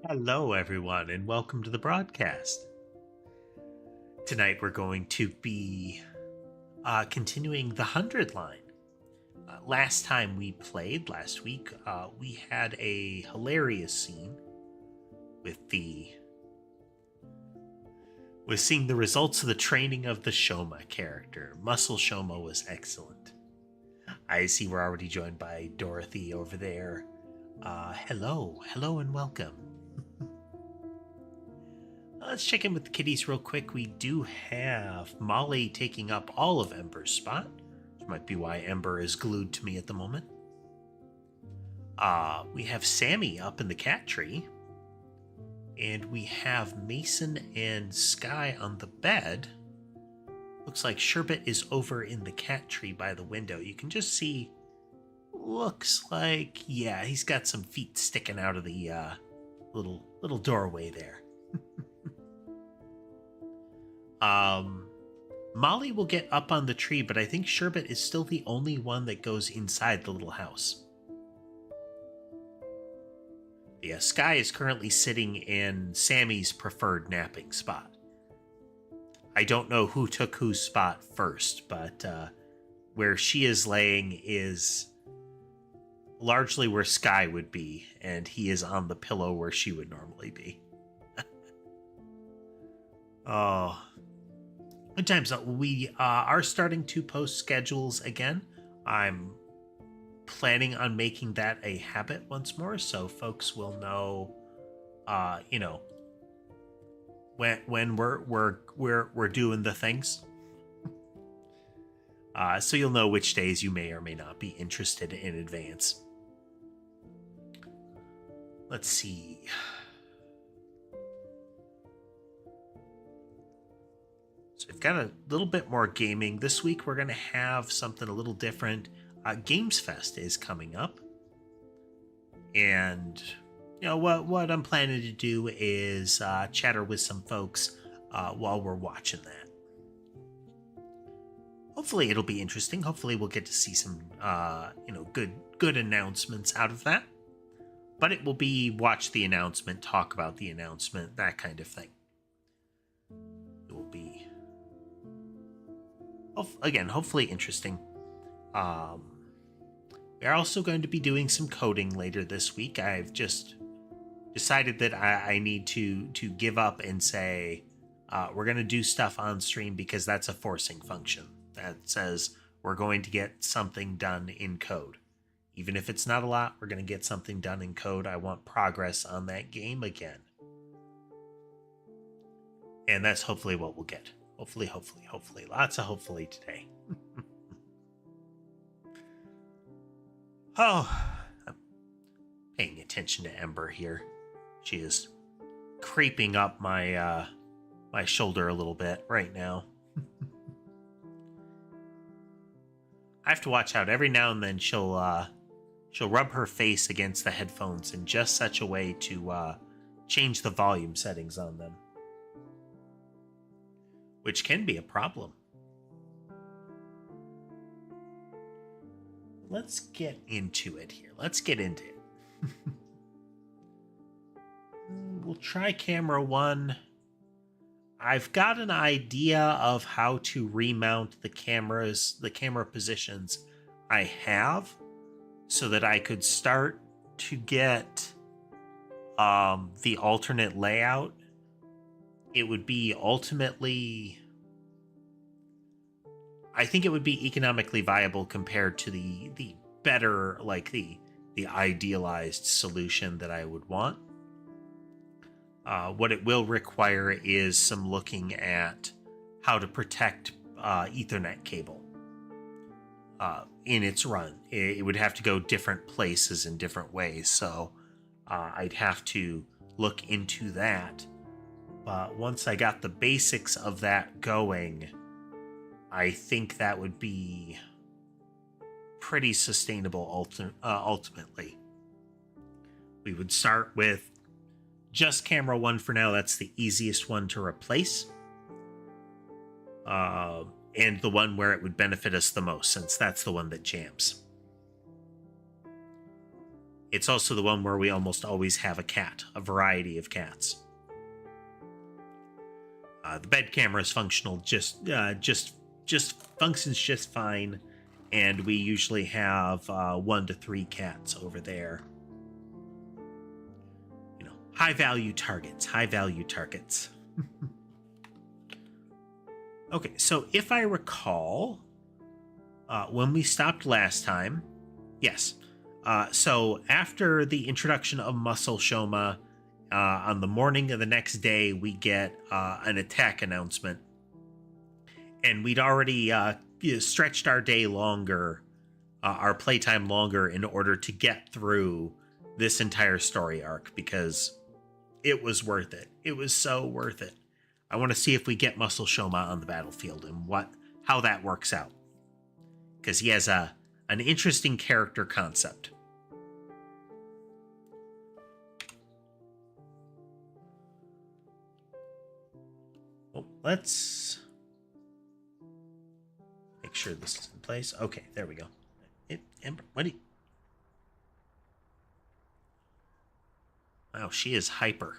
Hello, everyone, and welcome to the broadcast. Tonight we're going to be continuing the 100 line. Last time we played, last week, we had a hilarious scene with seeing the results of the training of the Shouma character. Muscle Shouma was excellent. I see we're already joined by Dorothy over there. Hello, and welcome. Let's check in with the kitties real quick. We do have Molly taking up all of Ember's spot, which might be why Ember is glued to me at the moment. We have Sammy up in the cat tree. And we have Mason and Sky on the bed. Looks like Sherbet is over in the cat tree by the window. You can just see, looks like, yeah, he's got some feet sticking out of the little doorway there. Molly will get up on the tree, but I think Sherbet is still the only one that goes inside the little house. Yeah, Sky is currently sitting in Sammy's preferred napping spot. I don't know who took whose spot first, but where she is laying is largely where Sky would be, and he is on the pillow where she would normally be. Oh, good times. We are starting to post schedules again. I'm planning on making that a habit once more, so folks will know, when we're doing the things. So you'll know which days you may or may not be interested in advance. Let's see. So we've got a little bit more gaming. This week we're going to have something a little different. Games Fest is coming up. And, what I'm planning to do is chatter with some folks while we're watching that. Hopefully it'll be interesting. Hopefully we'll get to see some, good announcements out of that. But it will be watch the announcement, talk about the announcement, that kind of thing. It will be, again, hopefully interesting. We are also going to be doing some coding later this week. I've just decided that I need to give up and say we're going to do stuff on stream because that's a forcing function that says we're going to get something done in code. Even if it's not a lot, we're going to get something done in code. I want progress on that game again. And that's hopefully what we'll get. Hopefully. Lots of hopefully today. Oh, I'm paying attention to Ember here. She is creeping up my my shoulder a little bit right now. I have to watch out. Every now and then she'll rub her face against the headphones in just such a way to change the volume settings on them, which can be a problem. Let's get into it here. Let's get into it. We'll try camera one. I've got an idea of how to remount the camera positions I have, so that I could start to get the alternate layout. It would be ultimately, I think it would be economically viable compared to the better, like the idealized solution that I would want. What it will require is some looking at how to protect Ethernet cable in its run. It would have to go different places in different ways, so I'd have to look into that. But once I got the basics of that going, I think that would be pretty sustainable ultimately. We would start with just camera one for now. That's the easiest one to replace. And the one where it would benefit us the most, since that's the one that jams. It's also the one where we almost always have a cat, a variety of cats. The bed camera is functional, just functions just fine, and we usually have 1 to 3 cats over there. You know, high value targets. Okay, so if I recall, when we stopped last time, yes. So after the introduction of Muscle Shouma, on the morning of the next day, we get an attack announcement. And we'd already stretched our day longer, our playtime longer, in order to get through this entire story arc, because it was worth it. It was so worth it. I want to see if we get Muscle Shouma on the battlefield and how that works out, because he has an interesting character concept. Oh, let's make sure this is in place. Okay, there we go. Wow, she is hyper.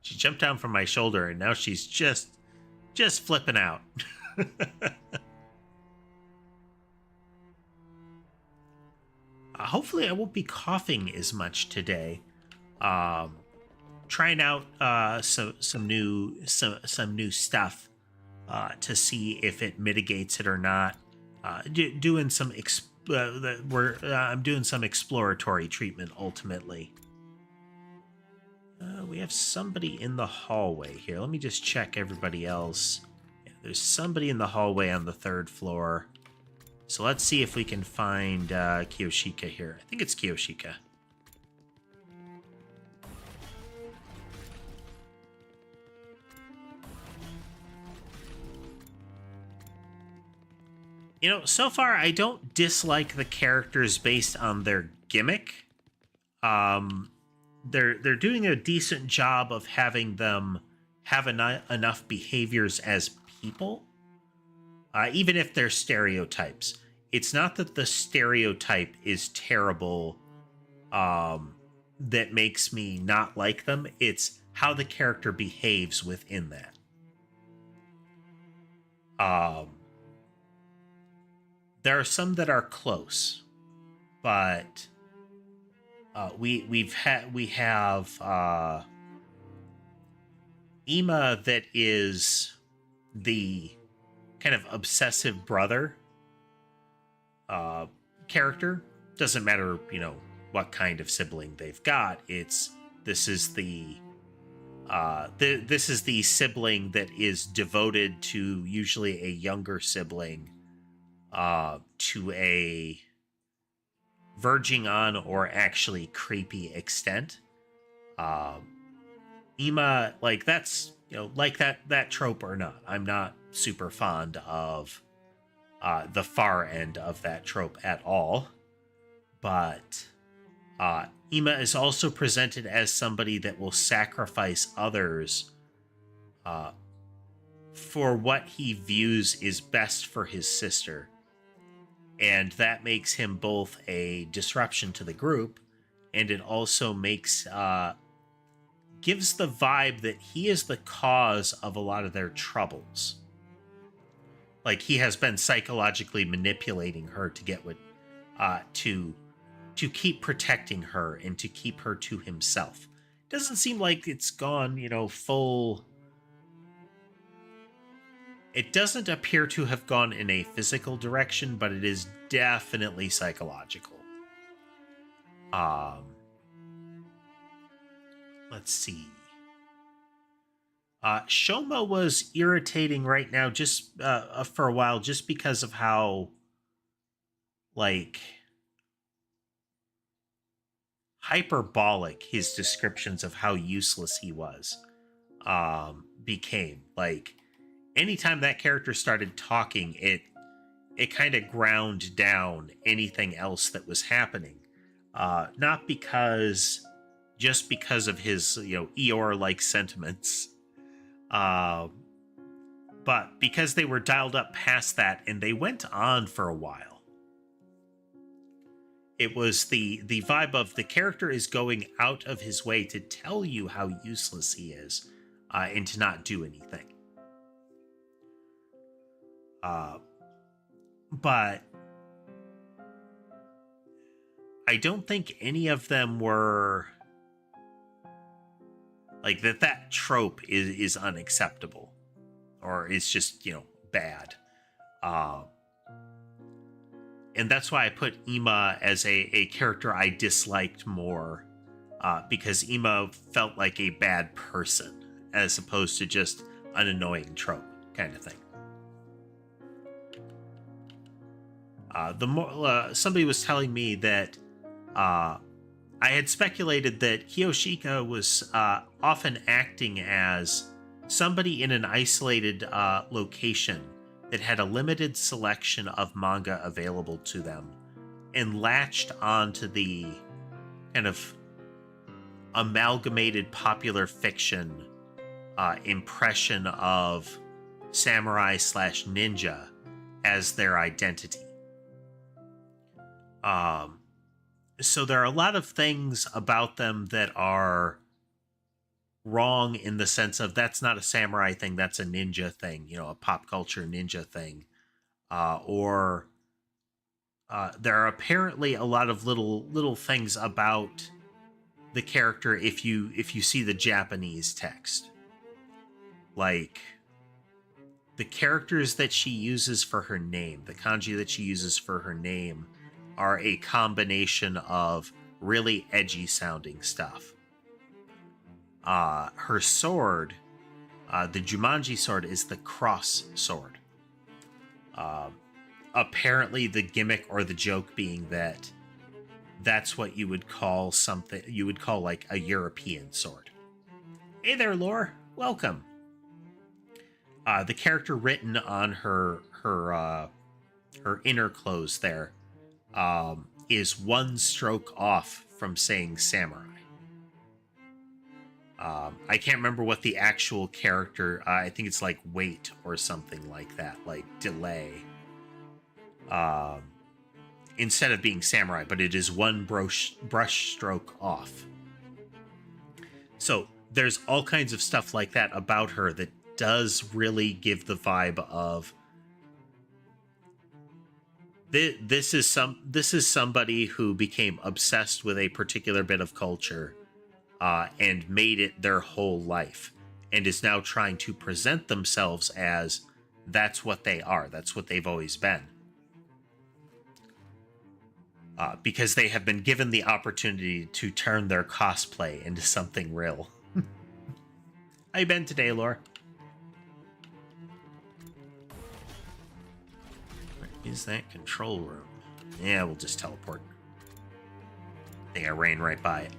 She jumped down from my shoulder, and now she's just flipping out. Hopefully I won't be coughing as much today. Trying out some new stuff to see if it mitigates it or not. I'm doing some exploratory treatment ultimately. We have somebody in the hallway here. Let me just check everybody else. Yeah, there's somebody in the hallway on the 3rd floor. So let's see if we can find Kiyoshika here. I think it's Kiyoshika. You know, so far I don't dislike the characters based on their gimmick. They're doing a decent job of having them have enough behaviors as people, even if they're stereotypes. It's not that the stereotype is terrible, that makes me not like them. It's how the character behaves within that. There are some that are close, but we have Ima that is the kind of obsessive brother character. Doesn't matter, you know, what kind of sibling they've got. This is the sibling that is devoted to usually a younger sibling, to a verging on or actually creepy extent. Ima, like, that's, you know, like that trope or not, I'm not super fond of the far end of that trope at all. But Ima is also presented as somebody that will sacrifice others for what he views is best for his sister. And that makes him both a disruption to the group, and it also gives the vibe that he is the cause of a lot of their troubles. Like, he has been psychologically manipulating her to get what, to keep protecting her and to keep her to himself. Doesn't seem like it's gone, you know, full. It doesn't appear to have gone in a physical direction, but it is definitely psychological. Let's see. Shouma was irritating right now just for a while, just because of how, like, hyperbolic his descriptions of how useless he was became. Like, anytime that character started talking, it kind of ground down anything else that was happening. Not just because of his, you know, Eeyore-like sentiments, But because they were dialed up past that, and they went on for a while, it was the vibe of the character is going out of his way to tell you how useless he is, and to not do anything. But I don't think any of them were like that. That trope is unacceptable, or is just, bad. And that's why I put Ima as a character I disliked more, because Ima felt like a bad person as opposed to just an annoying trope kind of thing. Somebody was telling me that I had speculated that Kiyoshika was often acting as somebody in an isolated location that had a limited selection of manga available to them and latched onto the kind of amalgamated popular fiction impression of samurai/ninja as their identity. So there are a lot of things about them that are wrong in the sense of that's not a samurai thing, that's a ninja thing, a pop culture ninja thing. Or there are apparently a lot of little things about the character if you see the Japanese text. Like the characters that she uses for her name, the kanji that she uses for her name, are a combination of really edgy sounding stuff. Her sword, the Jumanji sword, is the cross sword. Apparently the gimmick or the joke being that that's what you would call something, you would call like a European sword. Hey there, Lore. Welcome. The character written on her inner clothes there is one stroke off from saying samurai. I can't remember what the actual character, I think it's like wait or something like that, like delay. Instead of being samurai, but it is one brush stroke off. So there's all kinds of stuff like that about her that does really give the vibe of this is somebody who became obsessed with a particular bit of culture and made it their whole life, and is now trying to present themselves as that's what they are, that's what they've always been. Because they have been given the opportunity to turn their cosplay into something real. How you been today, Lore? Where is that control room? Yeah, we'll just teleport. I think I ran right by it.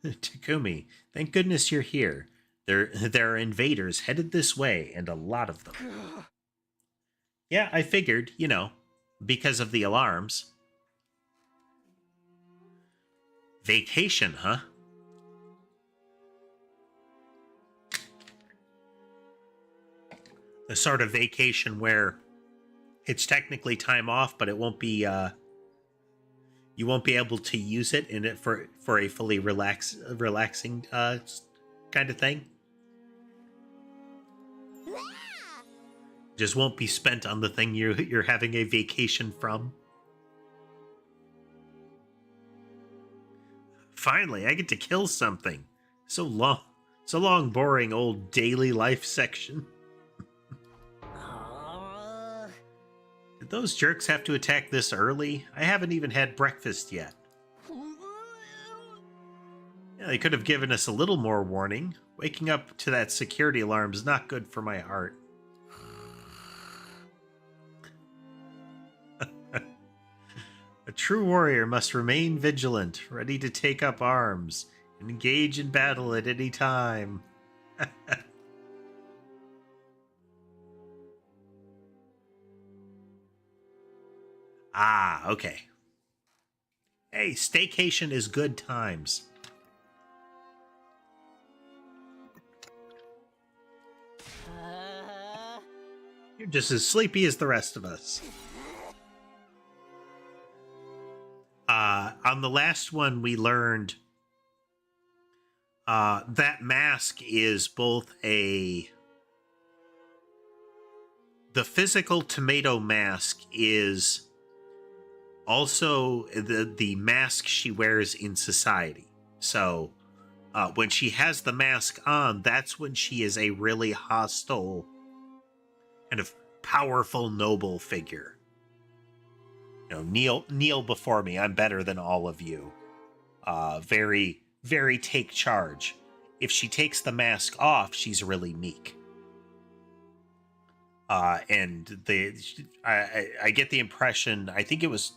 Takumi, thank goodness you're here. There are invaders headed this way, and a lot of them. Yeah, I figured, because of the alarms. Vacation, huh? The sort of vacation where it's technically time off, but it won't be, you won't be able to use it in it for a fully relaxing kind of thing. Just won't be spent on the thing you're having a vacation from. Finally, I get to kill something. So long, boring old daily life section. Did those jerks have to attack this early? I haven't even had breakfast yet. Yeah, they could have given us a little more warning. Waking up to that security alarm is not good for my heart. A true warrior must remain vigilant, ready to take up arms, and engage in battle at any time. Ah, okay. Hey, staycation is good times. You're just as sleepy as the rest of us. On the last one, we learned that mask is both the physical tomato mask is also the mask she wears in society. So when she has the mask on, that's when she is a really hostile, kind of powerful, noble figure. You know, kneel before me. I'm better than all of you. Very, very take charge. If she takes the mask off, she's really meek. And I get the impression, I think it's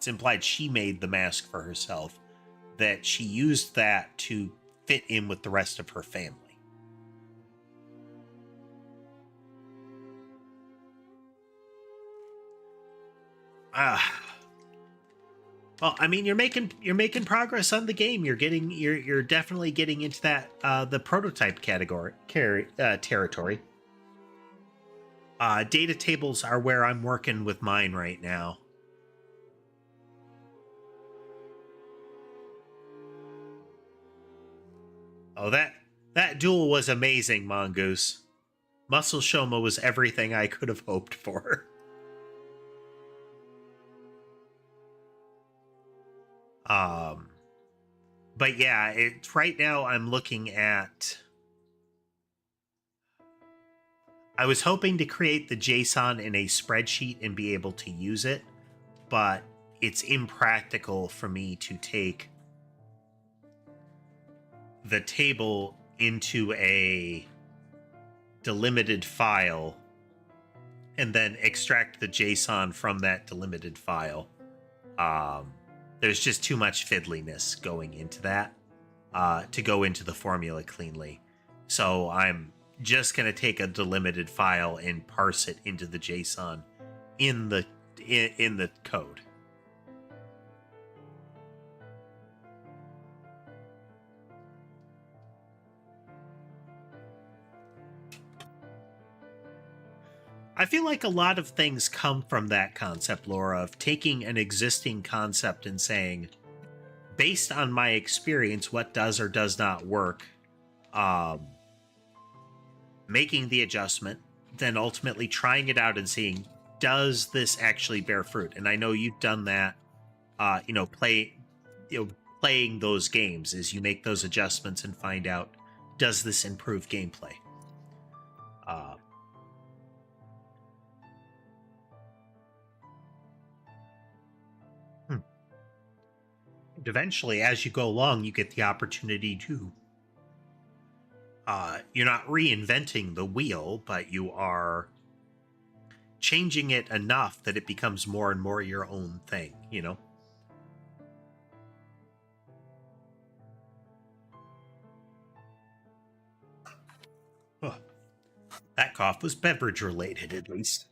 implied she made the mask for herself, that she used that to fit in with the rest of her family. Well, I mean, you're making progress on the game. You're definitely getting into that the prototype territory. Data tables are where I'm working with mine right now. Oh, that duel was amazing, Mongoose. Muscle Shouma was everything I could have hoped for. But yeah, right now I'm looking at. I was hoping to create the JSON in a spreadsheet and be able to use it, but it's impractical for me to take the table into a delimited file and then extract the JSON from that delimited file. There's just too much fiddliness going into that to go into the formula cleanly. So I'm just going to take a delimited file and parse it into the JSON in the code. I feel like a lot of things come from that concept, Laura, of taking an existing concept and saying, based on my experience, what does or does not work, making the adjustment, then ultimately trying it out and seeing, does this actually bear fruit? And I know you've done that, playing those games is you make those adjustments and find out, does this improve gameplay? Eventually, as you go along, you get the opportunity to you're not reinventing the wheel, but you are changing it enough that it becomes more and more your own thing, you know? Oh, that cough was beverage related, at least.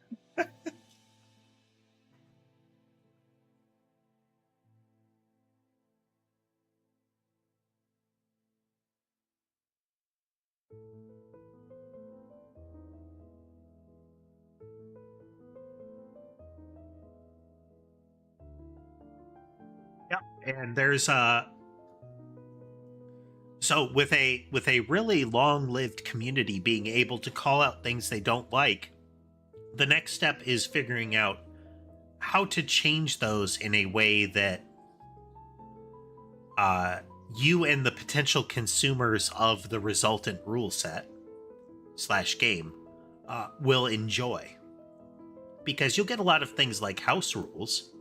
Yep. And there's so with a really long-lived community being able to call out things they don't like, the next step is figuring out how to change those in a way that you and the potential consumers of the resultant rule set / game will enjoy, because you'll get a lot of things like house rules,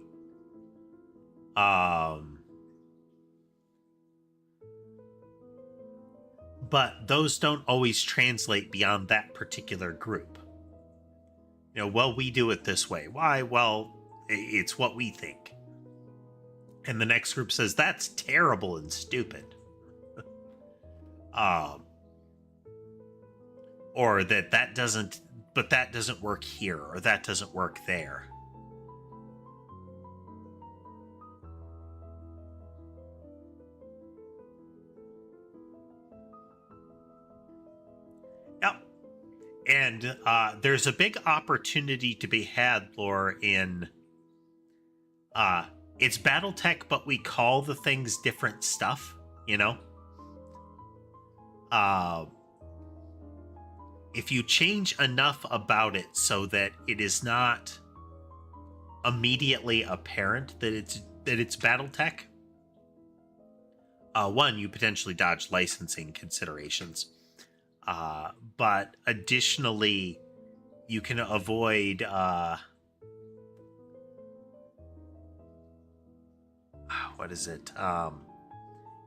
but those don't always translate beyond that particular group. You know, well, we do it this way. Why? Well, it's what we think. And the next group says, that's terrible and stupid. Or that doesn't work here, or that doesn't work there. Yep. And there's a big opportunity to be had, Lore, in it's Battletech, but we call the things different stuff, you know? If you change enough about it so that it is not immediately apparent that it's Battletech, one, you potentially dodge licensing considerations. But additionally, you can avoid what is it?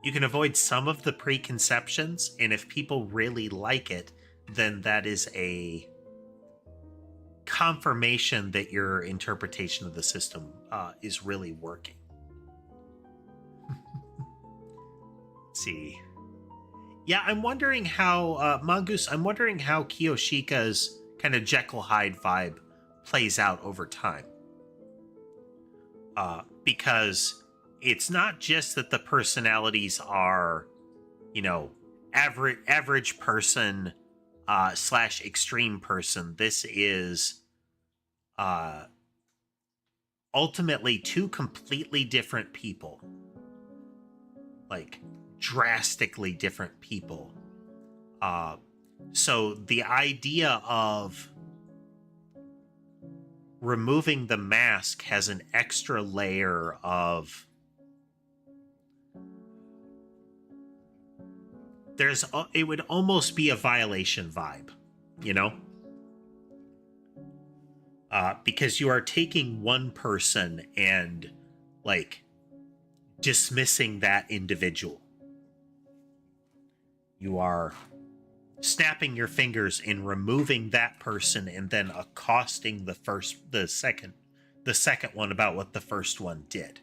You can avoid some of the preconceptions, and if people really like it, then that is a confirmation that your interpretation of the system is really working. Let's see. Yeah, I'm wondering how Mongoose. I'm wondering how Kiyoshika's kind of Jekyll Hyde vibe plays out over time. Because it's not just that the personalities are, you know, average person slash extreme person. This is ultimately two completely different people, like drastically different people. So the idea of removing the mask has an extra layer of it would almost be a violation vibe, you know? Because you are taking one person and like dismissing that individual. You are snapping your fingers and removing that person and then accosting the second one about what the first one did.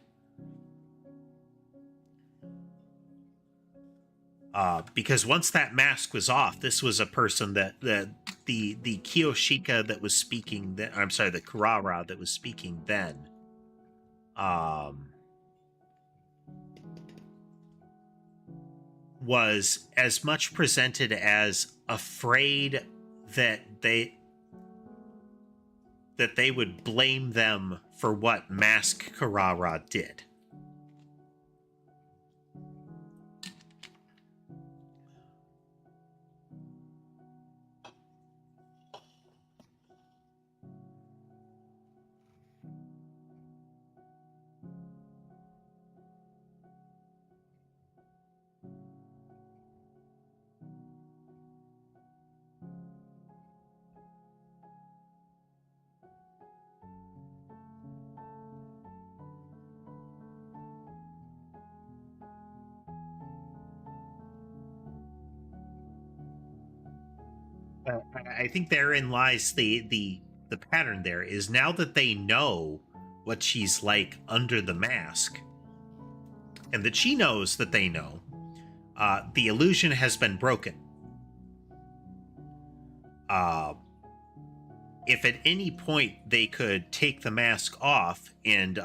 Because once that mask was off, this was a person that the Kiyoshika that was speaking. I'm sorry, the Kurara that was speaking then. Was as much presented as afraid that they would blame them for what Mask Kurara did. I think therein lies the pattern. There is, now that they know what she's like under the mask, and that she knows that they know, the illusion has been broken. If at any point they could take the mask off, and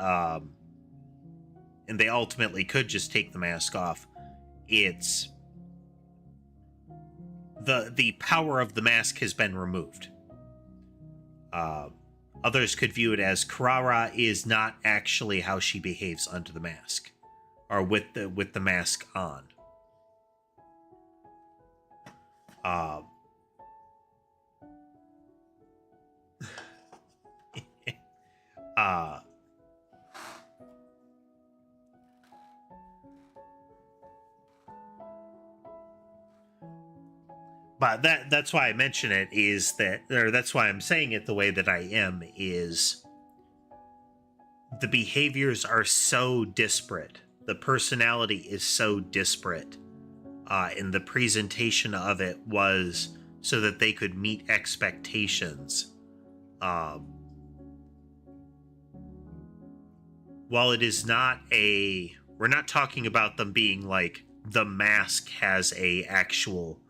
they ultimately could just take the mask off, it's the power of the mask has been removed. Others could view it as Kurara is not actually how she behaves under the mask, or with the mask on. But that's why I mention it, is that, or that's why I'm saying it the way that I am, is the behaviors are so disparate. The personality is so disparate. And the presentation of it was so that they could meet expectations. While it is not we're not talking about them being like the mask has a actual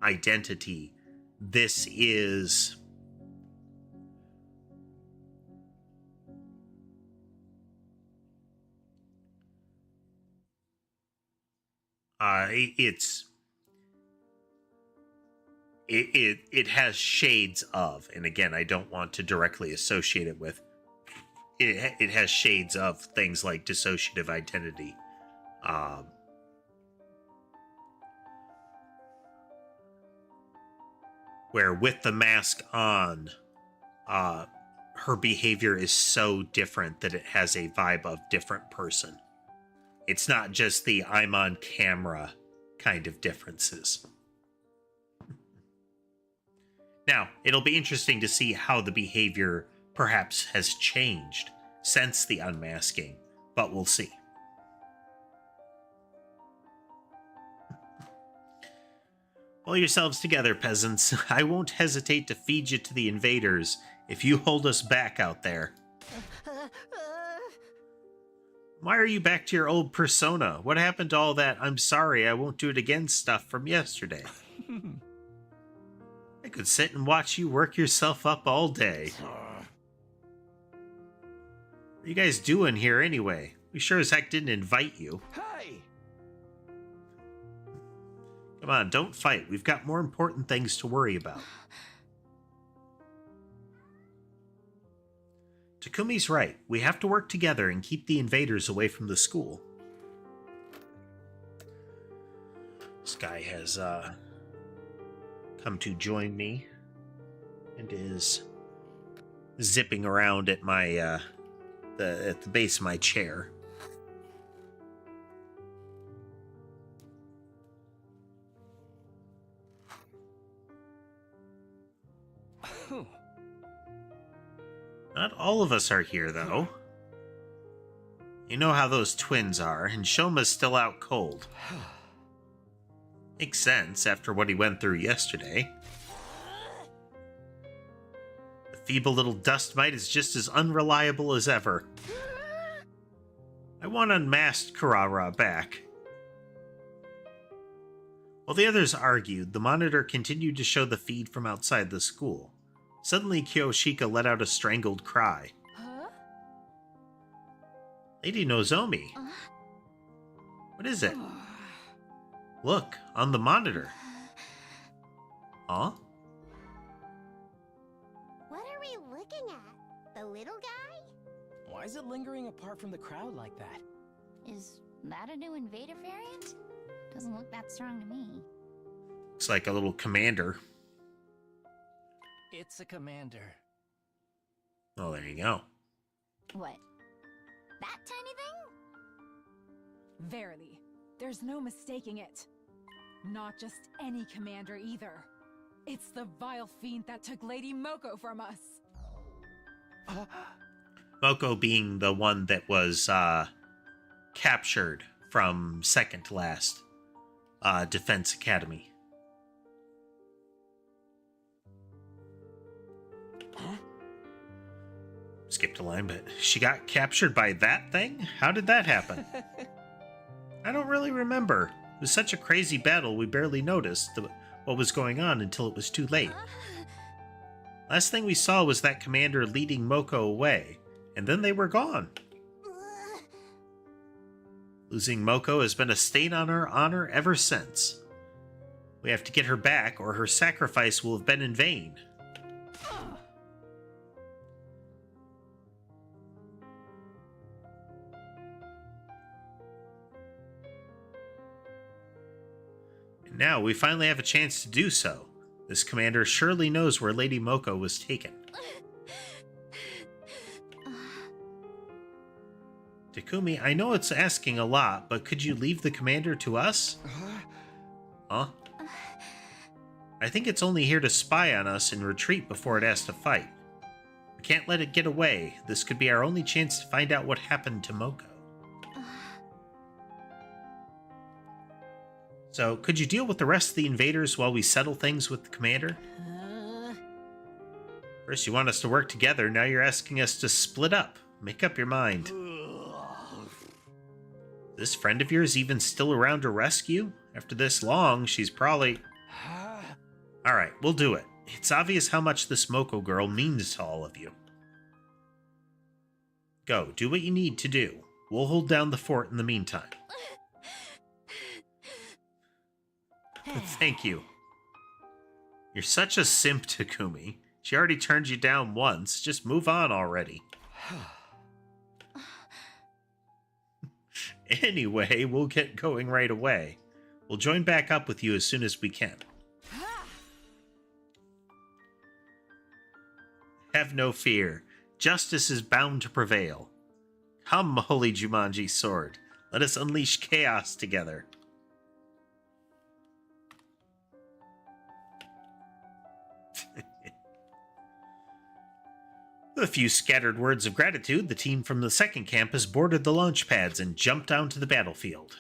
identity. This is it has shades of, and again, I don't want to directly associate it with. It has shades of things like dissociative identity. Where with the mask on, her behavior is so different that it has a vibe of different person. It's not just the I'm on camera kind of differences. Now, it'll be interesting to see how the behavior perhaps has changed since the unmasking, but we'll see. Pull yourselves together, peasants. I won't hesitate to feed you to the invaders if you hold us back out there. Why are you back to your old persona? What happened to all that "I'm sorry, I won't do it again" stuff from yesterday? I could sit and watch you work yourself up all day. What are you guys doing here anyway? We sure as heck didn't invite you. Hey! Come on, don't fight. We've got more important things to worry about. Takumi's right. We have to work together and keep the invaders away from the school. This guy has come to join me and is zipping around at my at the base of my chair. Not all of us are here, though. You know how those twins are, and Shouma's still out cold. Makes sense after what he went through yesterday. The feeble little dust mite is just as unreliable as ever. I want unmasked Karara back. While the others argued, the monitor continued to show the feed from outside the school. Suddenly, Kyoshika let out a strangled cry. Huh? Lady Nozomi. What is it? Look, on the monitor. Huh? What are we looking at? The little guy? Why is it lingering apart from the crowd like that? Is that a new invader variant? Doesn't look that strong to me. Looks like a little commander. It's a commander. Oh, there you go. What? That tiny thing? Verily, there's no mistaking it. Not just any commander either. It's the vile fiend that took Lady Moko from us. Moko being the one that was captured from second to last Defense Academy. Skipped a line, but she got captured by that thing? How did that happen? I don't really remember. It was such a crazy battle, we barely noticed what was going on until it was too late. Last thing we saw was that commander leading Moko away, and then they were gone. Losing Moko has been a stain on our honor ever since. We have to get her back, or her sacrifice will have been in vain. Now, we finally have a chance to do so. This commander surely knows where Lady Moko was taken. Takumi, I know it's asking a lot, but could you leave the commander to us? Huh? I think it's only here to spy on us and retreat before it has to fight. We can't let it get away. This could be our only chance to find out what happened to Moko. So, could you deal with the rest of the invaders while we settle things with the commander? First you want us to work together, now you're asking us to split up. Make up your mind. This friend of yours even still around to rescue? After this long, she's probably... Alright, we'll do it. It's obvious how much this Moko girl means to all of you. Go, do what you need to do. We'll hold down the fort in the meantime. Thank you. You're such a simp, Takumi. She already turned you down once. Just move on already. Anyway, we'll get going right away. We'll join back up with you as soon as we can. Have no fear. Justice is bound to prevail. Come, Holy Jumanji Sword. Let us unleash chaos together. With a few scattered words of gratitude, the team from the second campus boarded the launch pads and jumped onto the battlefield.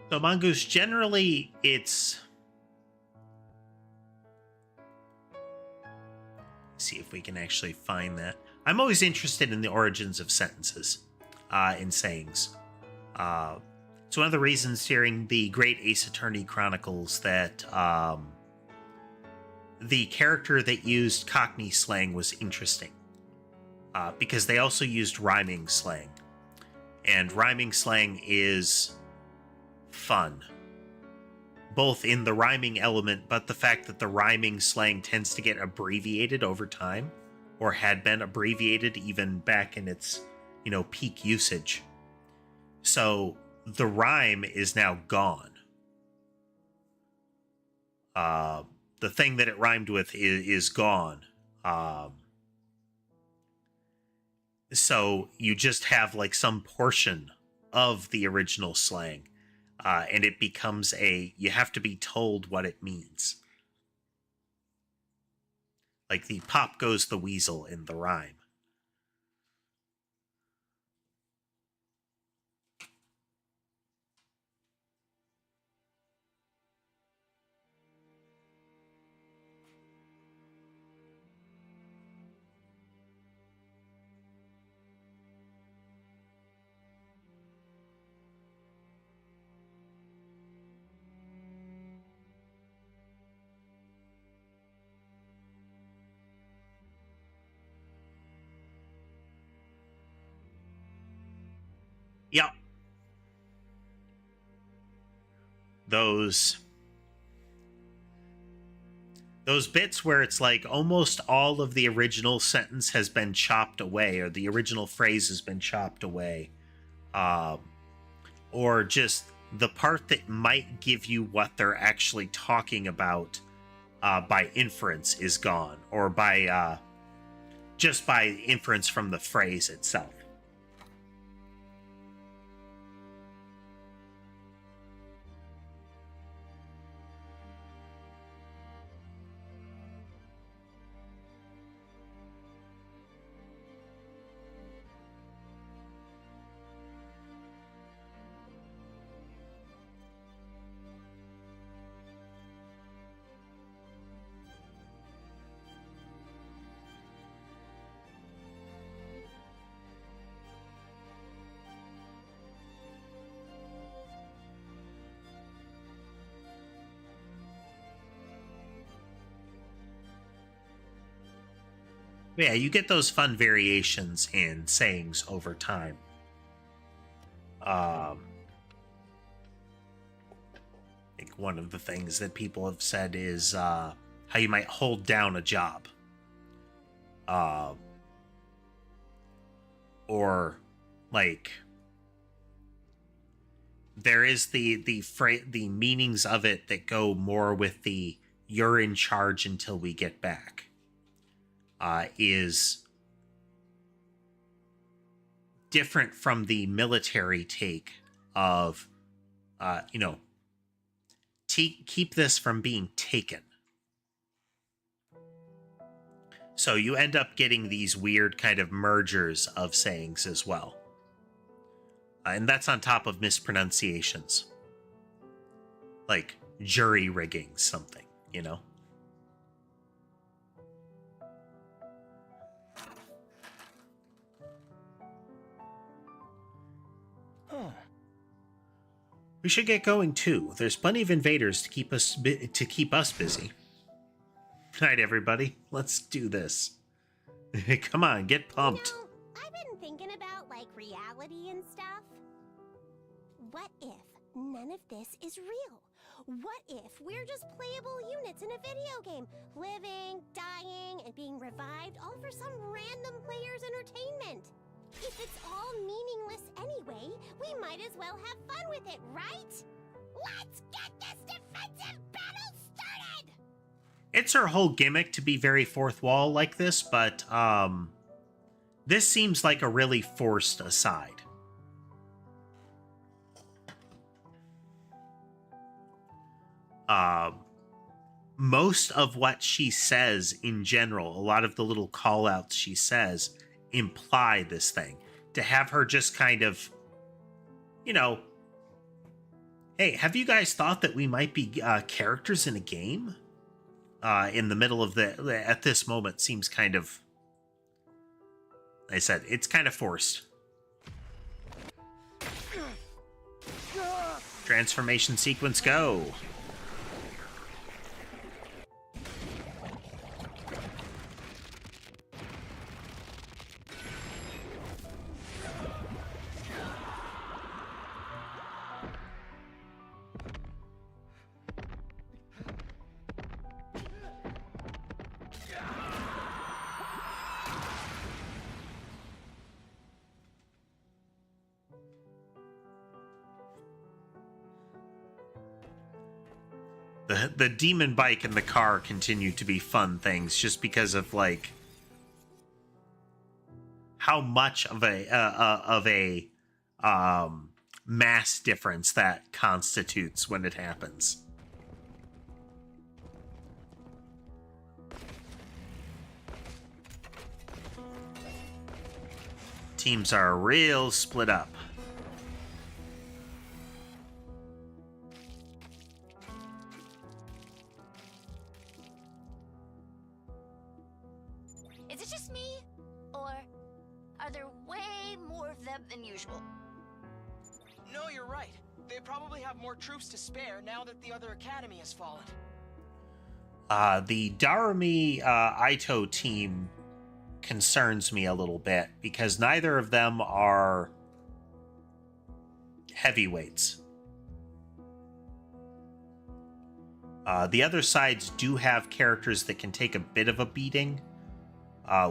So, Mongoose, generally, it's... Let's see if we can actually find that. I'm always interested in the origins of sentences and sayings. It's one of the reasons during the Great Ace Attorney Chronicles that the character that used Cockney slang was interesting. Because they also used rhyming slang. And rhyming slang is fun, both in the rhyming element, but the fact that the rhyming slang tends to get abbreviated over time, or had been abbreviated even back in its, peak usage. So the rhyme is now gone. The thing that it rhymed with is gone. So you just have like some portion of the original slang. And it becomes you have to be told what it means. Like the pop goes the weasel in the rhyme. Yep. Those bits where it's like almost all of the original sentence has been chopped away, or the original phrase has been chopped away, or just the part that might give you what they're actually talking about by inference is gone, or by just by inference from the phrase itself. Yeah, you get those fun variations in sayings over time. I think one of the things that people have said is how you might hold down a job. Or, like, there is the meanings of it that go more with the "you're in charge until we get back," is different from the military take of, keep this from being taken. So you end up getting these weird kind of mergers of sayings as well. And that's on top of mispronunciations. Like jury rigging something, Huh. We should get going too. There's plenty of invaders to keep us busy. Night, everybody. Let's do this. Come on, get pumped. I've been thinking about, reality and stuff. What if none of this is real? What if we're just playable units in a video game, living, dying, and being revived all for some random player's entertainment? If it's all meaningless anyway, we might as well have fun with it, right? Let's get this defensive battle started! It's her whole gimmick to be very fourth wall like this, but this seems like a really forced aside. Most of what she says in general, a lot of the little call-outs she says, imply this thing. To have her just kind of, hey, have you guys thought that we might be characters in a game? In the middle of at this moment seems kind of, like I said, it's kind of forced. Transformation sequence, go. The demon bike and the car continue to be fun things just because of how much of a mass difference that constitutes when it happens. Teams are real split up. Is it just me? Or are there way more of them than usual? No, you're right. They probably have more troops to spare now that the other academy has fallen. The Darumi Aito team concerns me a little bit because neither of them are heavyweights. The other sides do have characters that can take a bit of a beating,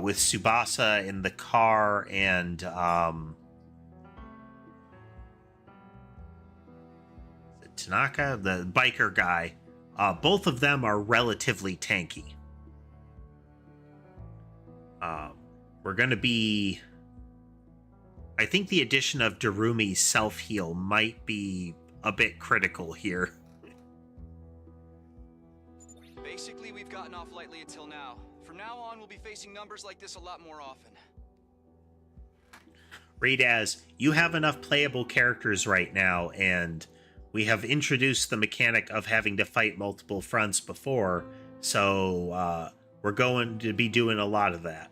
with Tsubasa in the car and Tanaka, the biker guy. Both of them are relatively tanky. We're going to be... I think the addition of Darumi's self-heal might be a bit critical here. Basically, we've gotten off lightly until now. From now on, we'll be facing numbers like this a lot more often. Read as, you have enough playable characters right now, and we have introduced the mechanic of having to fight multiple fronts before, so we're going to be doing a lot of that.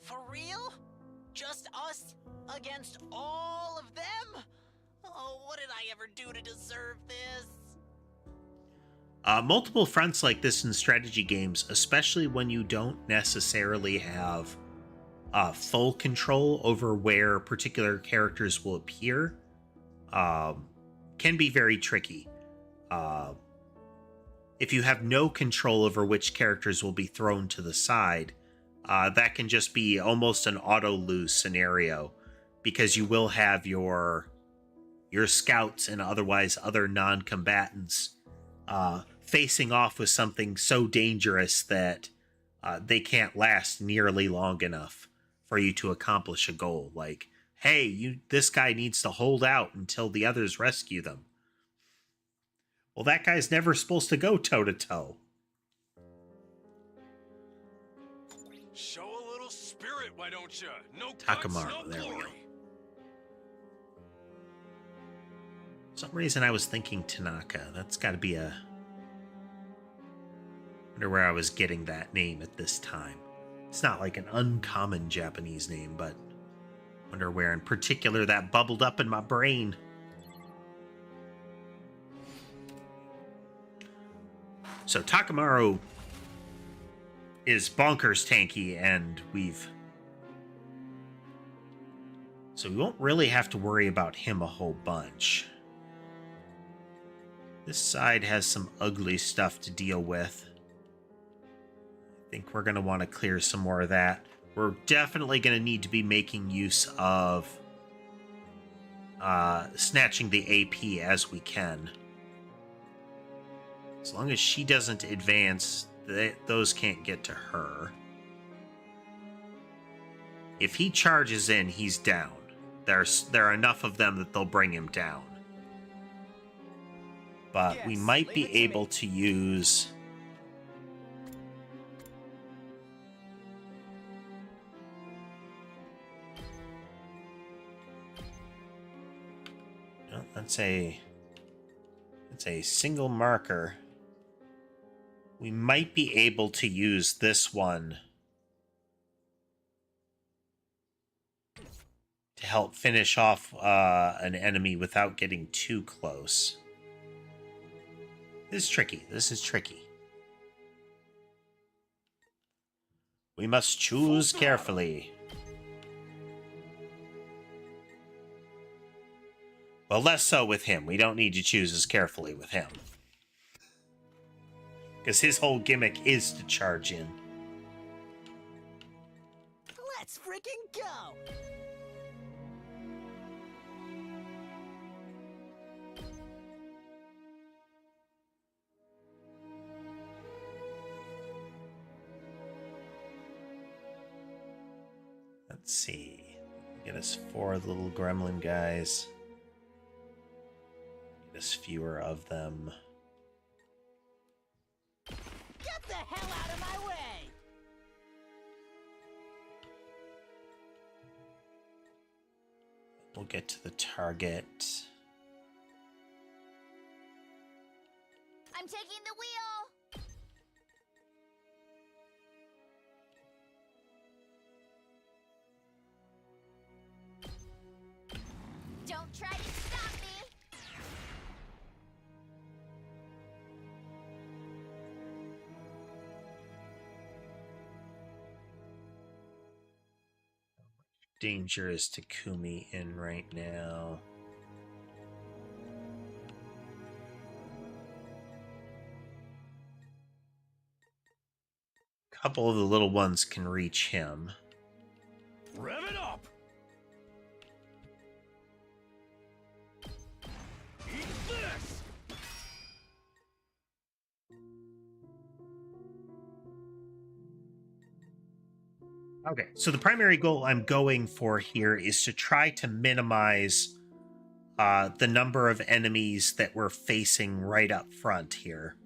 For real? Just us against all of them? Oh, what did I ever do to deserve this? Multiple fronts like this in strategy games, especially when you don't necessarily have full control over where particular characters will appear, can be very tricky. If you have no control over which characters will be thrown to the side, that can just be almost an auto-lose scenario, because you will have your your scouts and otherwise other non-combatants facing off with something so dangerous that they can't last nearly long enough for you to accomplish a goal. Like, hey, this guy needs to hold out until the others rescue them. Well, that guy's never supposed to go toe-to-toe. Show a little spirit, why don't you? No Takamaru, guts, no there we glory. go. For some reason I was thinking Tanaka. That's got to be a... I wonder where I was getting that name at this time. It's not like an uncommon Japanese name, but I wonder where in particular that bubbled up in my brain. So Takamaru is bonkers tanky, and so we won't really have to worry about him a whole bunch. This side has some ugly stuff to deal with. I think we're going to want to clear some more of that. We're definitely going to need to be making use of snatching the AP as we can. As long as she doesn't advance, those can't get to her. If he charges in, he's down. There are enough of them that they'll bring him down. But Yes, we might leave be it to able me. to use... No, that's a single marker. We might be able to use this one to help finish off an enemy without getting too close. This is tricky. This is tricky. We must choose carefully. Well, less so with him. We don't need to choose as carefully with him. Because his whole gimmick is to charge in. Let's freaking go! Let's see. Get us 4 little gremlin guys. Get us fewer of them. Get the hell out of my way! We'll get to the target. I'm taking the wheel. Don't try to stop me. Danger is Takumi in right now. Couple of the little ones can reach him. Rev it up! Eat this! Okay, so the primary goal I'm going for here is to try to minimize the number of enemies that we're facing right up front here.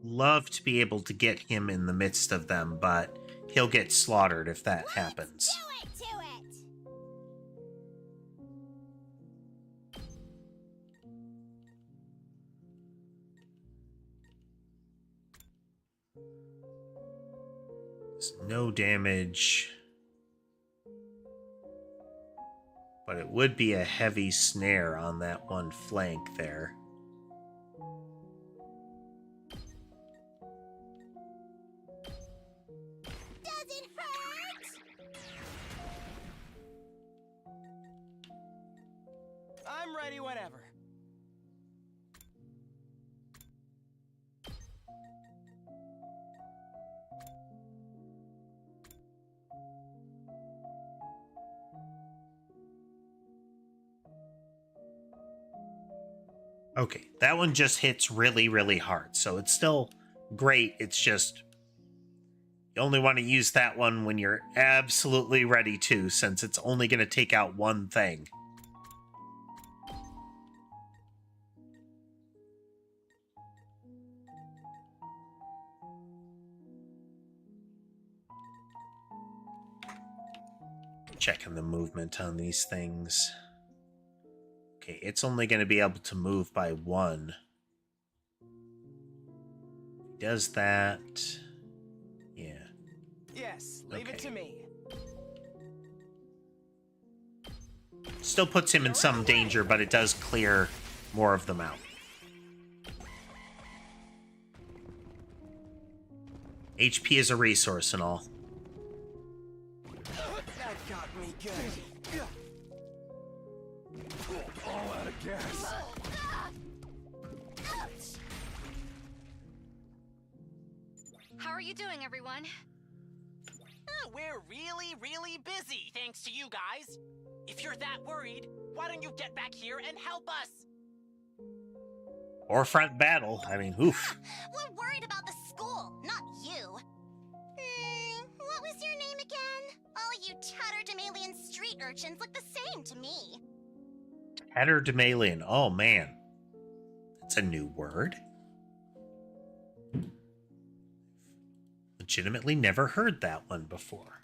Love to be able to get him in the midst of them, but he'll get slaughtered if that happens. Do it to it! There's no damage. But it would be a heavy snare on that one flank there. Does it hurt? I'm ready whenever. Okay, that one just hits really, really hard. So it's still great. It's just you only want to use that one when you're absolutely ready to, since it's only going to take out one thing. Checking the movement on these things. Okay, it's only going to be able to move by one. Does that? Yeah. Yes, leave it Okay. to me. Still puts him in some danger, but it does clear more of them out. HP is a resource and all. That got me good. All out of gas. How are you doing, everyone? We're really, really busy, thanks to you guys. If you're that worried, why don't you get back here and help us? Or front battle. I mean, oof. We're worried about the school, not you. What was your name again? All you tatterdemalion street urchins look the same to me. Tatterdemalion. Oh, man. That's a new word. Legitimately never heard that one before.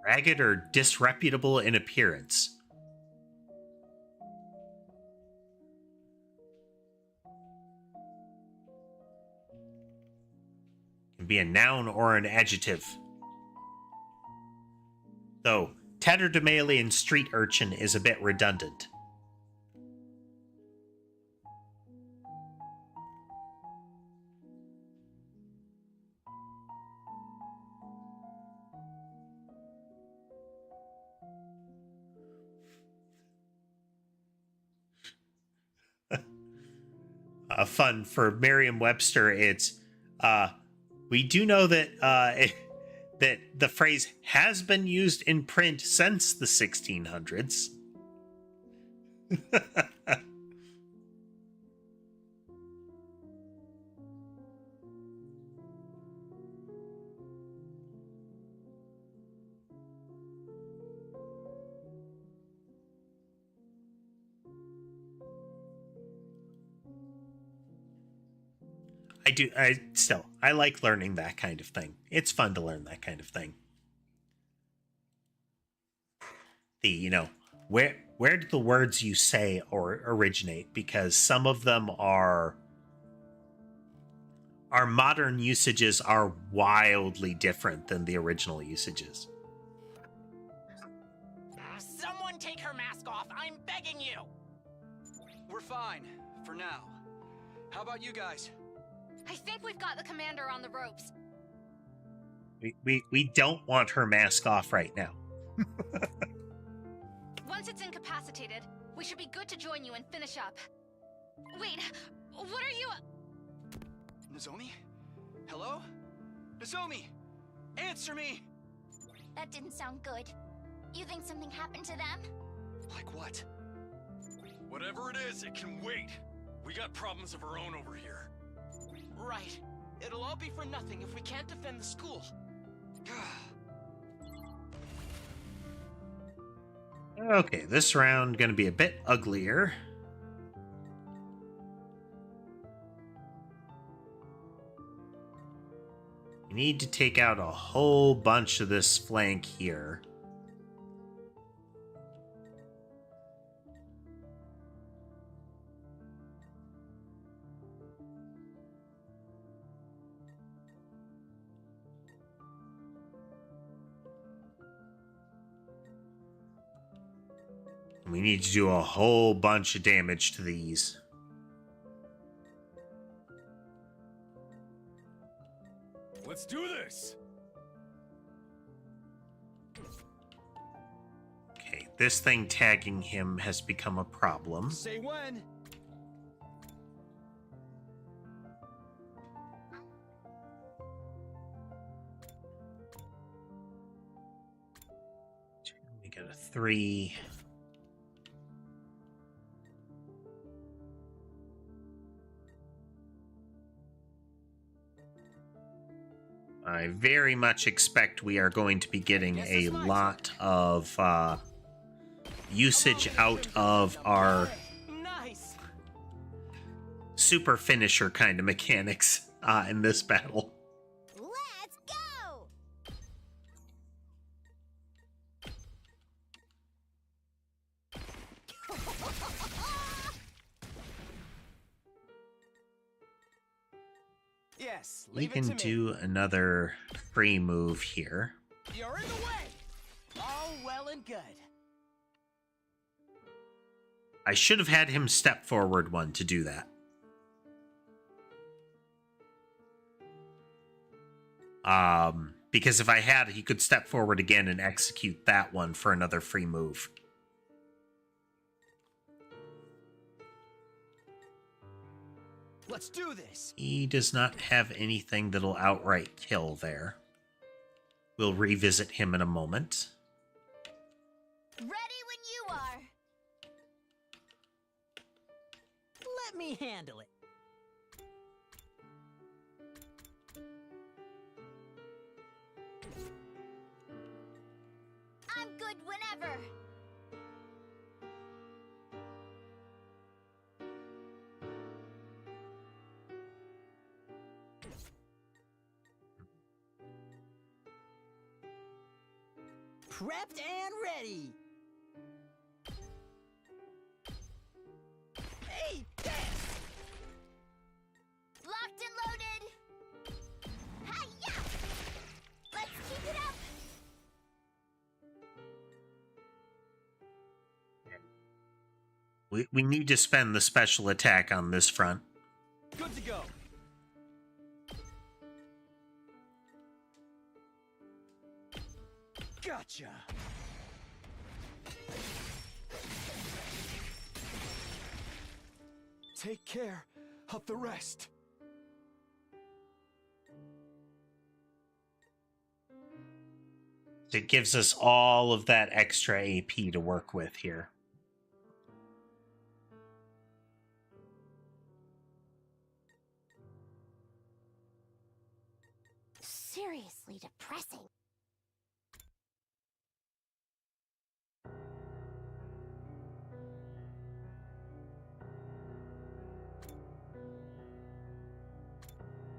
Ragged or disreputable in appearance. Can be a noun or an adjective. Though, tatterdemalion street urchin is a bit redundant. Fun for Merriam-Webster. It's we do know that that the phrase has been used in print since the 1600s. I like learning that kind of thing. It's fun to learn that kind of thing. Where do the words you say or originate? Because some of them are our modern usages are wildly different than the original usages. Someone take her mask off, I'm begging you! We're fine, for now. How about you guys? I think we've got the commander on the ropes. We don't want her mask off right now. Once it's incapacitated, we should be good to join you and finish up. Wait, what are you... Nozomi? Hello? Nozomi! Answer me! That didn't sound good. You think something happened to them? Like what? Whatever it is, it can wait. We got problems of our own over here. Right. It'll all be for nothing if we can't defend the school. Okay, this round gonna be a bit uglier. You need to take out a whole bunch of this flank here. We need to do a whole bunch of damage to these. Let's do this! Okay, this thing tagging him has become a problem. Say when. Get a 3. I very much expect we are going to be getting a lot of usage out of our Nice. super finisher kind of mechanics in this battle. Let's go! Yes, We leave it can to me. do another free move here. You're in the way. All well and good. I should have had him step forward one to do that. Because if I had, he could step forward again and execute that one for another free move. Let's do this. He does not have anything that'll outright kill there. We'll revisit him in a moment. Ready when you are. Let me handle it. I'm good whenever. Prepped and ready. Hey, yes! Locked and loaded. Hi-ya! Let's keep it up. We need to spend the special attack on this front. Good to go. Gotcha. Take care of the rest. It gives us all of that extra AP to work with here. Seriously depressing.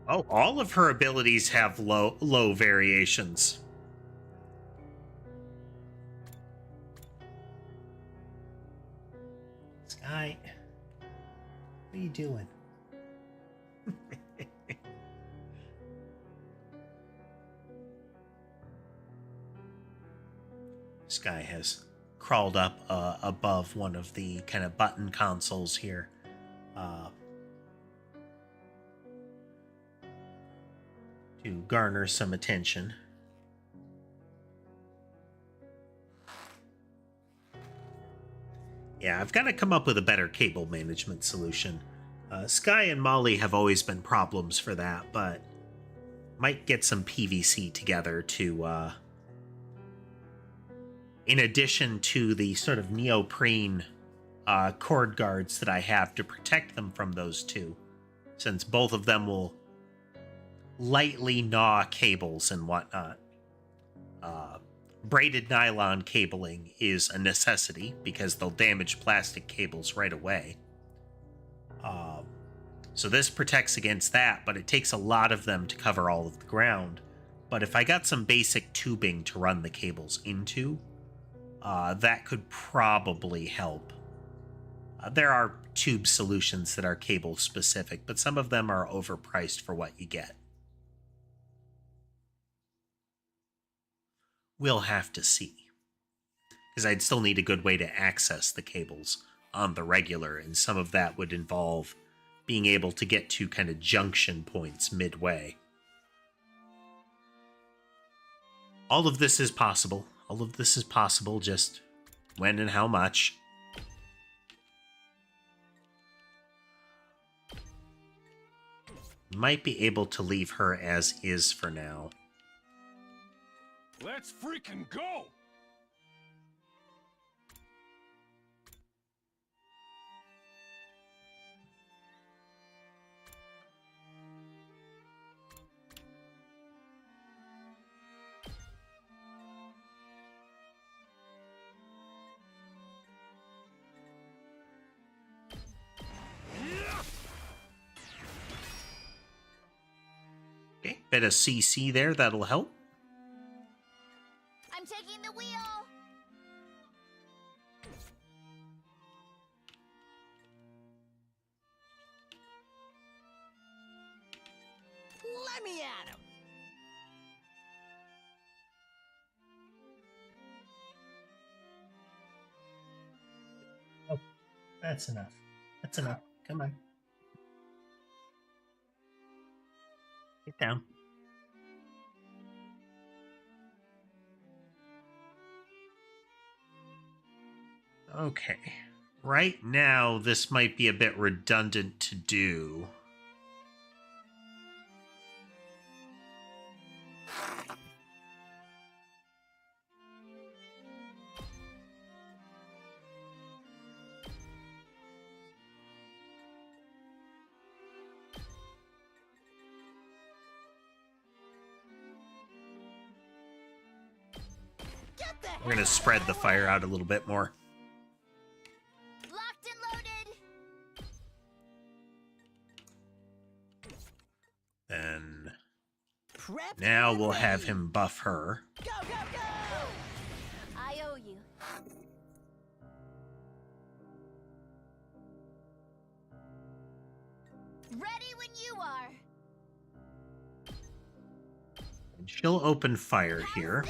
Oh, all of her abilities have low variations. Sky, what are you doing? Sky has crawled up above one of the kind of button consoles here. To garner some attention. Yeah, I've got to come up with a better cable management solution. Sky and Molly have always been problems for that, but might get some PVC together to, in addition to the sort of neoprene cord guards that I have to protect them from those two, since both of them will lightly gnaw cables and whatnot. Braided nylon cabling is a necessity because they'll damage plastic cables right away. So this protects against that, but it takes a lot of them to cover all of the ground. But if I got some basic tubing to run the cables into, that could probably help. There are tube solutions that are cable specific, but some of them are overpriced for what you get. We'll have to see. Because I'd still need a good way to access the cables on the regular, and some of that would involve being able to get to kind of junction points midway. All of this is possible. All of this is possible, just when and how much. Might be able to leave her as is for now. Let's freaking go! bit of CC there, that'll help. I'm taking the wheel. Let me at him. Oh, that's enough. That's enough. Come on. Get down. Okay. Right now, this might be a bit redundant to do. We're going to spread the fire out a little bit more. Locked and loaded. Then Prep now and we'll have ready. him buff her. Go, go, go! I owe you. Ready when you are. And she'll open fire here.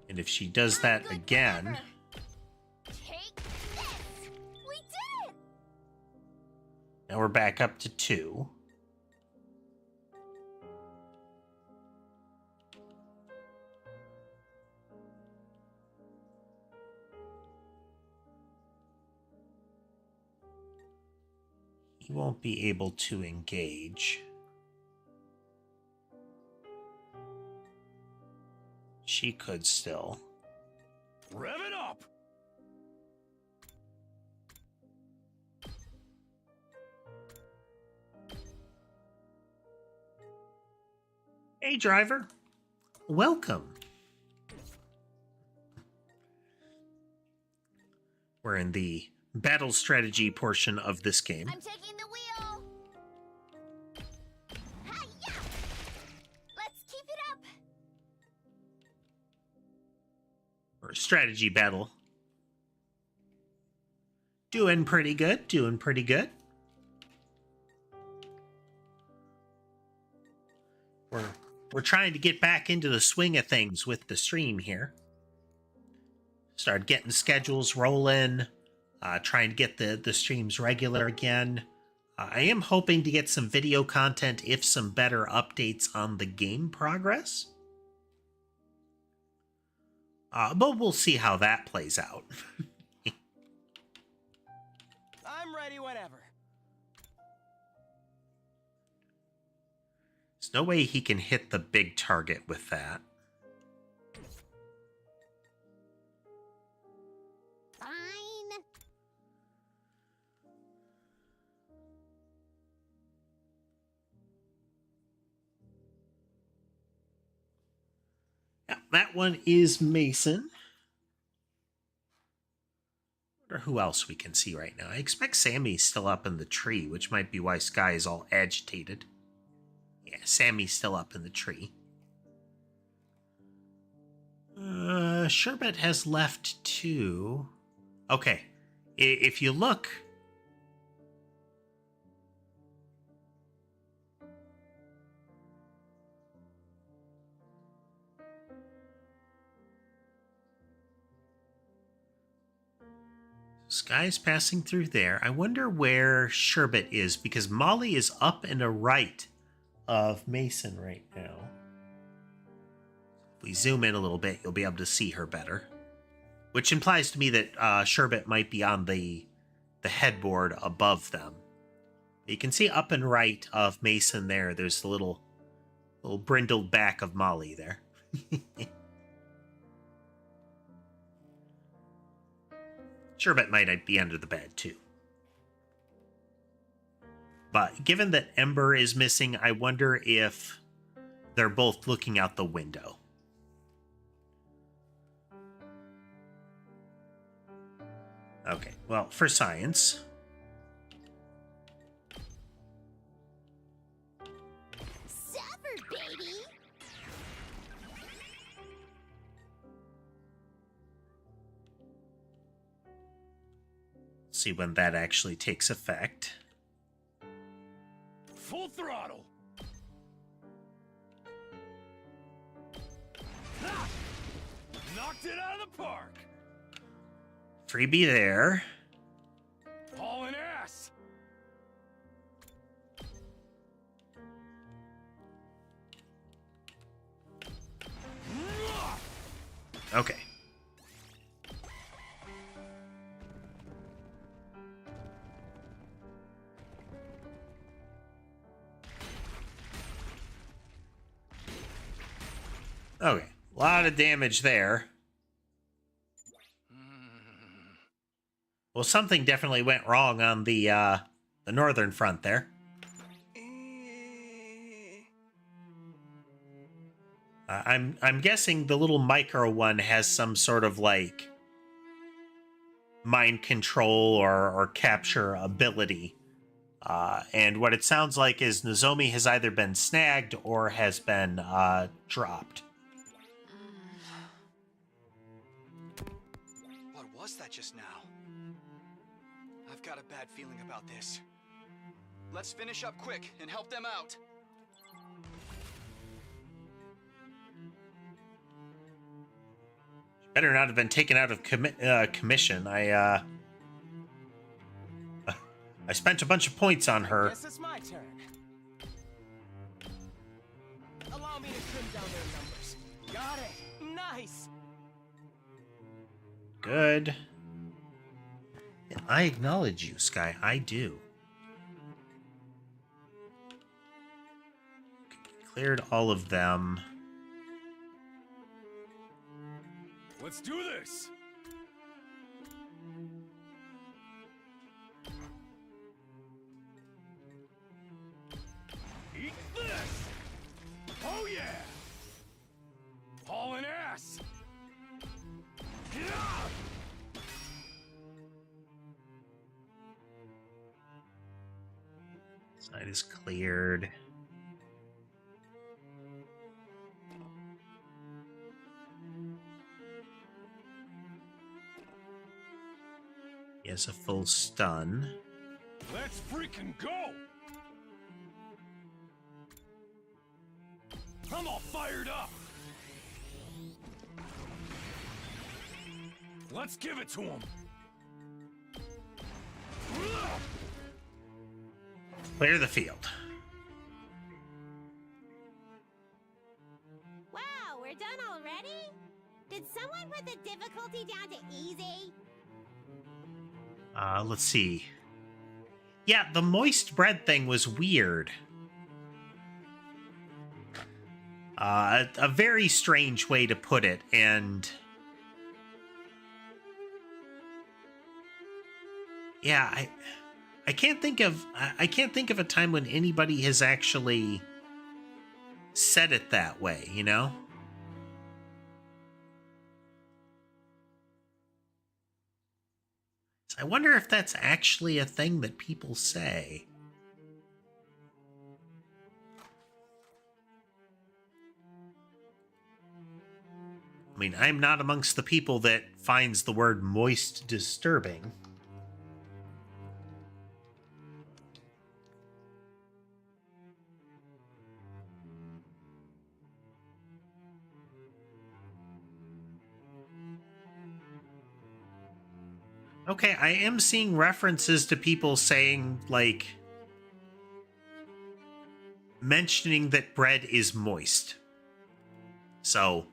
And if she does that Good again, forever. Take this. We did it. now we're back up to 2. He won't be able to engage. She could still. Rev it up! Hey, driver. Welcome. We're in the battle strategy portion of this game. I'm taking the wheel. Hi-ya! Let's keep it up. Or strategy battle. Doing pretty good, doing pretty good. We're trying to get back into the swing of things with the stream here. Start getting schedules rolling, trying to get the streams regular again. I am hoping to get some video content if some better updates on the game progress. But we'll see how that plays out. I'm ready whenever. There's no way he can hit the big target with that. Fine. Yeah, that one is Mason. Wonder who else we can see right now. I expect Sammy's still up in the tree, which might be why Sky is all agitated. Yeah, Sammy's still up in the tree. Sherbet has left too. Okay, if you look... Sky's passing through there. I wonder where Sherbet is, because Molly is up and a right of Mason right now. If we zoom in a little bit, you'll be able to see her better. Which implies to me that Sherbet might be on the headboard above them. You can see up and right of Mason there. There's the little brindled back of Molly there. Sherbet might be under the bed too. But given that Ember is missing, I wonder if they're both looking out the window. Okay, well, for science. baby! See when that actually takes effect. Full throttle. Ha! Knocked it out of the park. Freebie there. Hauling ass. Okay. Okay, a lot of damage there. Well, something definitely went wrong on the northern front there. I'm guessing the little micro one has some sort of like mind control or capture ability. And what it sounds like is Nozomi has either been snagged or has been dropped. What was that just now? I've got a bad feeling about this. Let's finish up quick and help them out. Better not have been taken out of commission. I spent a bunch of points on her. Guess it's my turn. Allow me to trim down their numbers. Got it. Nice. Good. And I acknowledge you, Sky. I do. Cleared all of them. Let's do this. Eat this. Oh yeah. Hauling ass. Yeah. Side is cleared. He has a full stun. Let's freaking go. I'm all fired up. Let's give it to him. Clear the field. Wow, we're done already? Did someone put the difficulty down to easy? Let's see. Yeah, the moist bread thing was weird. A very strange way to put it, and yeah, I can't think of a time when anybody has actually said it that way, you know? So I wonder if that's actually a thing that people say. I mean, I'm not amongst the people that finds the word moist disturbing. Okay, I am seeing references to people saying, like, mentioning that bread is moist. So,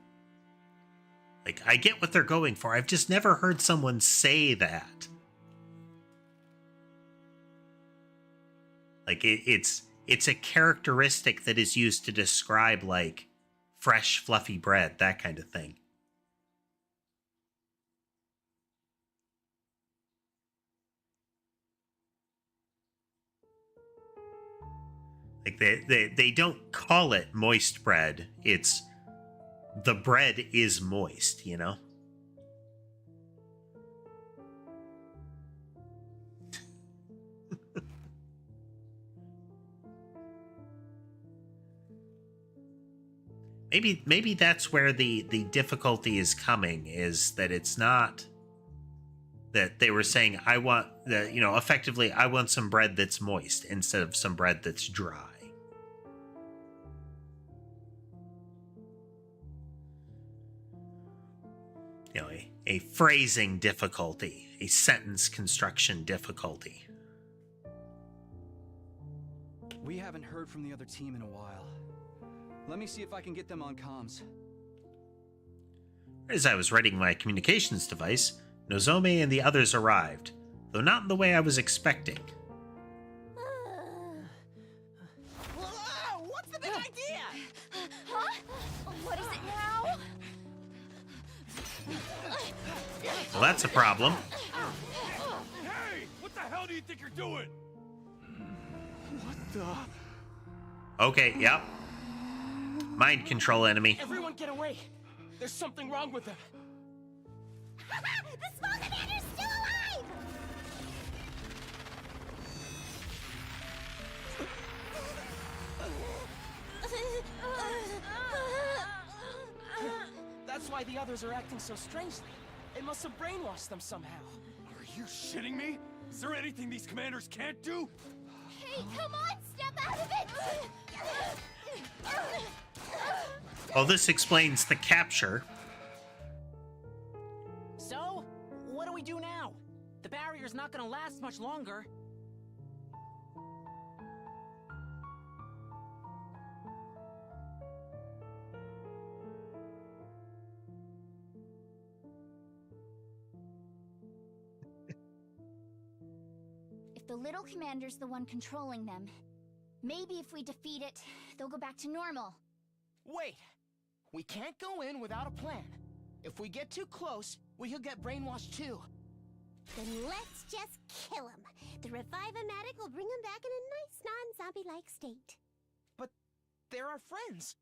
like, I get what they're going for. I've just never heard someone say that. Like, it's a characteristic that is used to describe, like, fresh, fluffy bread, that kind of thing. Like, they don't call it moist bread. It's the bread is moist, you know? Maybe that's where the difficulty is coming, is that it's not that they were saying, I want the, effectively, I want some bread that's moist instead of some bread that's dry. A phrasing difficulty, a sentence construction difficulty. We haven't heard from the other team in a while. Let me see if I can get them on comms. As I was readying my communications device, Nozomi and the others arrived, though not in the way I was expecting. Whoa! What's the big idea? Huh? What is it now? Well, that's a problem. Hey! What the hell do you think you're doing? What the? Okay, yep. Mind control enemy. Everyone get away! There's something wrong with them. The small commander's still alive! That's why the others are acting so strangely. It must have brainwashed them somehow. Are you shitting me? Is there anything these commanders can't do? Hey, come on, step out of it! Well, this explains the capture. So, what do we do now? The barrier's not gonna last much longer. If the little commander's the one controlling them, maybe if we defeat it, they'll go back to normal. Wait! We can't go in without a plan. If we get too close, we could get brainwashed too. Then let's just kill him. The Revive-O-Matic will bring him back in a nice non-zombie-like state. But they're our friends.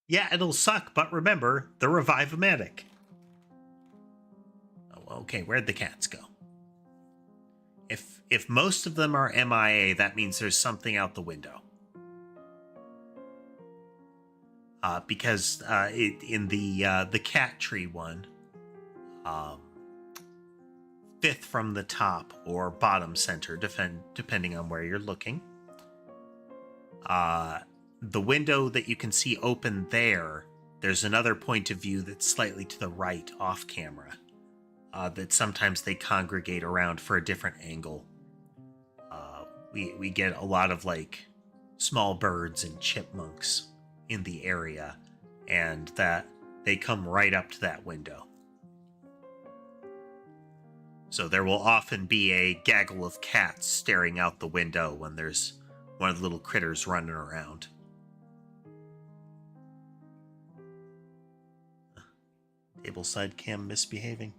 Yeah, it'll suck, but remember, the Revive-O-Matic. Oh, okay, where'd the cats go? If most of them are MIA, that means there's something out the window. Because in the cat tree one, fifth from the top or bottom center, depending on where you're looking. The window that you can see open there's another point of view that's slightly to the right off camera. That sometimes they congregate around for a different angle. We get a lot of like small birds and chipmunks in the area, and that they come right up to that window. So there will often be a gaggle of cats staring out the window when there's one of the little critters running around. Tableside cam misbehaving.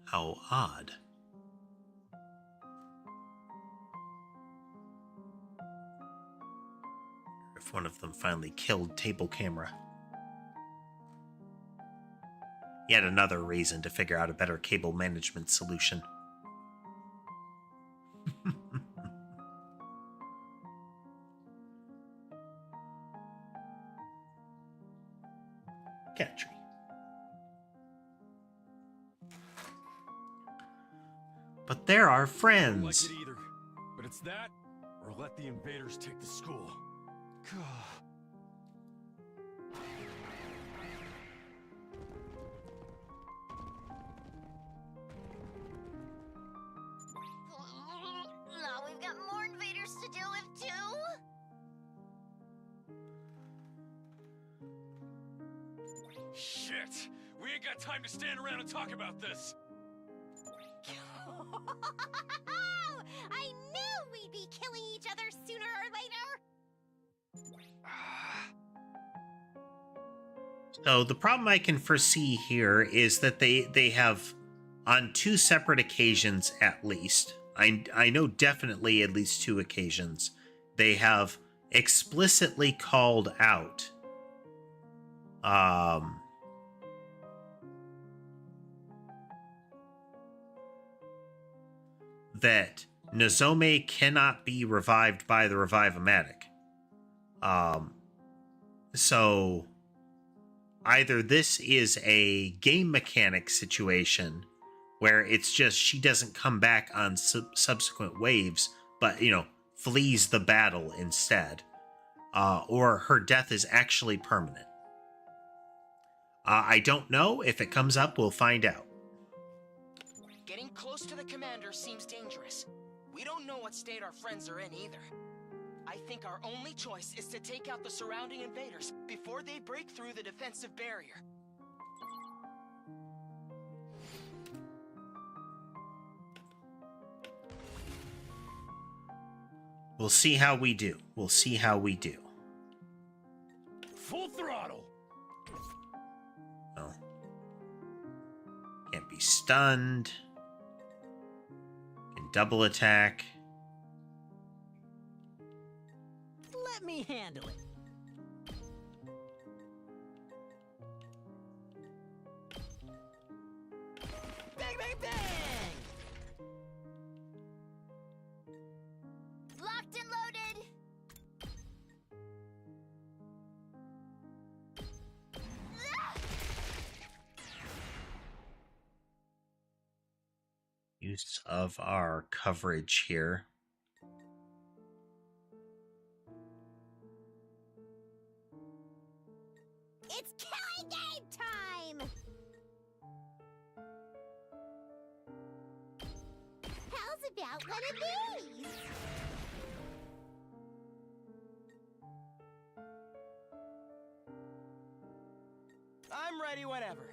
How odd. If one of them finally killed table camera. Yet another reason to figure out a better cable management solution. Cat tree. But they're our I don't friends. like it either. But it's that, or let the invaders take the school. Now we've got more invaders to deal with too. Shit! We ain't got time to stand around and talk about this! I knew we'd be killing each other sooner or later! So the problem I can foresee here is that they have, on two separate occasions at least, I know definitely at least two occasions, they have explicitly called out that Nozomi cannot be revived by the Revive-O-Matic. So either this is a game mechanic situation where it's just she doesn't come back on subsequent waves, but, you know, flees the battle instead, or her death is actually permanent. I don't know. If it comes up, we'll find out. Getting close to the commander seems dangerous. We don't know what state our friends are in either. I think our only choice is to take out the surrounding invaders before they break through the defensive barrier. We'll see how we do. We'll see how we do. Full throttle. Well, can't be stunned. Can double attack. Let me handle it. Bang, bang, bang! Locked and loaded! Use of our coverage here. It's killing game time! How's about one of these? I'm ready whenever.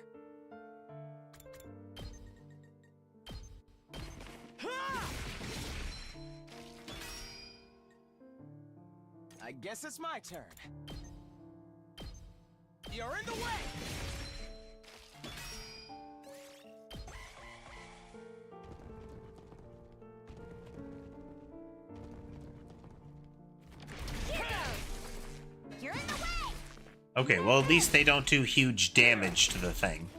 Ha! I guess it's my turn. You're in the way! Here goes! You're in the way! Okay, well, at least they don't do huge damage to the thing.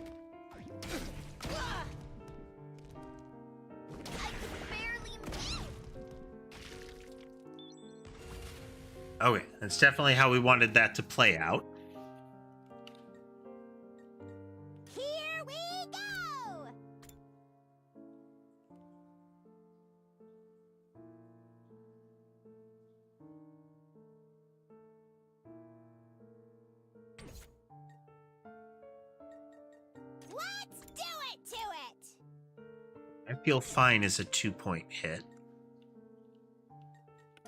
Okay, that's definitely how we wanted that to play out. Here we go! Let's do it to it! I feel fine as a 2-point hit.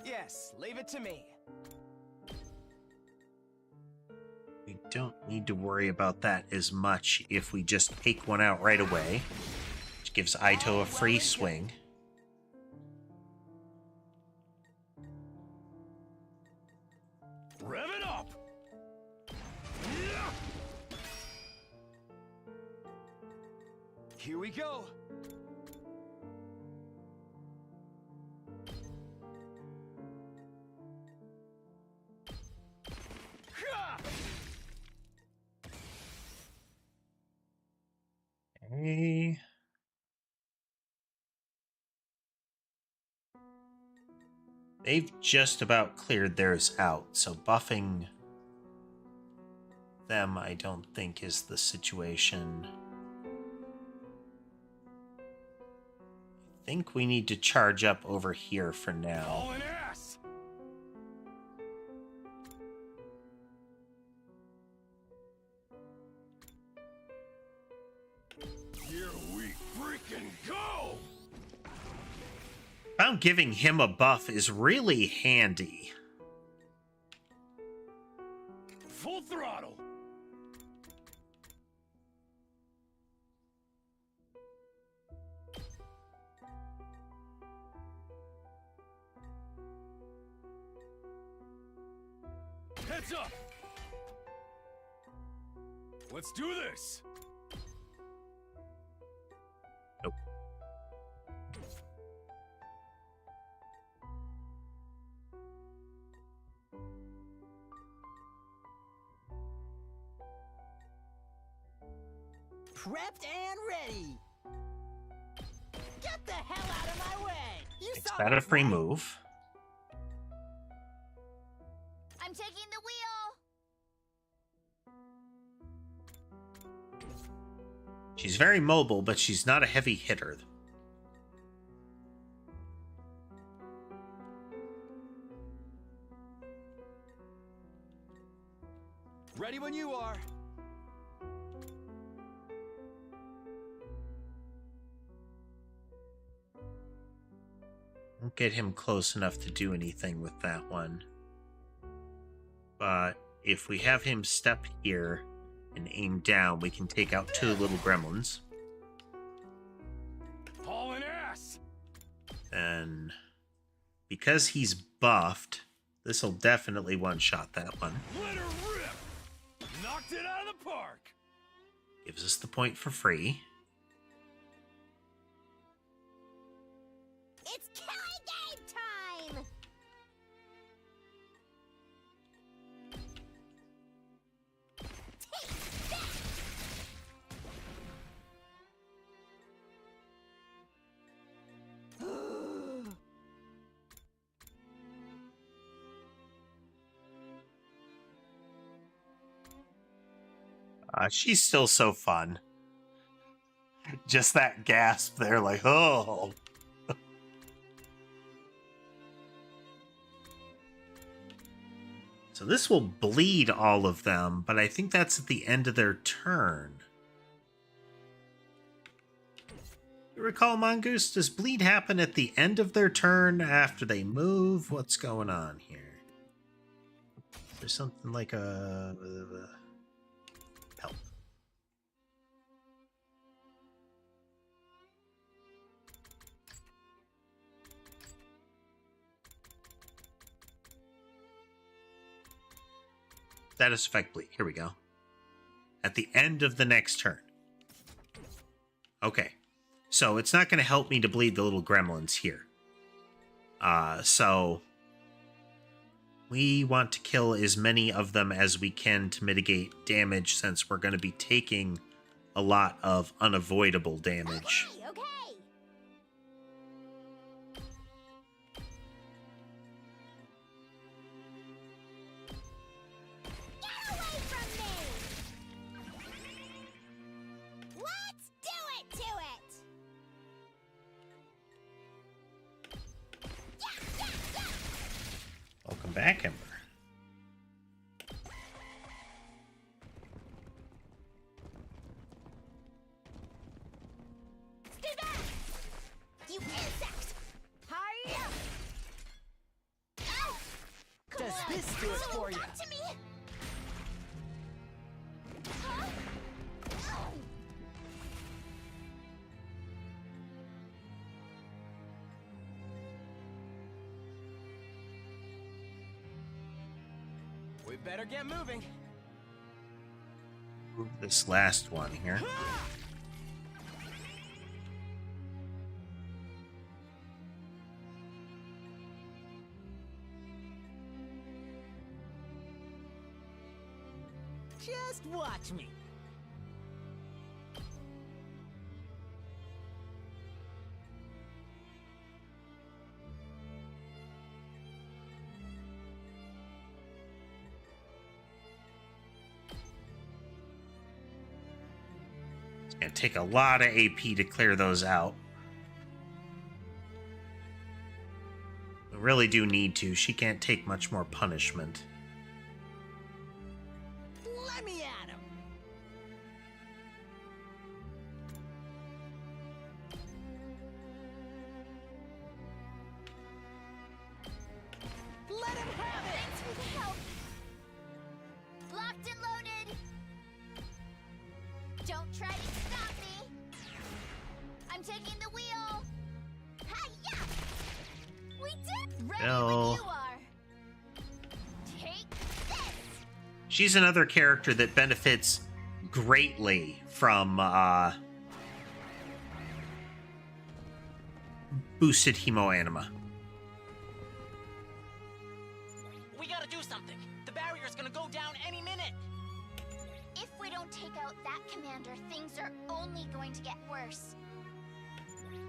Yes, leave it to me. We don't need to worry about that as much if we just take one out right away, which gives Aito a free swing. Rev it up. Here we go. Okay. They've just about cleared theirs out, so buffing them I don't think is the situation. I think we need to charge up over here for now. Hauling ass. Here we freaking go. Found giving him a buff is really handy. Full throttle. Heads up. Let's do this. Nope. Prepped and ready. Get the hell out of my way! You Makes saw that a free right? move. I'm taking the wheel. She's very mobile, but she's not a heavy hitter. Ready when you are. Won't get him close enough to do anything with that one. But if we have him step here and aim down, we can take out 2 little gremlins. Hauling ass! And because he's buffed, this will definitely one-shot that one. Let her rip! Knocked it out of the park! Gives us the point for free. It's killing game time! Take that! She's still so fun. Just that gasp there, like, oh. So this will bleed all of them, but I think that's at the end of their turn. You recall, Mongoose, does bleed happen at the end of their turn after they move? What's going on here? There's something like a help. Status effect bleed. Here we go. At the end of the next turn. Okay. So it's not going to help me to bleed the little gremlins here. So we want to kill as many of them as we can to mitigate damage, since we're going to be taking a lot of unavoidable damage. Okay, okay. Get away from me! Let's do it to it! Yeah, yeah, yeah! Welcome back, Ember. Stay back! You insect! Hiya! Ow! Come Does on, this do it throw for ya? back to me! Huh? Ow! We better get moving. Move this last one here. Just watch me. It's going to take a lot of AP to clear those out. We really do need to. She can't take much more punishment. Let me at him. Let him have it. Thanks for the help. Locked and loaded. Don't try to stop me. I'm taking the wheel. Hi-ya! We did. Ready Bill. when you are. Take this. She's another character that benefits greatly from boosted hemoanima. We gotta do something. The barrier's gonna go down any minute. If we don't take out that commander, things are only going to get worse.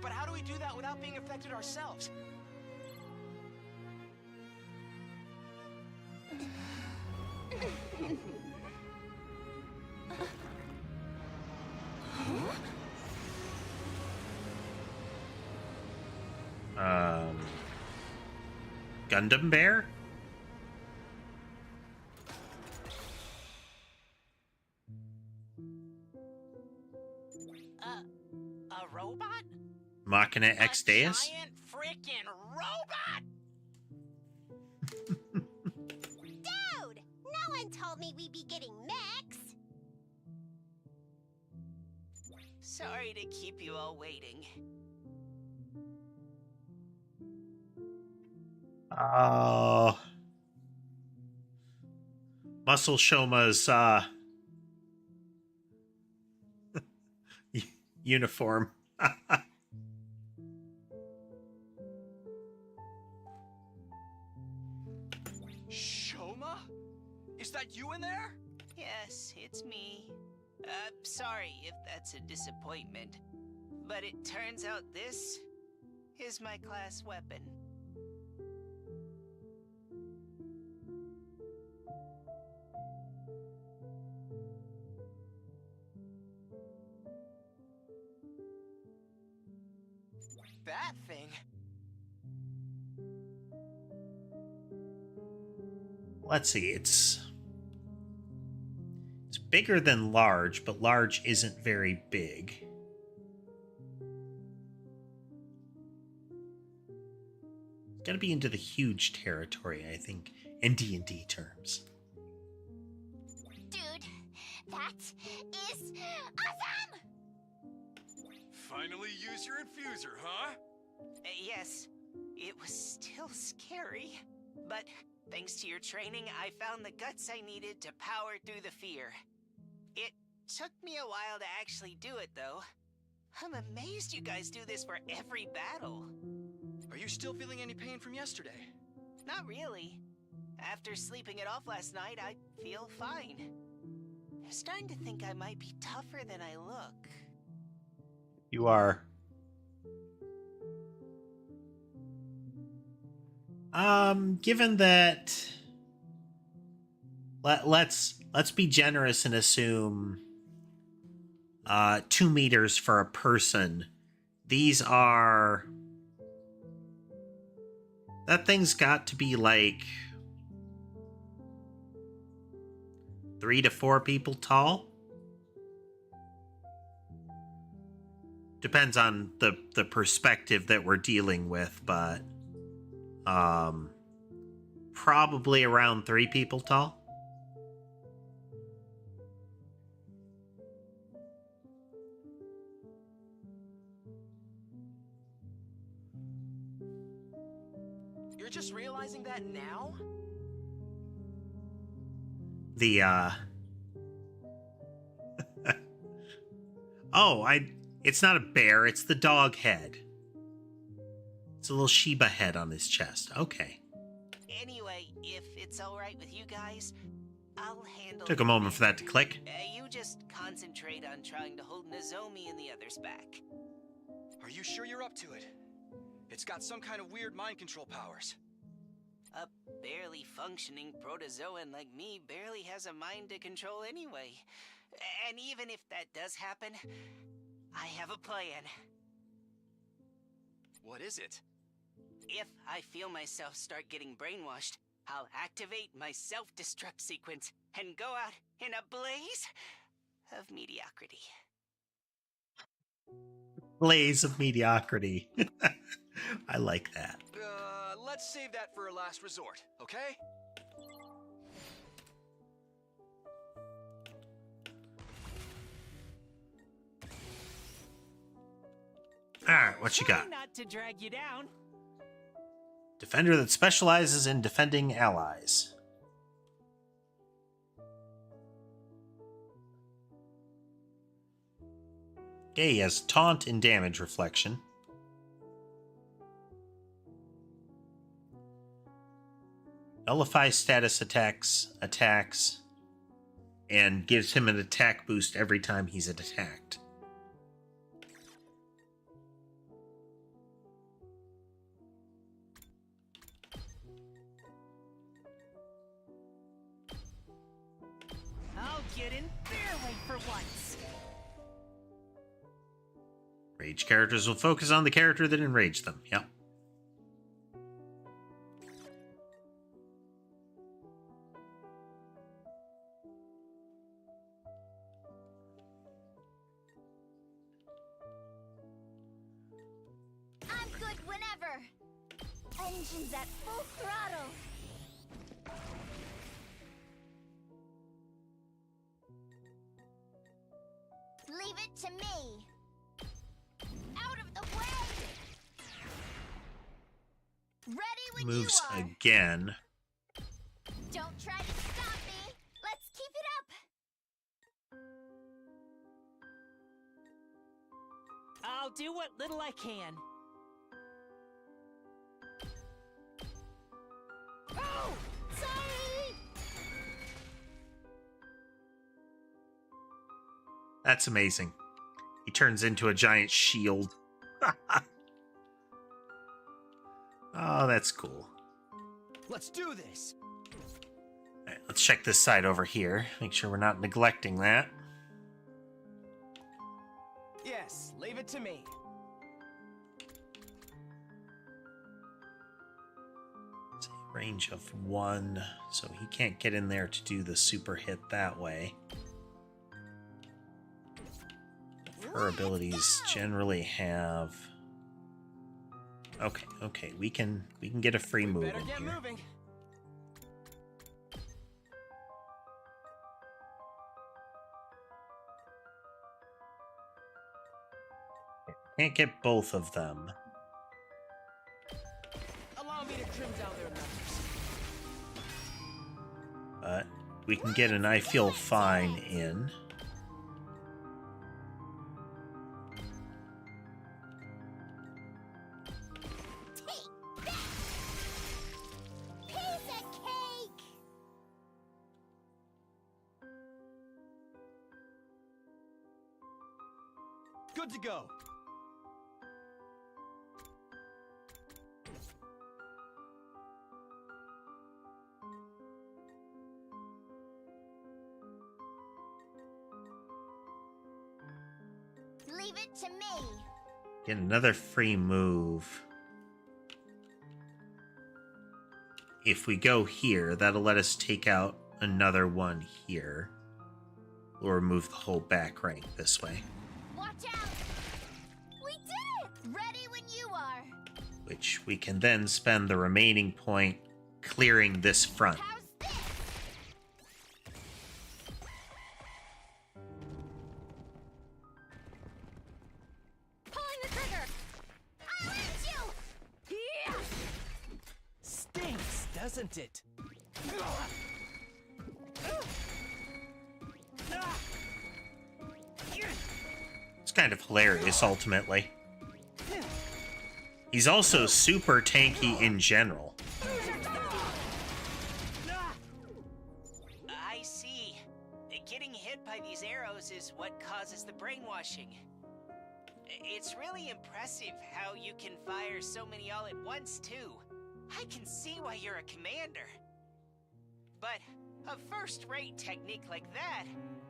But how do we do that without being affected ourselves? Gundam Bear? A robot? Machina X A Deus? giant freaking robot? Dude! No one told me we'd be getting mechs! Sorry to keep you all waiting. Oh. Muscle Shouma's uniform. Shouma? Is that you in there? Yes, it's me. Sorry if that's a disappointment. But it turns out this is my class weapon. That thing? Let's see, it's bigger than large, but large isn't very big. It's gotta be into the huge territory, I think, in D&D terms. Dude, that is awesome! Finally use your infuser, huh? Yes, it was still scary. But thanks to your training, I found the guts I needed to power through the fear. It took me a while to actually do it, though. I'm amazed you guys do this for every battle. Are you still feeling any pain from yesterday? Not really. After sleeping it off last night, I feel fine. I'm starting to think I might be tougher than I look. You are. Given that, let's be generous and assume 2 meters for a person. These are, that thing's got to be like 3 to 4 people tall. Depends on the perspective that we're dealing with, but probably around 3 people tall. You're just realizing that now? It's not a bear, it's the dog head. It's a little Shiba head on his chest. Okay. Anyway, if it's alright with you guys, I'll handle Took a moment for that to click. You just concentrate on trying to hold Nozomi and the others back. Are you sure you're up to it? It's got some kind of weird mind control powers. A barely functioning protozoan like me barely has a mind to control anyway. And even if that does happen, I have a plan. What is it? If I feel myself start getting brainwashed, I'll activate my self-destruct sequence and go out in a blaze of mediocrity. Blaze of mediocrity. I like that. Let's save that for a last resort, okay? Alright, what you got? Not to drag you down. Defender that specializes in defending allies. Okay, he has taunt and damage reflection. Nullifies status attacks, and gives him an attack boost every time he's attacked. get in their way for once. Rage characters will focus on the character that enraged them. Yep. I'm good whenever. Engines at full throttle. Leave it to me. Out of the way. Ready when Moves you are. again. Don't try to stop me. Let's keep it up. I'll do what little I can. Oh! Sorry! That's amazing. He turns into a giant shield. Oh, that's cool. Let's do this. All right, let's check this side over here. Make sure we're not neglecting that. Yes, leave it to me. It's a range of 1, so he can't get in there to do the super hit that way. Her abilities generally have... Okay, we can get a free move Better in get here. moving. Can't get both of them. Allow me to trim down their numbers. But we can get an I Feel Fine in. Take that. Piece of cake. Good to go. Leave it to me. Get another free move. If we go here, that'll let us take out another one here. We'll remove the whole back rank this way. Watch out. We did it. Ready when you are. Which we can then spend the remaining point clearing this front. How's this? Pulling the trigger. I'll end you. Yeah! Stinks, doesn't it? It's kind of hilarious, ultimately. He's also super tanky in general. I see. Getting hit by these arrows is what causes the brainwashing. It's really impressive how you can fire so many all at once, too. I can see why you're a commander. But a first-rate technique like that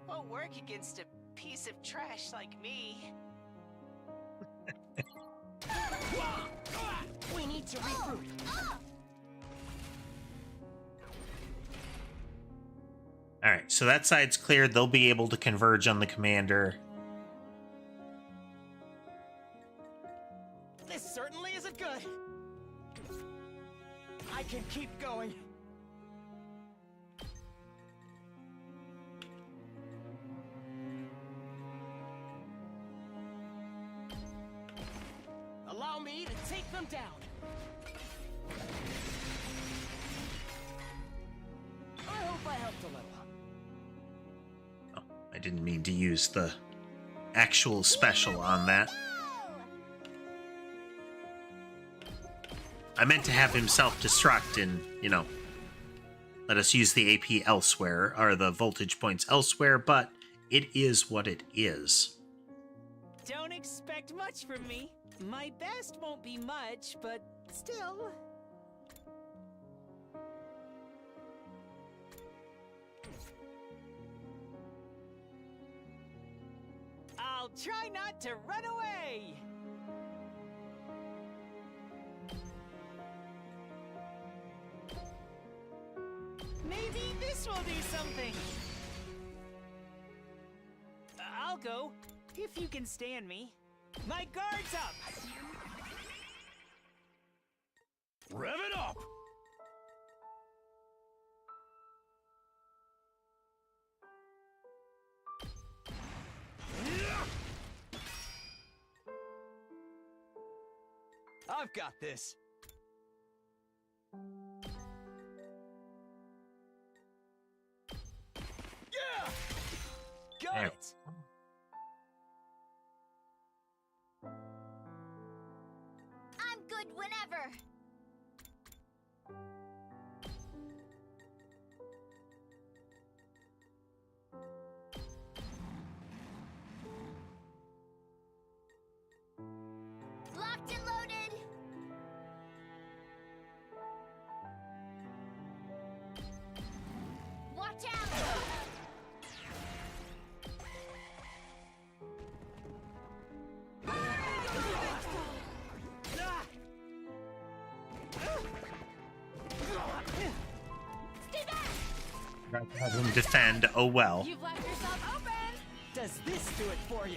won't work against a piece of trash like me. We need to regroup. Alright, so that side's cleared. They'll be able to converge on the commander. This certainly isn't good. I can keep going. Allow me to take them down. I hope I helped a little. Oh, I didn't mean to use the actual special on that. I meant to have him self-destruct and, let us use the AP elsewhere, or the voltage points elsewhere, but it is what it is. Don't expect much from me. My best won't be much, but still. I'll try not to run away! Maybe this will do something! I'll go, if you can stand me. My guard's up! Rev it up! I've got this. Yeah! Got There. it! I'm good whenever. Locked and loaded. Watch out. Stay back. Have him defend. Oh well. You've left yourself open! Does this do it for you?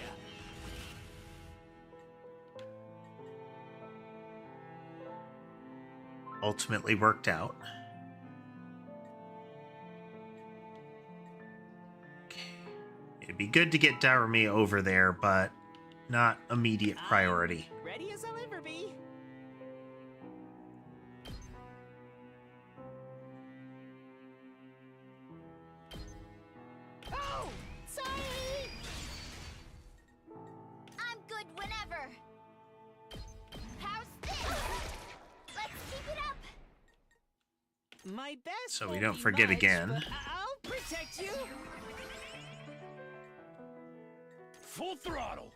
Ultimately worked out. Okay. It'd be good to get Darumi over there, but not immediate priority. Ready as I'll ever be. Oh! Sorry! I'm good whenever. How's this? Let's keep it up. My best So we won't don't be forget much, again. but I'll protect you. Full throttle!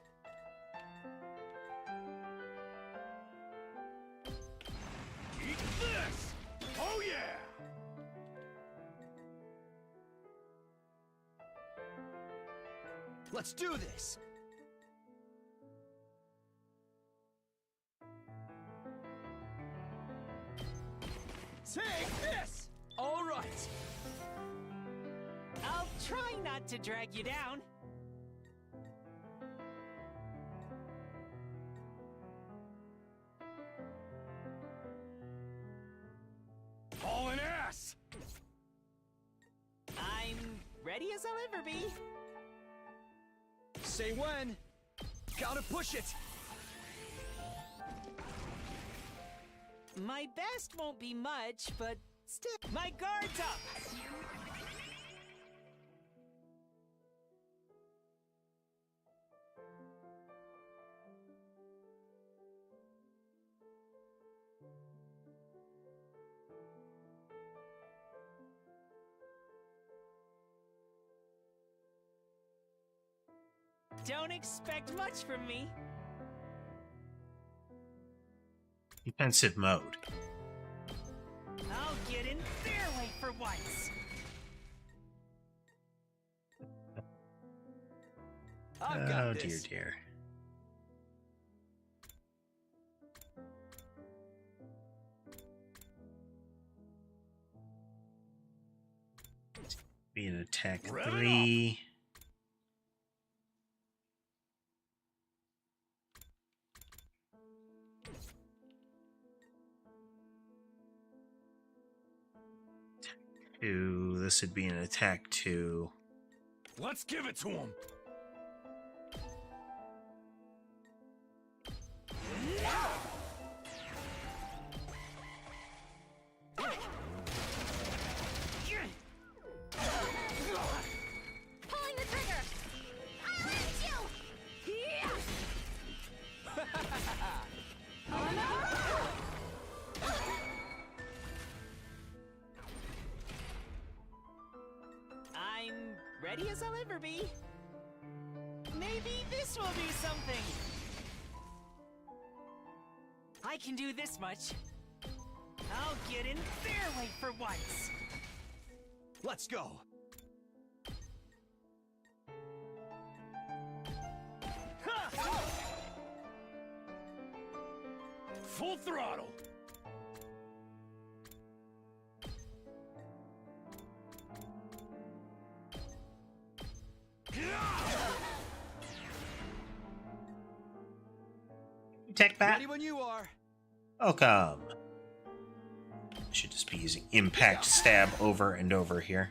Eat this! Oh yeah! Let's do this! Take this! All right! I'll try not to drag you down. Hauling ass! I'm ready as I'll ever be. Say when! Gotta push it! My best won't be much, but still, my guard's up. Don't expect much from me. Defensive mode. I'll get in their way for once. I've got Oh this. dear. Be an attack Rev it 3. Two. This would be an attack 2. Let's give it to him! Pulling the trigger. I'll hit you. Yeah. I'm ready as I'll ever be. Maybe this will do something. I can do this much. I'll get in their way for once. Let's go! Full throttle. Tech bat. Ready when you are. Welcome. I should just be using impact stab over and over here.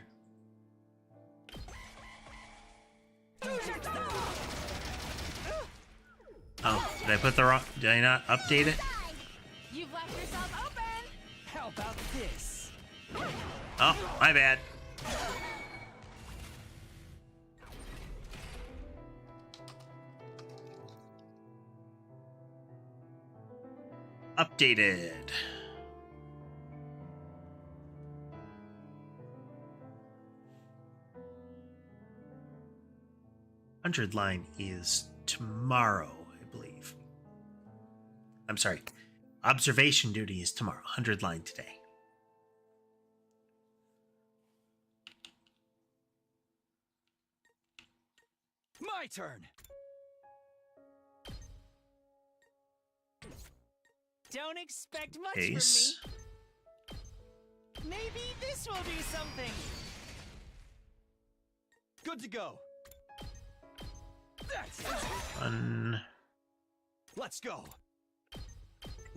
Oh, did I put the wrong? Did I not update it? You've left yourself open! How about this? Oh, my bad. Updated. Hundred line is tomorrow, I believe. I'm sorry. Observation duty is tomorrow. 100 line today. My turn. Don't expect much Ace. from me. Maybe this will do something. Good to go. That's it. One. Let's go.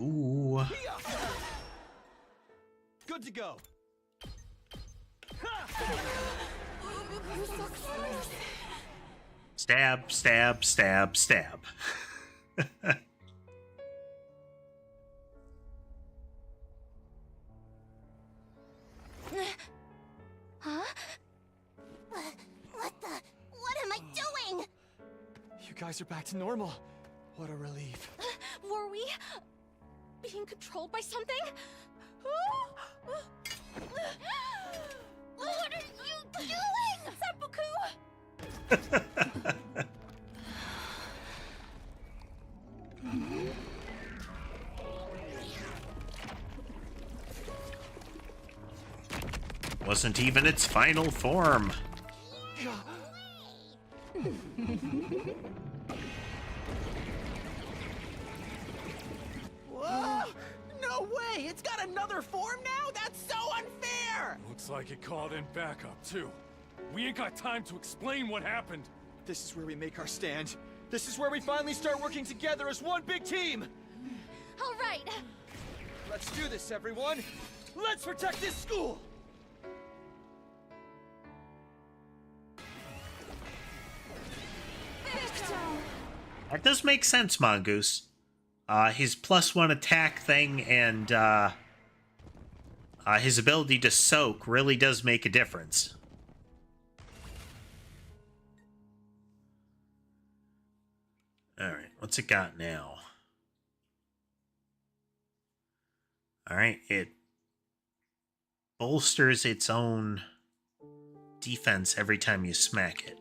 Ooh. Hiya. Good to go. Stab, stab, stab, stab. Huh? What the? What am I doing? You guys are back to normal. What a relief. Were we being controlled by something? What are you doing, Seppuku? Wasn't even its final form. Whoa! No way! It's got another form now? That's so unfair! Looks like it called in backup, too. We ain't got time to explain what happened. This is where we make our stand. This is where we finally start working together as one big team. All right. Let's do this, everyone. Let's protect this school. That does make sense, Mongoose. His +1 attack thing and his ability to soak really does make a difference. Alright, what's it got now? Alright, it bolsters its own defense every time you smack it.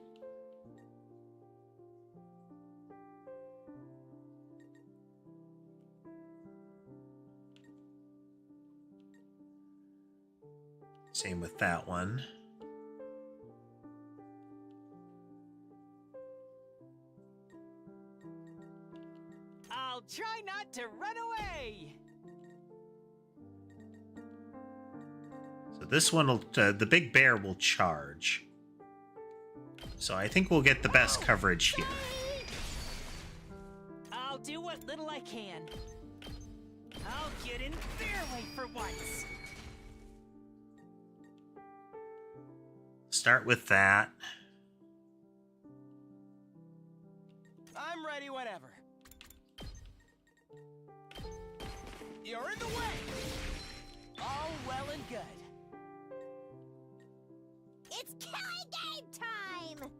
Same with that one. I'll try not to run away. So this one will, the big bear will charge. So I think we'll get the best coverage here. I'll do what little I can. I'll get in their way for once. Start with that. I'm ready whenever. You're in the way! All well and good. It's killing game time!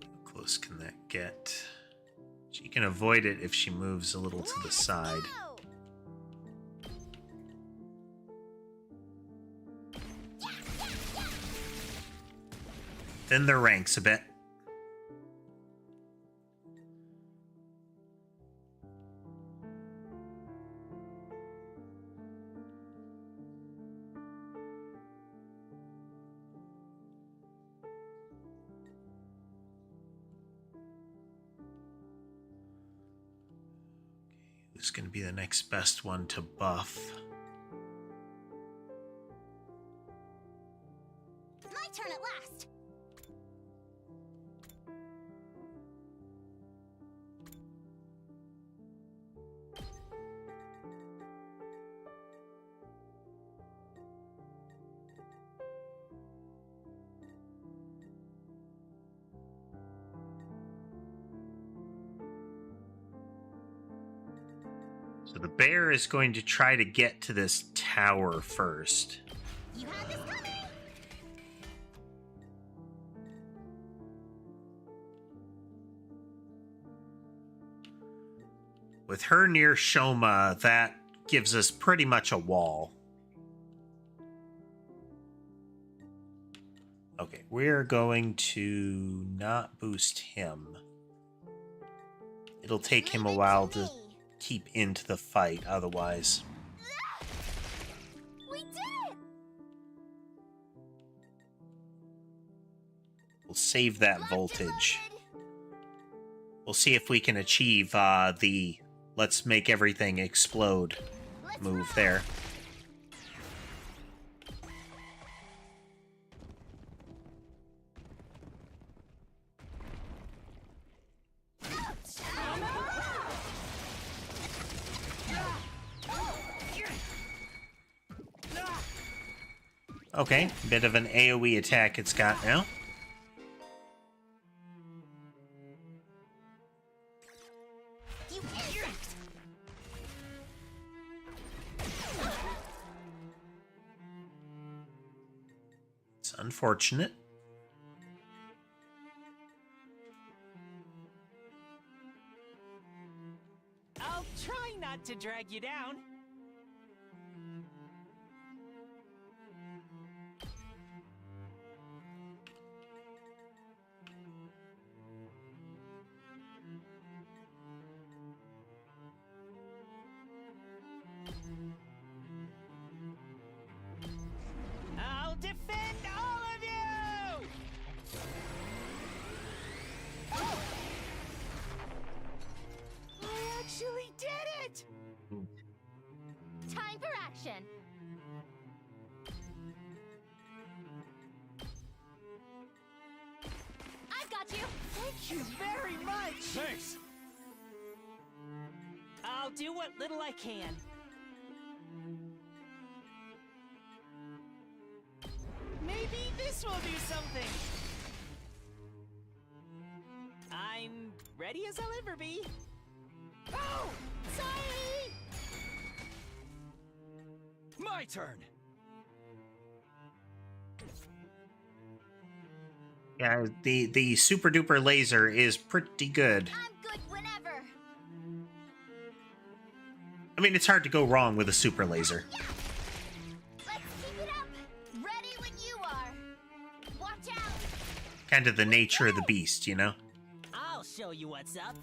How close can that get? She can avoid it if she moves a little to the side. Thin their ranks a bit. Who's going to be the next best one to buff? My turn at last. So the bear is going to try to get to this tower first. You had this coming. With her near Shouma, that gives us pretty much a wall. Okay, we're going to not boost him. It'll take him a while to keep into the fight otherwise. We did it. We'll save that voltage. We'll see if we can achieve the let's make everything explode move there. Okay, bit of an AoE attack it's got now. You insect. It's unfortunate. I'll try not to drag you down. I'll defend all of you! I actually did it! Time for action. I've got you. Thank you very much! Thanks! I'll do what little I can. Maybe this will do something. I'm ready as I'll ever be. Oh! Sorry! My turn! Yeah, the super duper laser is pretty good. I'm good whenever. I mean, it's hard to go wrong with a super laser. Yeah. Let's keep it up. Ready when you are. Watch out. Kind of the nature of the beast, you know? I'll show you what's up.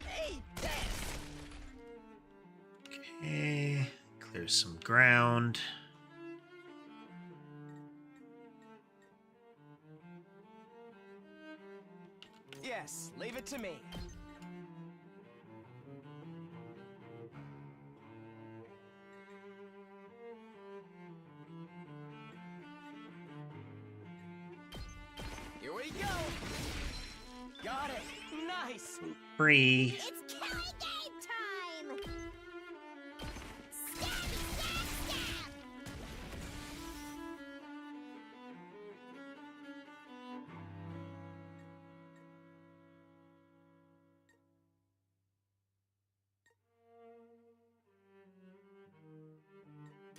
Hey, Okay, clear some ground. Yes, leave it to me. Here we go. Got it. Nice. Free. It's killing game time. Stab, stab, stab.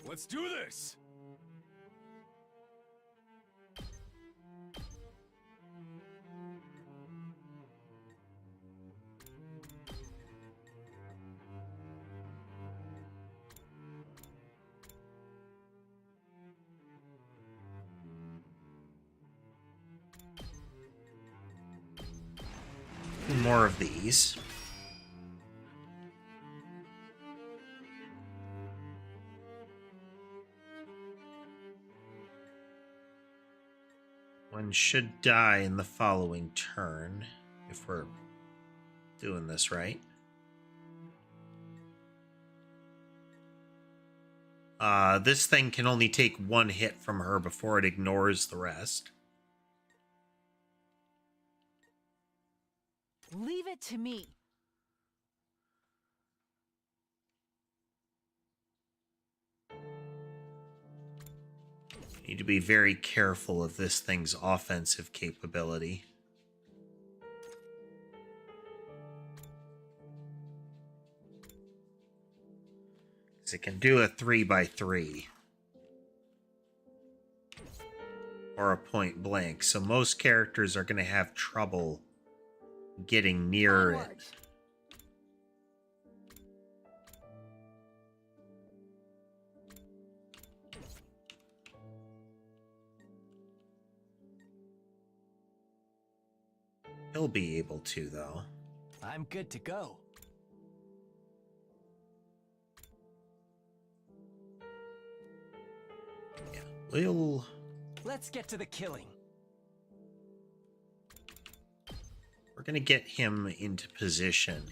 Let's do this! More of these. One should die in the following turn if we're doing this right. This thing can only take one hit from her before it ignores the rest. Leave it to me. Need to be very careful of this thing's offensive capability. Because it can do a 3x3. Or a point blank. So most characters are going to have trouble getting near it. He'll be able to, though. I'm good to go. Yeah, we'll... Let's get to the killing. We're gonna get him into position.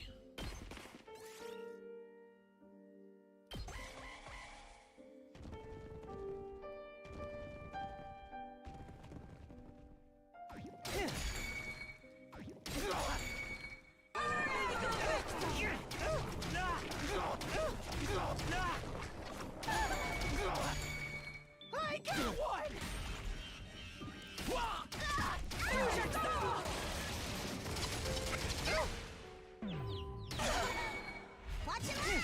I got one! Watch it learn!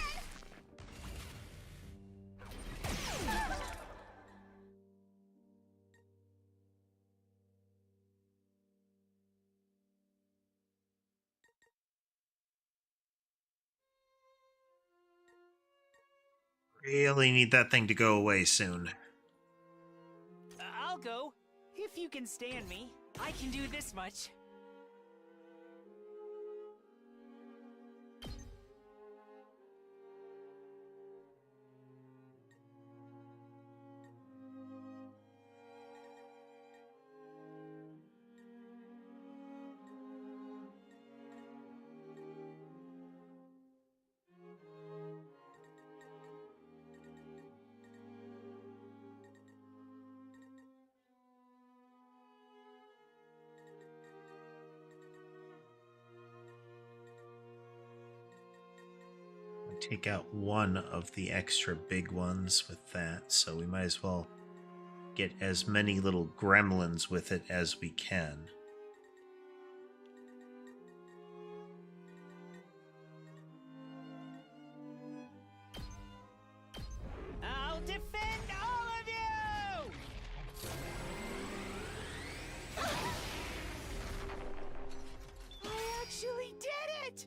Really need that thing to go away soon. I'll go. If you can stand me, I can do this much. Take out one of the extra big ones with that, so we might as well get as many little gremlins with it as we can. I'll defend all of you! I actually did it!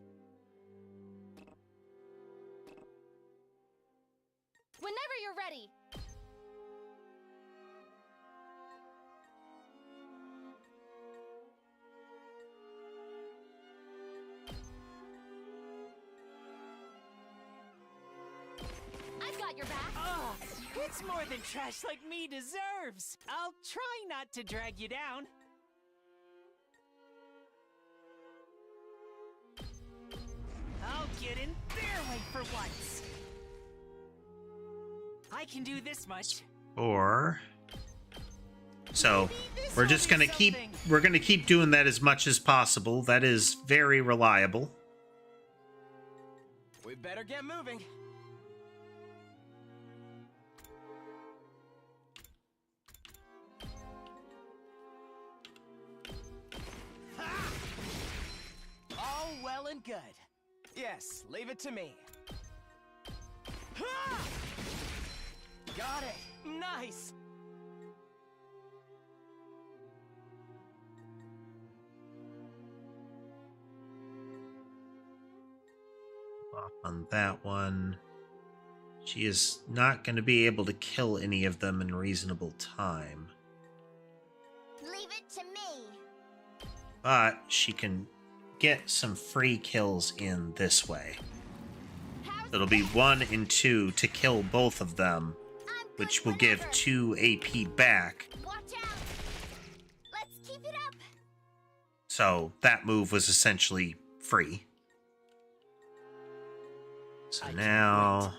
Whenever you're ready. I've got your back. Oh, it's more than trash like me deserves. I'll try not to drag you down. I'll get in their way for once. I can do this much. Or so we're just gonna keep doing that as much as possible. That is very reliable. We better get moving. Ha! All well and good. Yes, leave it to me. Ha! Got it! Nice! Off on that one. She is not going to be able to kill any of them in reasonable time. Leave it to me. But she can get some free kills in this way. It'll be 1 and 2 to kill both of them, which will give 2 AP back. Watch out. Let's keep it up. So that move was essentially free. So now,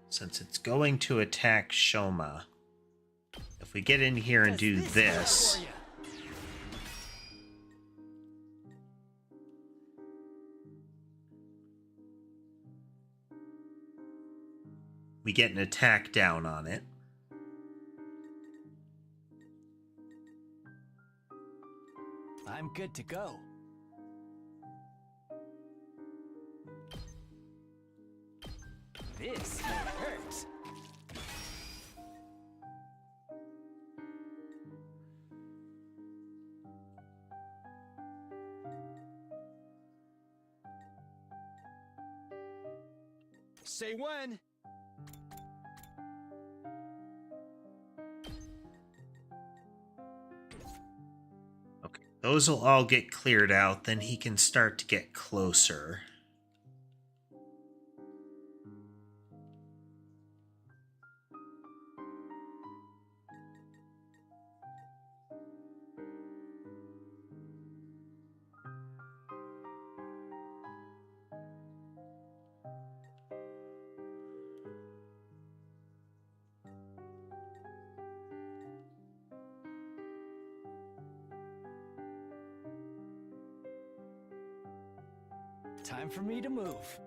since it's going to attack Shouma, if we get in here and do this, we get an attack down on it. I'm good to go. This hurts. Say when. Okay, those will all get cleared out, then he can start to get closer. Time for me to move.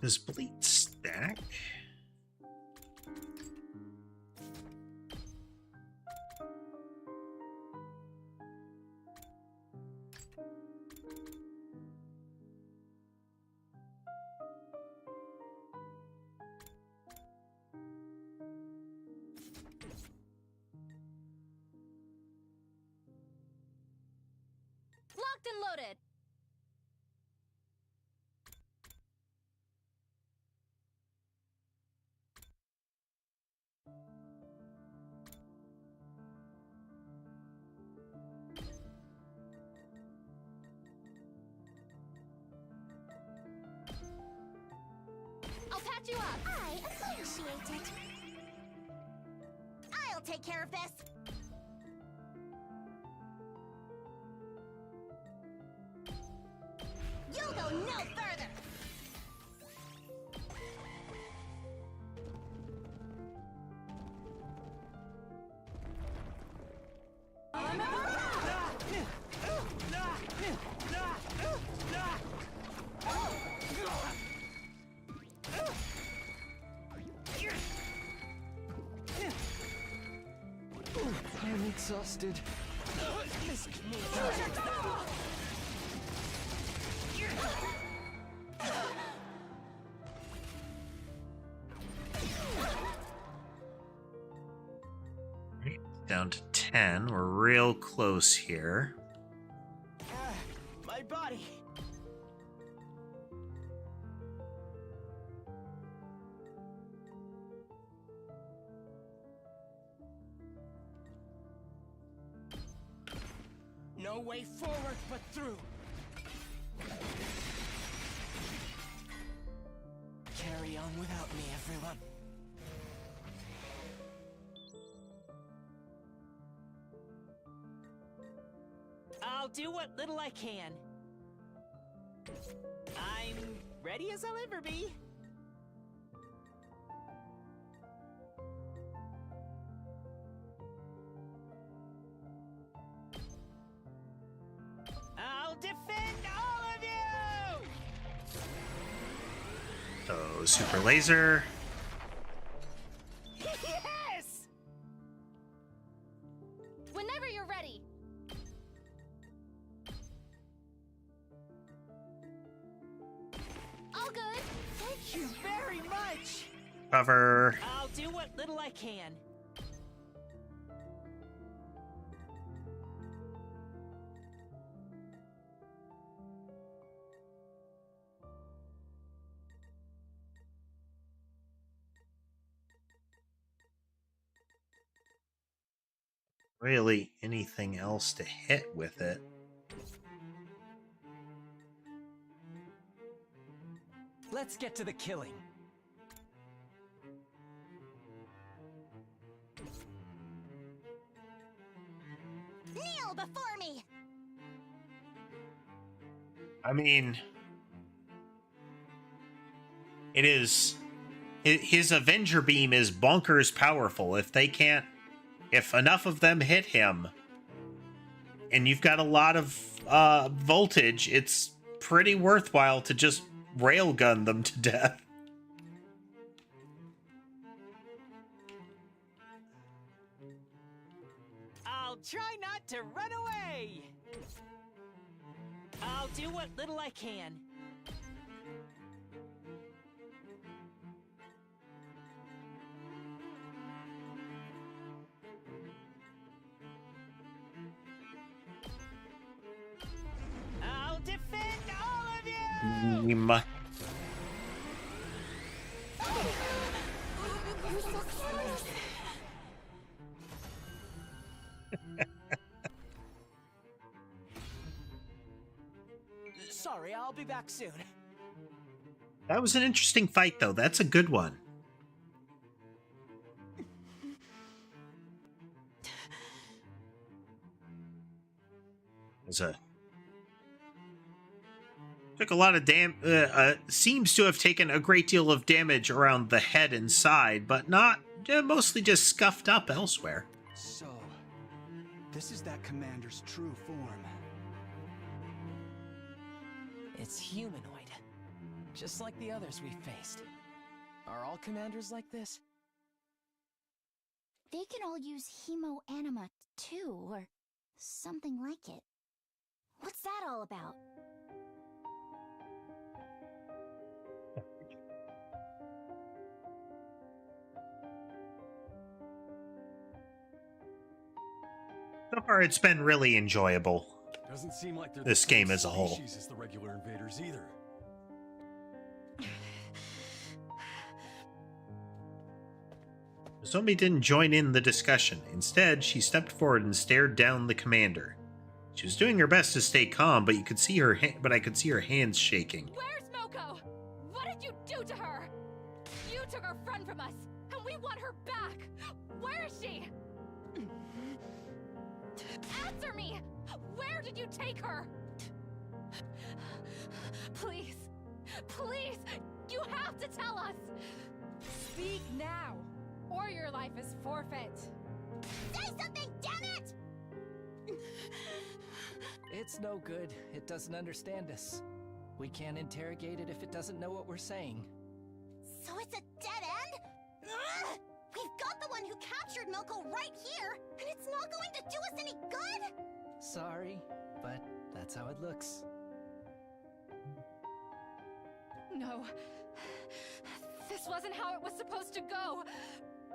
Does bleed stack? Locked and loaded. I'll patch you up. I appreciate it. I'll take care of this. You'll go no further. I'm exhausted. Down to 10. We're real close here. My body. No way forward but through. Carry on without me, everyone. I'll do what little I can. I'm ready as I'll ever be. I'll defend all of you! So, super laser. Yes! Whenever you're ready. All good. Thank you very much! Cover. I'll do what little I can. Really, anything else to hit with it? Let's get to the killing. I mean, it is... His Avenger Beam is bonkers powerful. If enough of them hit him, and you've got a lot of voltage, it's pretty worthwhile to just railgun them to death. I'll try not to run away. I'll do what little I can. I'll defend all of you! We must... Sorry, I'll be back soon. That was an interesting fight, though. That's a good one. Took a lot of seems to have taken a great deal of damage around the head and side, but not mostly just scuffed up elsewhere. So, this is that commander's true form. It's humanoid. Just like the others we've faced. Are all commanders like this? They can all use hemo-anima, too, or something like it. What's that all about? So far, it's been really enjoyable. Doesn't seem like they're This the same game as a whole. species as the regular invaders either. Nozomi didn't join in the discussion. Instead, she stepped forward and stared down the commander. She was doing her best to stay calm, but I could see her hands shaking. Where's Moko? What did you do to her? You took our friend from us, and we want her back. Where is she? Answer me! Where did you take her? Please, please, you have to tell us! Speak now, or your life is forfeit. Say something, damn it! It's no good. It doesn't understand us. We can't interrogate it if it doesn't know what we're saying. So it's a dead end? Ugh! We've got the one who captured Milko right here, and it's not going to do us any good? Sorry, but that's how it looks. No. This wasn't how it was supposed to go.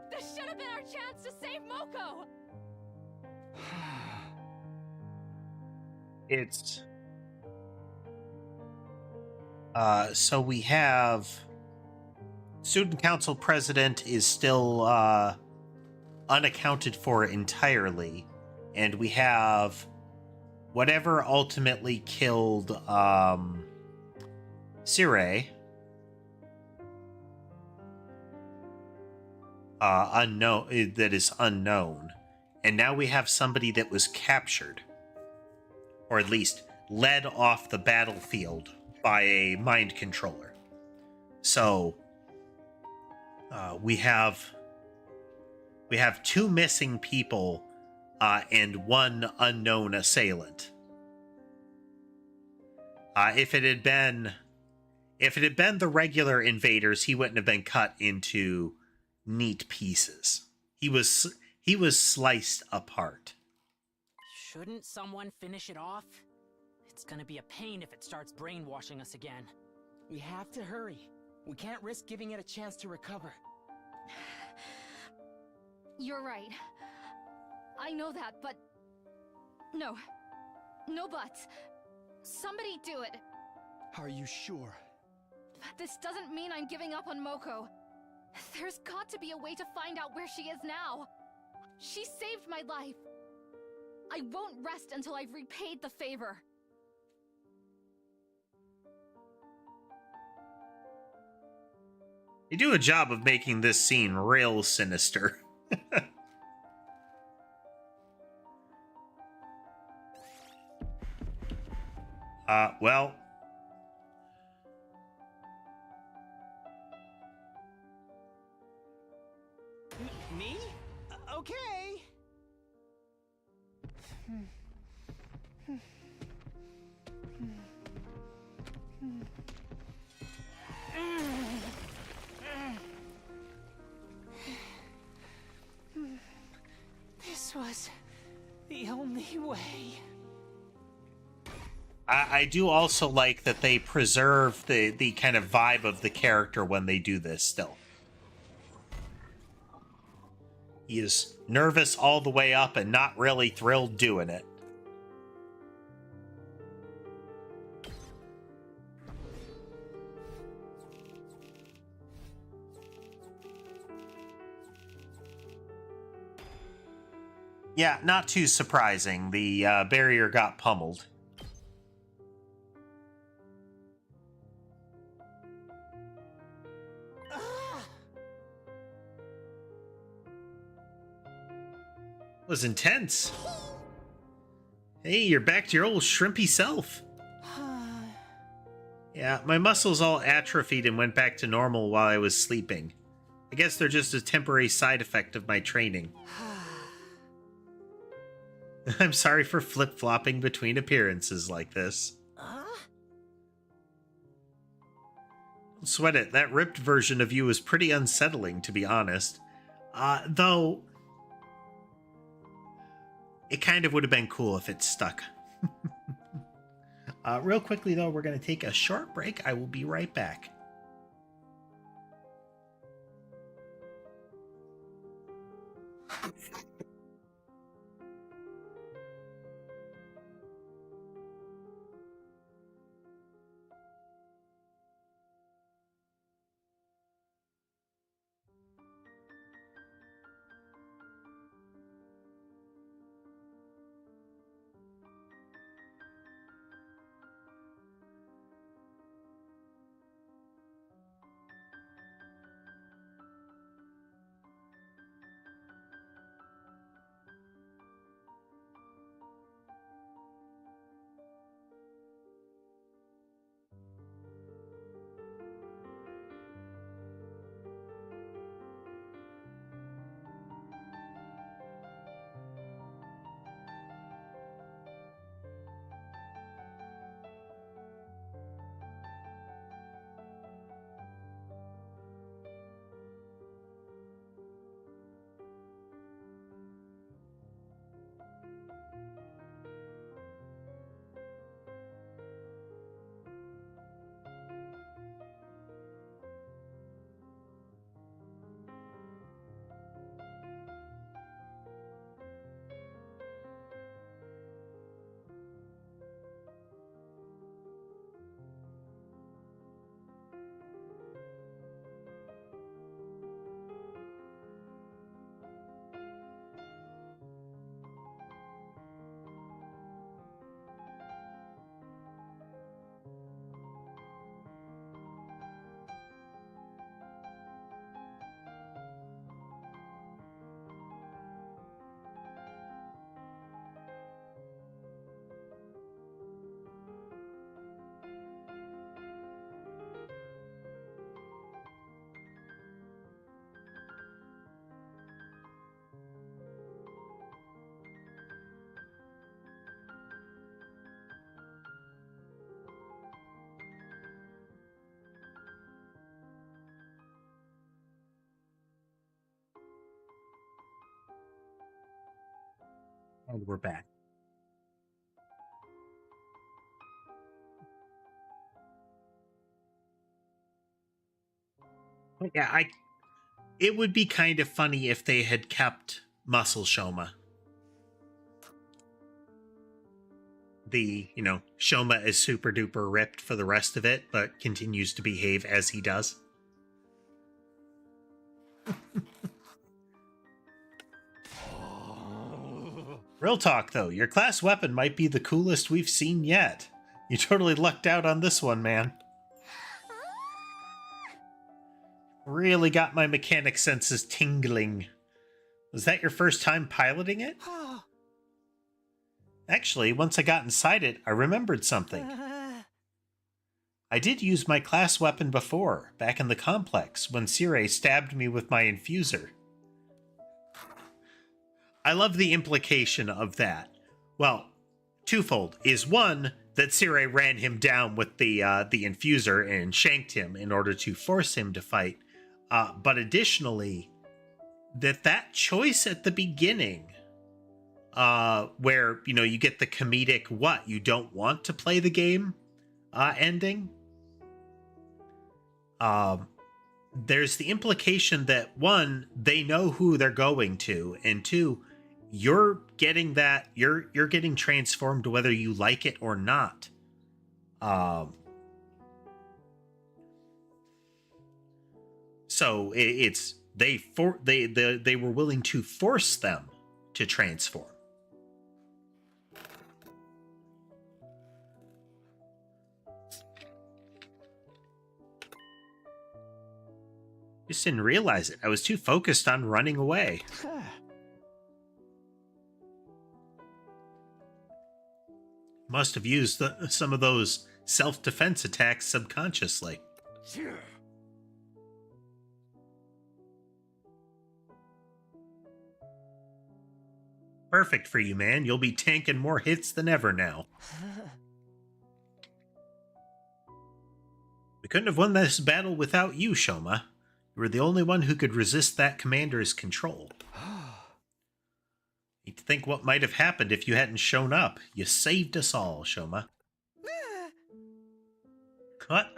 This should have been our chance to save Moko! It's... so we have... Student Council President is still, unaccounted for entirely. And we have... whatever ultimately killed, Fray, that is unknown. And now we have somebody that was captured. Or at least led off the battlefield by a mind controller. So, we have two missing people and one unknown assailant. If it had been the regular invaders, he wouldn't have been cut into neat pieces. He was sliced apart. Shouldn't someone finish it off? It's gonna be a pain if it starts brainwashing us again. We have to hurry. We can't risk giving it a chance to recover. You're right. I know that, but... No. No buts. Somebody do it. Are you sure? This doesn't mean I'm giving up on Moko. There's got to be a way to find out where she is now. She saved my life. I won't rest until I've repaid the favor. They do a job of making this scene real sinister. Well, Me? Okay. This was the only way. I do also like that they preserve the kind of vibe of the character when they do this still. He is nervous all the way up and not really thrilled doing it. Yeah, not too surprising. The barrier got pummeled. Was intense. Hey, you're back to your old shrimpy self. Yeah, my muscles all atrophied and went back to normal while I was sleeping. I guess they're just a temporary side effect of my training. I'm sorry for flip-flopping between appearances like this. Don't sweat it, that ripped version of you was pretty unsettling, to be honest. Though... it kind of would have been cool if it stuck. Real quickly, though, we're going to take a short break. I will be right back. And we're back. Yeah, it would be kind of funny if they had kept Muscle Shouma. The, Shouma is super duper ripped for the rest of it, but continues to behave as he does. Real talk, though, your class weapon might be the coolest we've seen yet. You totally lucked out on this one, man. Really got my mechanic senses tingling. Was that your first time piloting it? Actually, once I got inside it, I remembered something. I did use my class weapon before, back in the complex, when Sirei stabbed me with my infuser. I love the implication of that. Well, twofold. Is one, that Fray ran him down with the infuser and shanked him in order to force him to fight. But additionally, that choice at the beginning, where, you get the comedic, what, you don't want to play the game ending? There's the implication that, one, they know who they're going to, and two, you're getting that, you're getting transformed whether you like it or not. So it's they were willing to force them to transform. Just didn't realize it. I was too focused on running away. Must have used some of those self-defense attacks subconsciously. Perfect for you, man. You'll be tanking more hits than ever now. We couldn't have won this battle without you, Shouma. You were the only one who could resist that commander's control. Need to think what might have happened if you hadn't shown up. You saved us all, Shouma. What?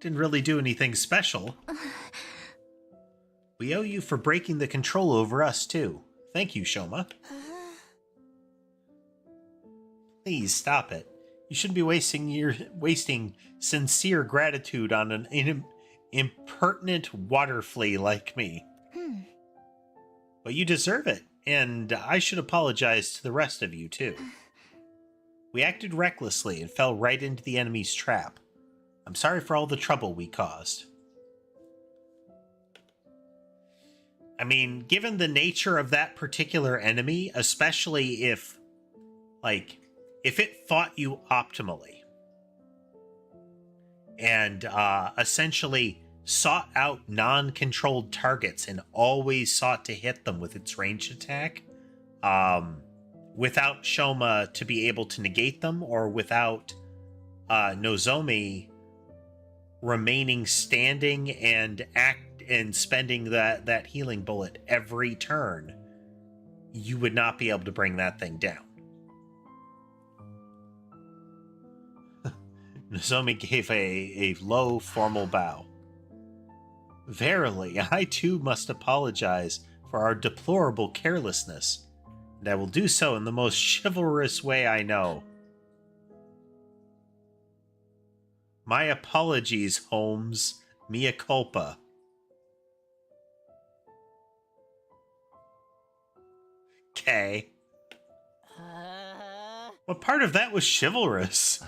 Didn't really do anything special. We owe you for breaking the control over us, too. Thank you, Shouma. Please, stop it. You shouldn't be wasting sincere gratitude on an impertinent water flea like me. But you deserve it, and I should apologize to the rest of you, too. We acted recklessly and fell right into the enemy's trap. I'm sorry for all the trouble we caused. I mean, given the nature of that particular enemy, especially if it fought you optimally and essentially sought out non-controlled targets and always sought to hit them with its ranged attack, without Shouma to be able to negate them, or without Nozomi remaining standing and spending that healing bullet every turn, you would not be able to bring that thing down. Nozomi gave a low, formal bow. Verily, I too must apologize for our deplorable carelessness, and I will do so in the most chivalrous way I know. My apologies, Holmes. Mea culpa. Okay. What part of that was chivalrous?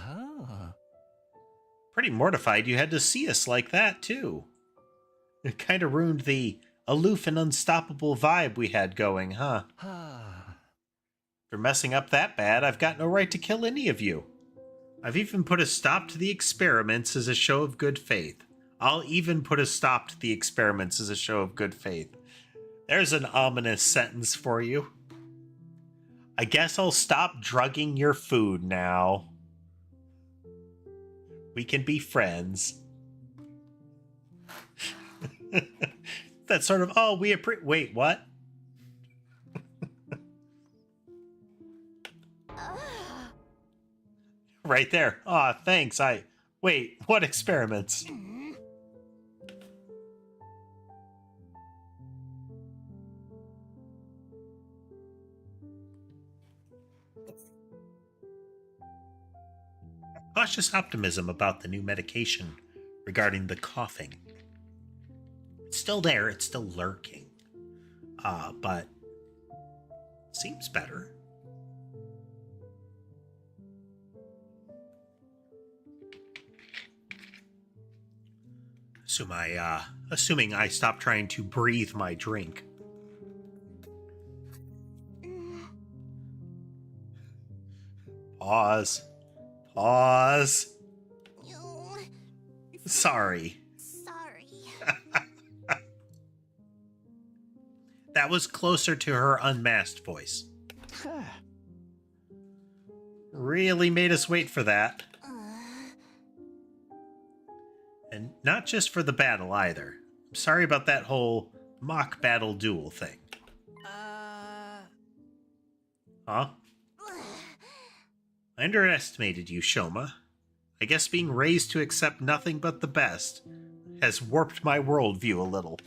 Pretty mortified you had to see us like that, too. It kind of ruined the aloof and unstoppable vibe we had going, huh? For messing up that bad, I've got no right to kill any of you. I've even put a stop to the experiments as a show of good faith. I'll even put a stop to the experiments as a show of good faith. There's an ominous sentence for you. I guess I'll stop drugging your food now. We can be friends. That sort of, wait, what? Right there. Aw, thanks. Wait, what experiments? Cautious optimism about the new medication regarding the coughing. It's still there, it's still lurking. But seems better. Assuming I stop trying to breathe my drink. Pause. Sorry. That was closer to her unmasked voice. Really made us wait for that. And not just for the battle either. I'm sorry about that whole mock battle duel thing. Huh? I underestimated you, Shouma. I guess being raised to accept nothing but the best has warped my worldview a little.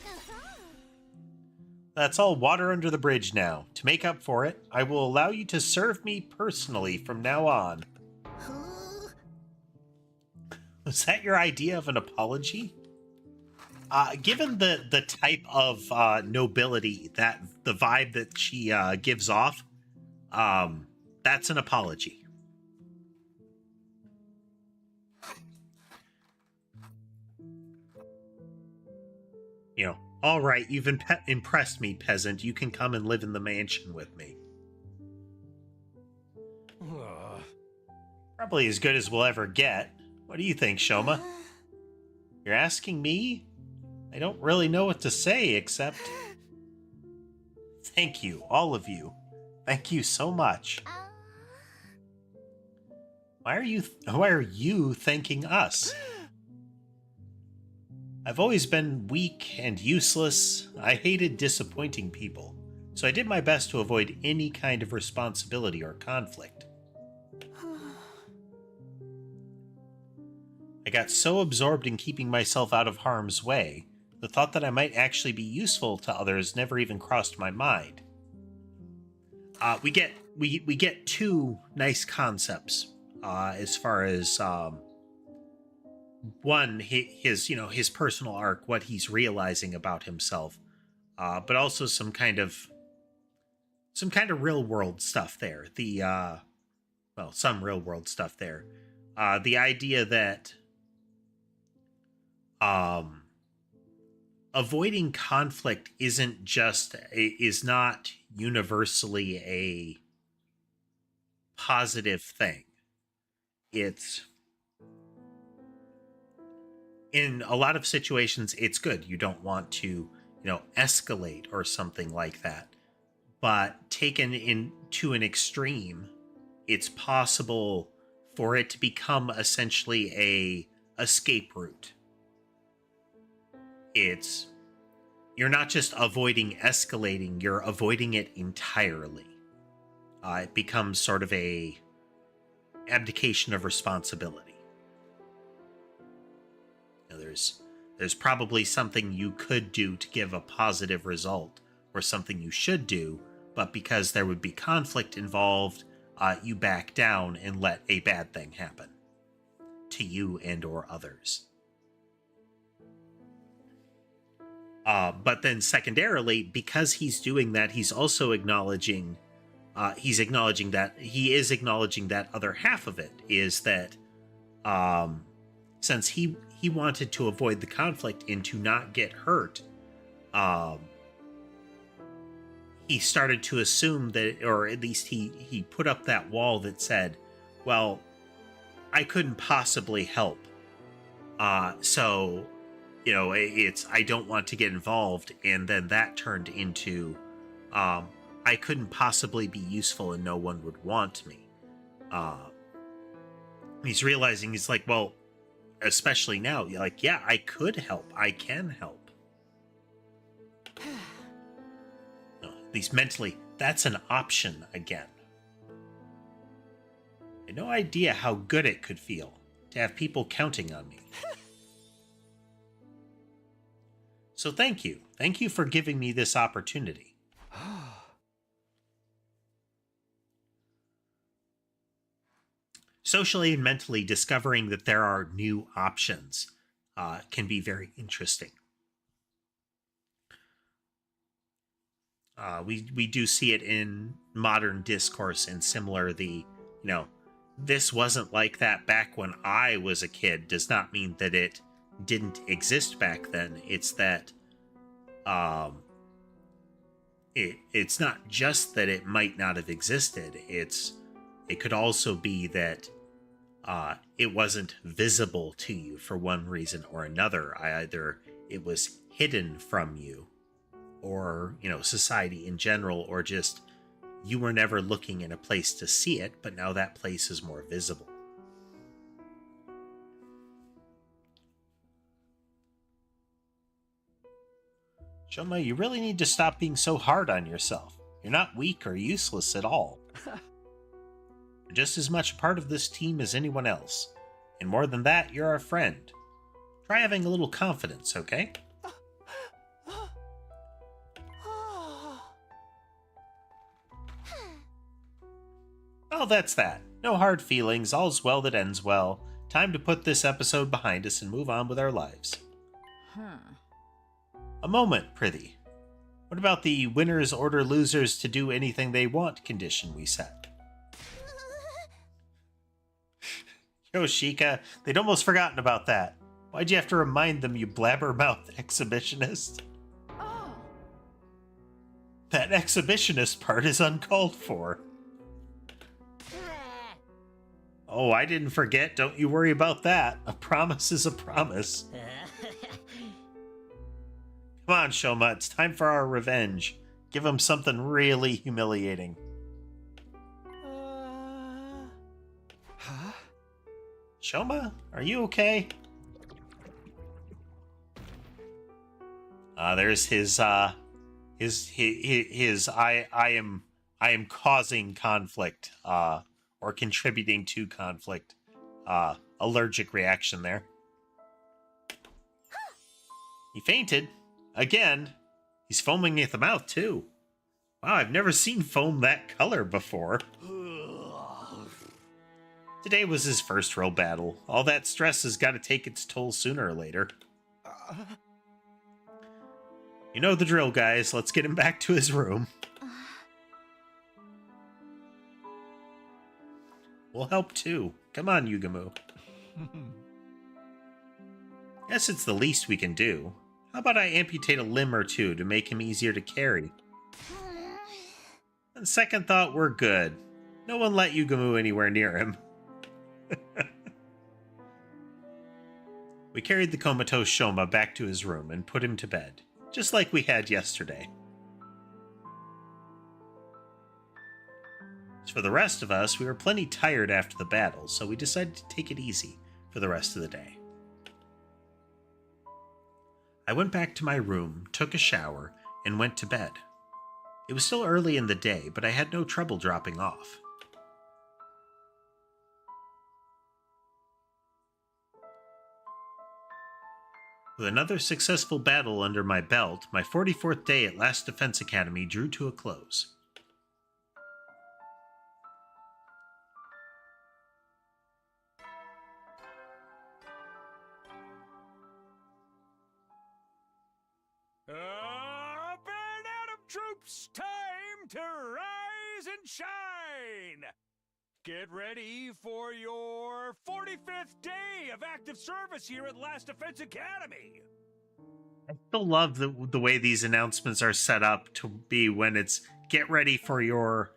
That's all water under the bridge now. To make up for it, I will allow you to serve me personally from now on. Was that your idea of an apology? Given the type of nobility, that the vibe that she gives off, that's an apology. You know, all right, you've impressed me, peasant. You can come and live in the mansion with me. Probably as good as we'll ever get. What do you think, Shouma? You're asking me? I don't really know what to say, except... Thank you, all of you. Thank you so much. Why are you thanking us? I've always been weak and useless. I hated disappointing people, so I did my best to avoid any kind of responsibility or conflict. I got so absorbed in keeping myself out of harm's way, the thought that I might actually be useful to others never even crossed my mind. We get two nice concepts as far as one, his personal arc, what he's realizing about himself, but also some kind of real world stuff there. Some real world stuff there. The idea that avoiding conflict is not universally a positive thing. It's, in a lot of situations, it's good. You don't want to, escalate or something like that. But taken into an extreme, it's possible for it to become essentially a escape route. You're not just avoiding escalating, you're avoiding it entirely. It becomes sort of a abdication of responsibility. There's probably something you could do to give a positive result, or something you should do, but because there would be conflict involved, you back down and let a bad thing happen to you and or others. But then secondarily, because he's doing that, he's also acknowledging that other half of it is that since he wanted to avoid the conflict and to not get hurt, he started to assume that, or at least he put up that wall that said, well, I couldn't possibly help. So, I don't want to get involved. And then that turned into, I couldn't possibly be useful and no one would want me. He's realizing, he's like, well, especially now, you're like, yeah, I could help. I can help. No, at least mentally, that's an option again. I had no idea how good it could feel to have people counting on me. So thank you. Thank you for giving me this opportunity. Socially and mentally, discovering that there are new options can be very interesting. We do see it in modern discourse and similar. This wasn't like that back when I was a kid does not mean that it didn't exist back then. It's that it's not just that it might not have existed. It could also be that it wasn't visible to you for one reason or another. Either it was hidden from you, or, society in general, or just you were never looking in a place to see it, but now that place is more visible. Shouma, you really need to stop being so hard on yourself. You're not weak or useless at all. You're just as much a part of this team as anyone else. And more than that, you're our friend. Try having a little confidence, okay? Well, that's that. No hard feelings, all's well that ends well. Time to put this episode behind us and move on with our lives. A moment, prithee. What about the winners order losers to do anything they want condition we set? Yo, Sheikah, they'd almost forgotten about that. Why'd you have to remind them, you blabbermouth exhibitionist? Oh. That exhibitionist part is uncalled for. Oh, I didn't forget. Don't you worry about that. A promise is a promise. Come on, Shouma. It's time for our revenge. Give him something really humiliating. Huh? Shouma, are you okay? There's his I am causing conflict, or contributing to conflict, allergic reaction there. He fainted. Again. He's foaming at the mouth, too. Wow, I've never seen foam that color before. Today was his first real battle. All that stress has got to take its toll sooner or later. You know the drill, guys. Let's get him back to his room. We'll help, too. Come on, Yugamu. Guess it's the least we can do. How about I amputate a limb or two to make him easier to carry? On second thought, we're good. No one let Yugamu anywhere near him. We carried the comatose Shouma back to his room and put him to bed, just like we had yesterday. As for the rest of us, we were plenty tired after the battle, so we decided to take it easy for the rest of the day. I went back to my room, took a shower, and went to bed. It was still early in the day, but I had no trouble dropping off. With another successful battle under my belt, my 44th day at Last Defense Academy drew to a close. Troops, time to rise and shine! Get ready for your 45th day of active service here at Last Defense Academy! I still love the way these announcements are set up to be when it's get ready for your...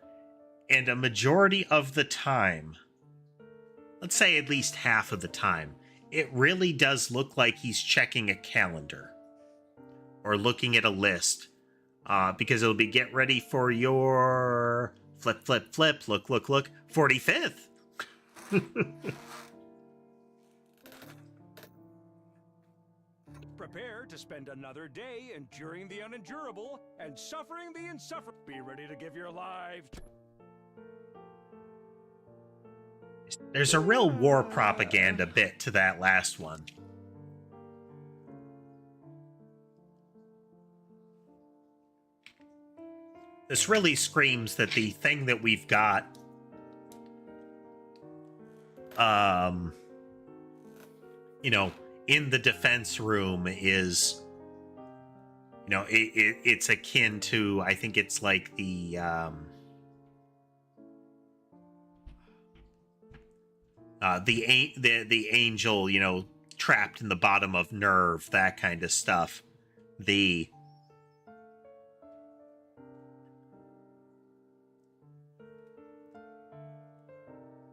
And a majority of the time, let's say at least half of the time, it really does look like he's checking a calendar. Or looking at a list. Because it'll be get ready for your flip, flip, flip, look, 45th. Prepare to spend another day enduring the unendurable and suffering the insufferable. Be ready to give your life. There's a real war propaganda bit to that last one. This really screams that the thing that we've got, in the defense room is, it's akin to, I think it's like the angel, trapped in the bottom of Nerve, that kind of stuff.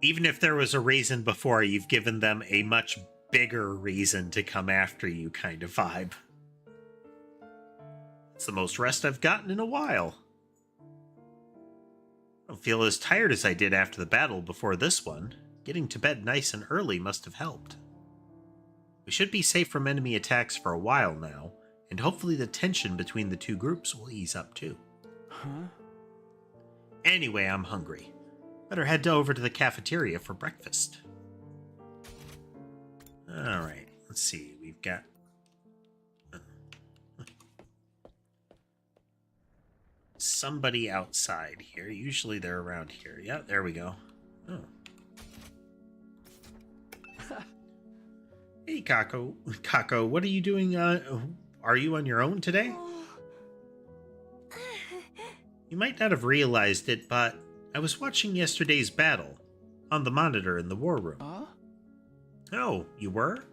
Even if there was a reason before, you've given them a much bigger reason to come after you kind of vibe. It's the most rest I've gotten in a while. I don't feel as tired as I did after the battle before this one. Getting to bed nice and early must have helped. We should be safe from enemy attacks for a while now, and hopefully the tension between the two groups will ease up too. Huh? Anyway, I'm hungry. Better head over to the cafeteria for breakfast. Alright, let's see. We've got... somebody outside here. Usually they're around here. Yeah, there we go. Oh. Hey, Kako. Kako, what are you doing? Are you on your own today? You might not have realized it, but I was watching yesterday's battle on the monitor in the war room. Oh, you were?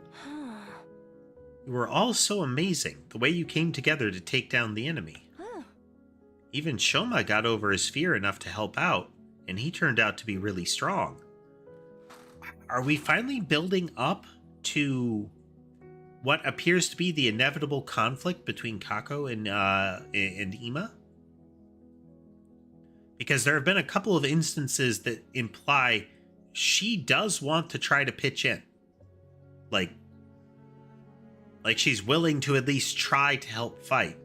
You were all so amazing, the way you came together to take down the enemy. Even Shouma got over his fear enough to help out, and he turned out to be really strong. Are we finally building up to what appears to be the inevitable conflict between Kako and Ima? Because there have been a couple of instances that imply she does want to try to pitch in. Like she's willing to at least try to help fight.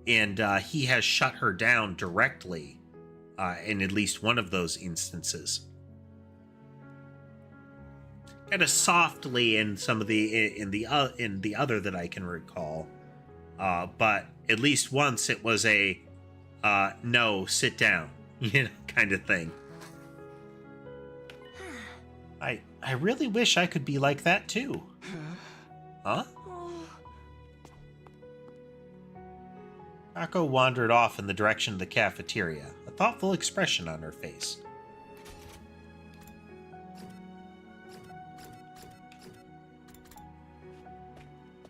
And he has shut her down directly in at least one of those instances. Kind of softly in some of the other that I can recall, but at least once it was a no, sit down, kind of thing. I really wish I could be like that too. Huh? Kako wandered off in the direction of the cafeteria, a thoughtful expression on her face.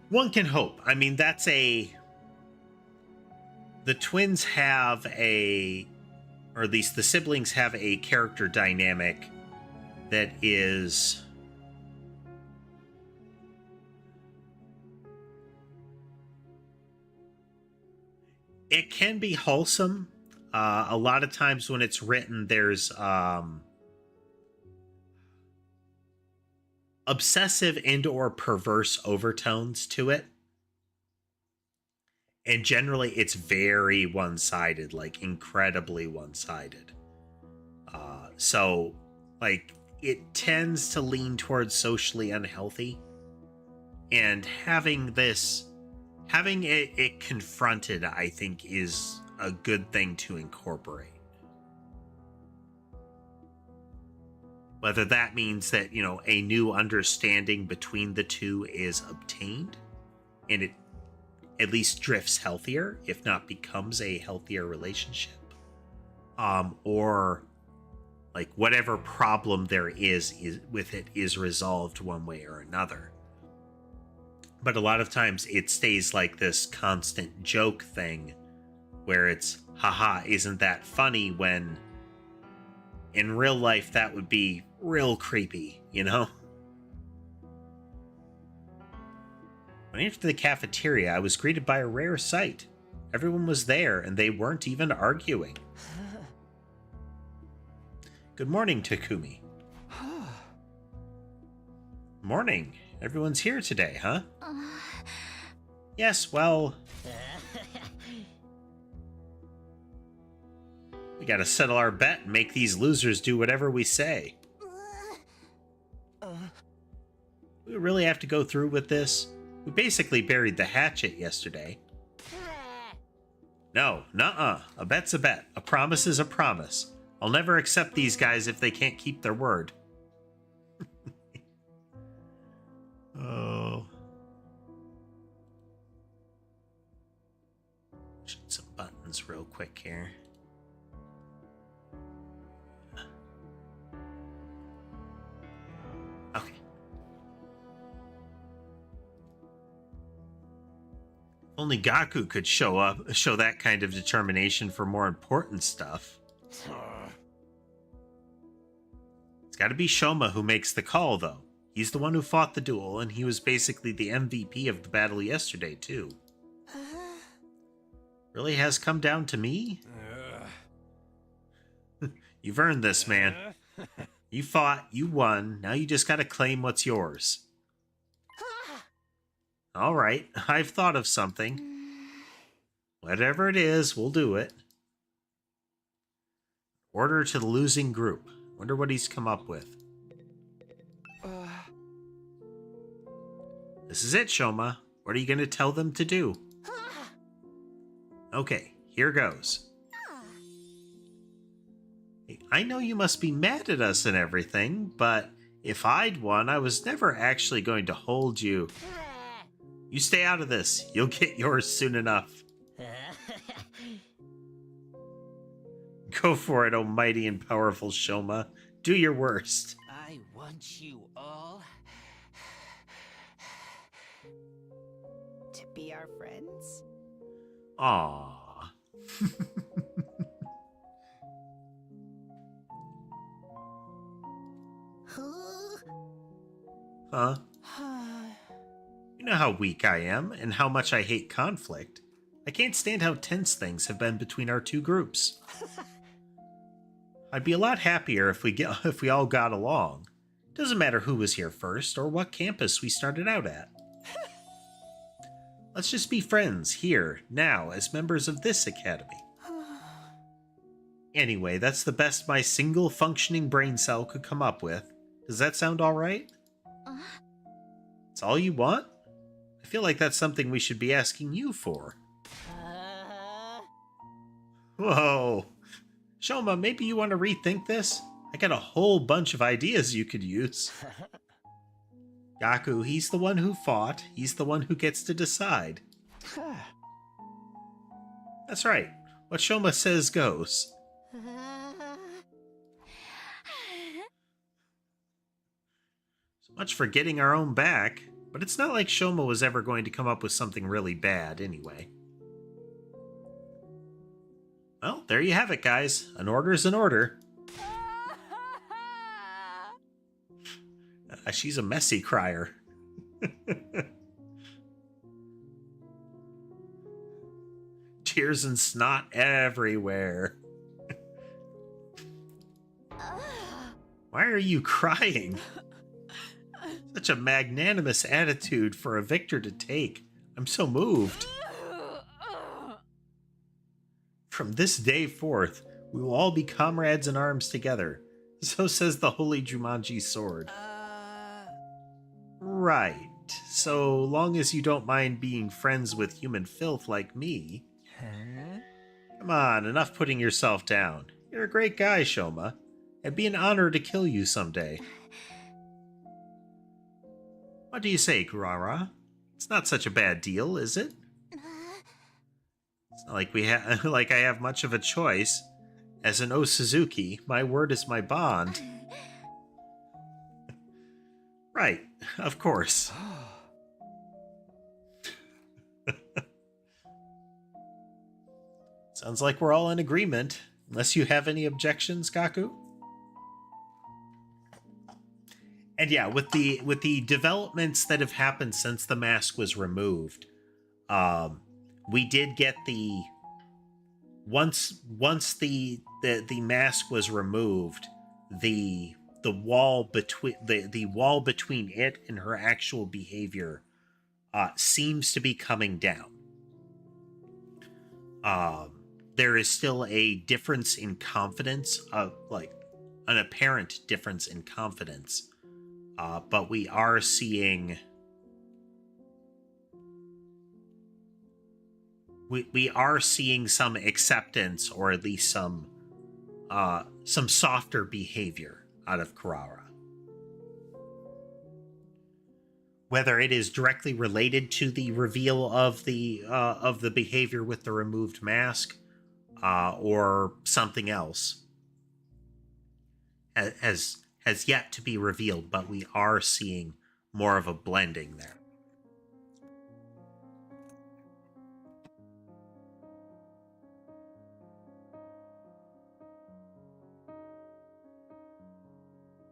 One can hope. I mean, the twins have or at least the siblings have a character dynamic that is... It can be wholesome. A lot of times when it's written, there's obsessive and or perverse overtones to it. And generally it's very one-sided, like incredibly one-sided. So like it tends to lean towards socially unhealthy. And having it confronted, I think, is a good thing to incorporate. Whether that means that, a new understanding between the two is obtained, and it at least drifts healthier, if not becomes a healthier relationship. Or, like, whatever problem there is with it is resolved one way or another. But a lot of times it stays like this constant joke thing where it's, haha, isn't that funny, when in real life that would be real creepy, When I entered the cafeteria, I was greeted by a rare sight. Everyone was there, and they weren't even arguing. Good morning, Takumi. Morning. Everyone's here today, huh? Yes, well... we gotta settle our bet and make these losers do whatever we say. We really have to go through with this? We basically buried the hatchet yesterday. No, nuh-uh. A bet's a bet. A promise is a promise. I'll never accept these guys if they can't keep their word. Oh. Shoot some buttons real quick here. Okay. Only Gaku could show that kind of determination for more important stuff. It's got to be Shouma who makes the call, though. He's the one who fought the duel, and he was basically the MVP of the battle yesterday, too. Really has come down to me? You've earned this, man. You fought, you won, now you just gotta claim what's yours. Alright, I've thought of something. Whatever it is, we'll do it. Order to the losing group. Wonder what he's come up with. This is it, Shouma. What are you gonna tell them to do? Okay, here goes. I know you must be mad at us and everything, but if I'd won, I was never actually going to hold you. You stay out of this. You'll get yours soon enough. Go for it, oh mighty and powerful Shouma. Do your worst. I want you all to be our friends. Aww. Huh? You know how weak I am, and how much I hate conflict. I can't stand how tense things have been between our two groups. I'd be a lot happier if we all got along. Doesn't matter who was here first, or what campus we started out at. Let's just be friends, here, now, as members of this academy. Anyway, that's the best my single functioning brain cell could come up with. Does that sound alright? It's all you want? I feel like that's something we should be asking you for. Whoa. Shouma, maybe you want to rethink this? I got a whole bunch of ideas you could use. Gaku, he's the one who fought. He's the one who gets to decide. That's right. What Shouma says goes. So much for getting our own back, but it's not like Shouma was ever going to come up with something really bad anyway. Well, there you have it, guys. An order's an order. She's a messy crier. Tears and snot everywhere. Why are you crying? Such a magnanimous attitude for a victor to take. I'm so moved. From this day forth, we will all be comrades in arms together. So says the Holy Jumanji sword. Right. So long as you don't mind being friends with human filth like me. Come on, enough putting yourself down. You're a great guy, Shouma. It'd be an honor to kill you someday. What do you say, Kurara? It's not such a bad deal, is it? It's not like I have much of a choice. As an Osuzuki, my word is my bond. Right, of course. Sounds like we're all in agreement. Unless you have any objections, Gaku? And yeah, with the developments that have happened since the mask was removed, we did get the once the mask was removed, the wall between the wall between it and her actual behavior seems to be coming down. There is still a difference in confidence, like an apparent difference in confidence, but we are seeing we are seeing some acceptance, or at least some softer behavior out of Kurara. Whether it is directly related to the reveal of the behavior with the removed mask, or something else, has yet to be revealed, but we are seeing more of a blending there.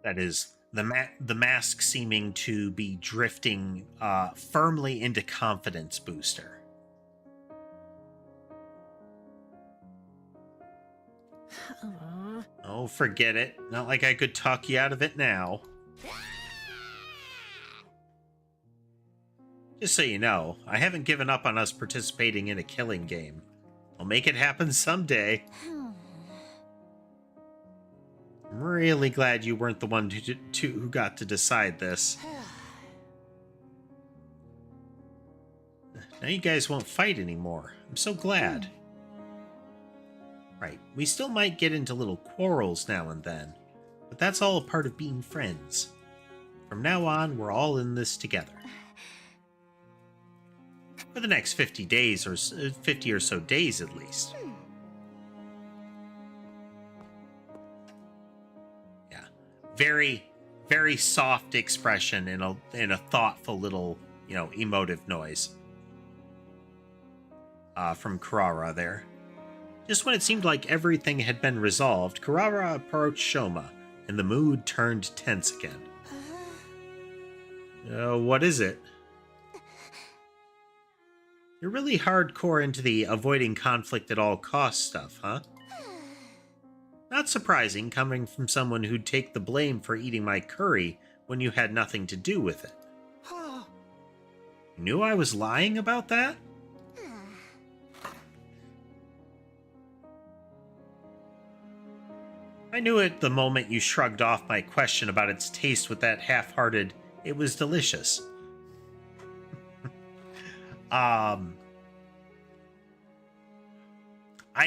That is, the mask seeming to be drifting firmly into confidence booster. Oh, forget it. Not like I could talk you out of it now. Just so you know, I haven't given up on us participating in a killing game. I'll make it happen someday. I'm really glad you weren't the one who got to decide this. Now you guys won't fight anymore. I'm so glad. Right, we still might get into little quarrels now and then, but that's all a part of being friends. From now on, we're all in this together. For the next 50 days, or 50 or so days at least. Yeah, very, very soft expression in a thoughtful little, emotive noise. From Karara there. Just when it seemed like everything had been resolved, Karara approached Shouma, and the mood turned tense again. What is it? You're really hardcore into the avoiding conflict at all costs stuff, huh? Not surprising, coming from someone who'd take the blame for eating my curry when you had nothing to do with it. You knew I was lying about that? I knew it the moment you shrugged off my question about its taste with that half-hearted, "It was delicious." I'd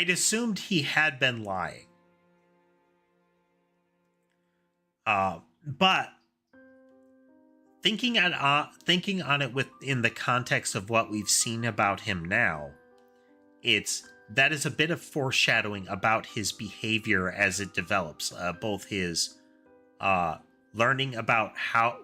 assumed he had been lying. But thinking on it within the context of what we've seen about him now, that is a bit of foreshadowing about his behavior as it develops, both his learning about how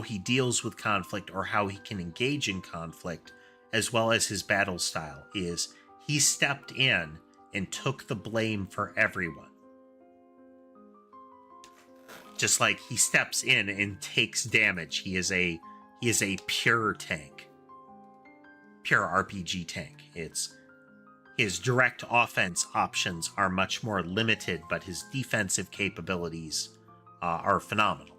he deals with conflict or how he can engage in conflict, as well as his battle style. He stepped in and took the blame for everyone. Just like he steps in and takes damage. He is a pure tank. Pure RPG tank. His direct offense options are much more limited, but his defensive capabilities are phenomenal.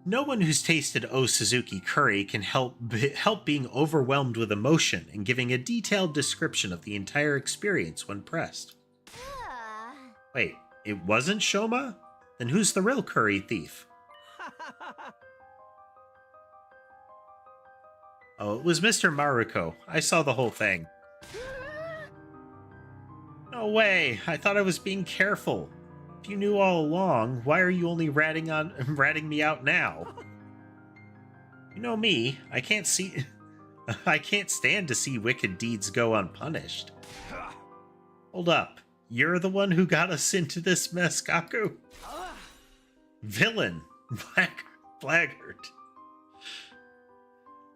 No one who's tasted O Suzuki curry can help being overwhelmed with emotion and giving a detailed description of the entire experience when pressed. Wait, it wasn't Shouma? Then who's the real curry thief? Oh, it was Mr. Maruko. I saw the whole thing. No way. I thought I was being careful. If you knew all along, why are you only ratting me out now? You know me. I can't stand to see wicked deeds go unpunished. Hold up. You're the one who got us into this mess, Gaku? Villain. Blackguard.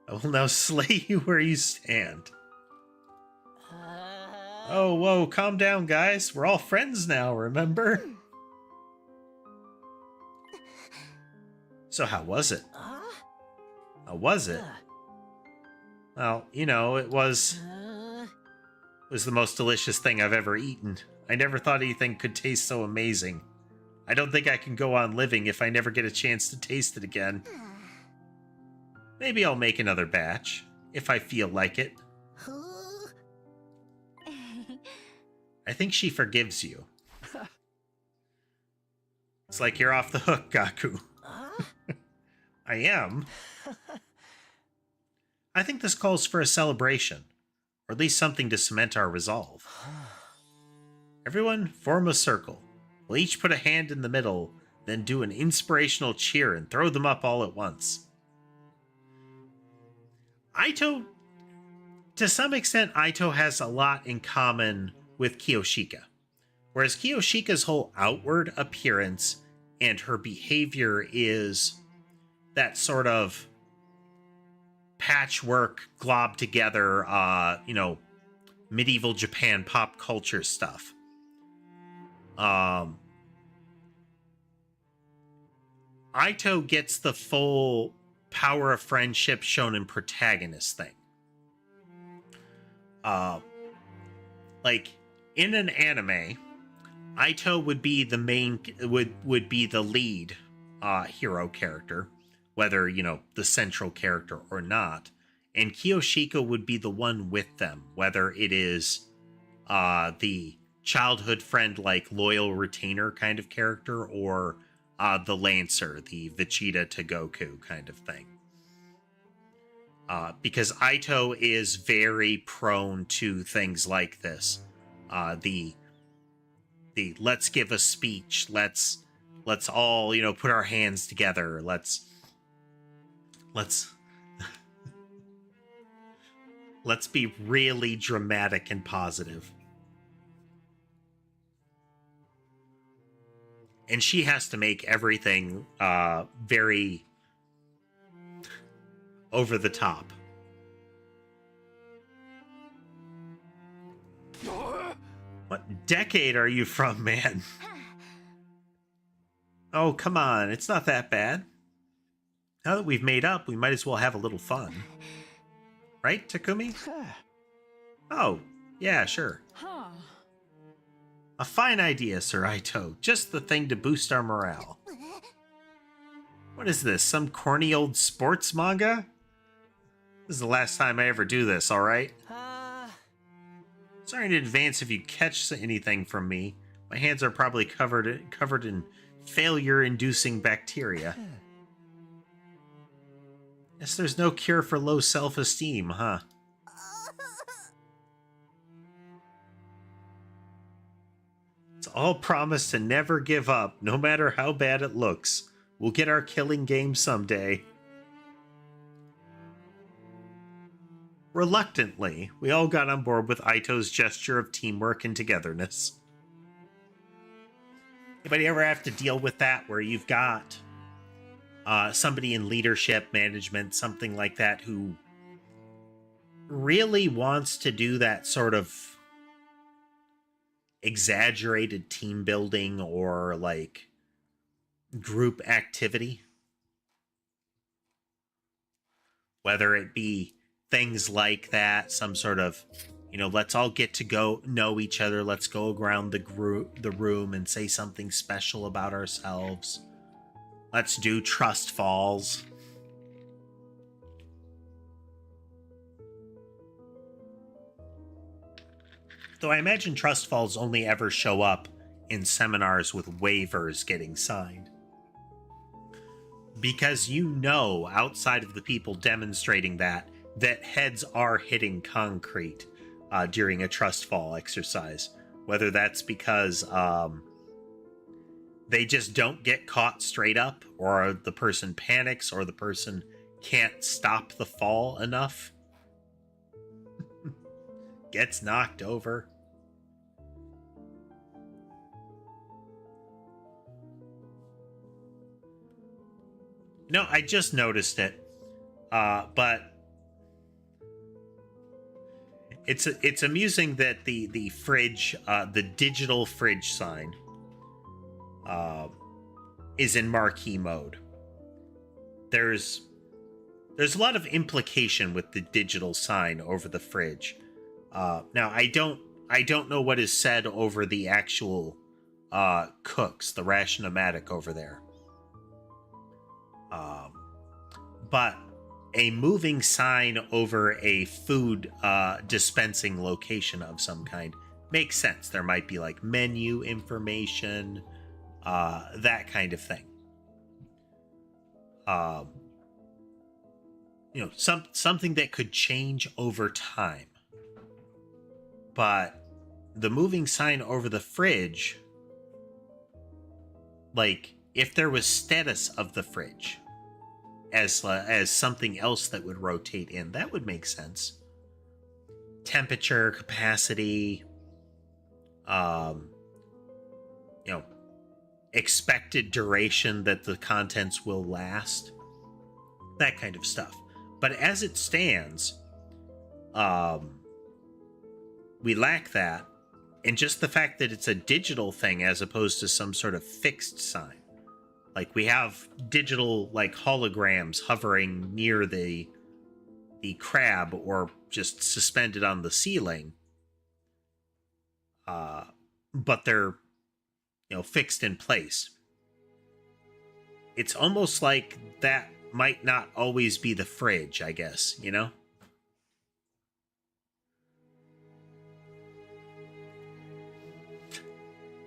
I will now slay you where you stand. Oh, whoa, calm down, guys. We're all friends now, remember? So how was it? How was it? Well, it was the most delicious thing I've ever eaten. I never thought anything could taste so amazing. I don't think I can go on living if I never get a chance to taste it again. Maybe I'll make another batch, if I feel like it. I think she forgives you. It's like you're off the hook, Gaku. I am. I think this calls for a celebration, or at least something to cement our resolve. Everyone, form a circle. We'll each put a hand in the middle, then do an inspirational cheer and throw them up all at once. To some extent, Aito has a lot in common with Kiyoshika. Whereas Kiyoshika's whole outward appearance and her behavior is that sort of patchwork, glob together, medieval Japan pop culture stuff. Aito gets the full power of friendship shonen protagonist thing. in an anime, Aito would be the main, would be the lead hero character, whether, you know, the central character or not. And Kiyoshika would be the one with them, whether it is the childhood friend, like loyal retainer kind of character, or the Lancer, the Vegeta to Goku kind of thing. Because Aito is very prone to things like this. The let's give a speech, let's all, you know, put our hands together, let's let's be really dramatic and positive. And she has to make everything very over the top. What decade are you from, man? Oh, come on. It's not that bad. Now that we've made up, we might as well have a little fun. Right, Takumi? Oh, yeah, sure. A fine idea, Sir Aito. Just the thing to boost our morale. What is this, some corny old sports manga? This is the last time I ever do this, alright? Sorry in advance if you catch anything from me. My hands are probably covered in failure-inducing bacteria. Guess there's no cure for low self-esteem, huh? It's all promise to never give up, no matter how bad it looks. We'll get our killing game someday. Reluctantly, we all got on board with Aito's gesture of teamwork and togetherness. Anybody ever have to deal with that, where you've got somebody in leadership, management, something like that, who really wants to do that sort of exaggerated team building or like group activity? Whether it be things like that, some sort of, you know, let's all get to go know each other, let's go around the room and say something special about ourselves. Let's do trust falls. Though I imagine trust falls only ever show up in seminars with waivers getting signed. Because you know, outside of the people demonstrating that heads are hitting concrete during a trust fall exercise. Whether that's because they just don't get caught straight up, or the person panics, or the person can't stop the fall enough. Gets knocked over. No, I just noticed it. But it's amusing that the fridge, the digital fridge sign, is in marquee mode. There's a lot of implication with the digital sign over the fridge. Now I don't know what is said over the actual cooks, the ration-o-matic over there. But a moving sign over a food dispensing location of some kind makes sense. There might be like menu information, that kind of thing. You know, something that could change over time. But the moving sign over the fridge, like if there was status of the fridge as something else that would rotate in, that would make sense. Temperature, capacity, you know, expected duration that the contents will last, that kind of stuff. But as it stands, we lack that, and just the fact that it's a digital thing as opposed to some sort of fixed sign. Like, we have digital, like, holograms hovering near the crab or just suspended on the ceiling. but they're, fixed in place. It's almost like that might not always be the fridge, I guess,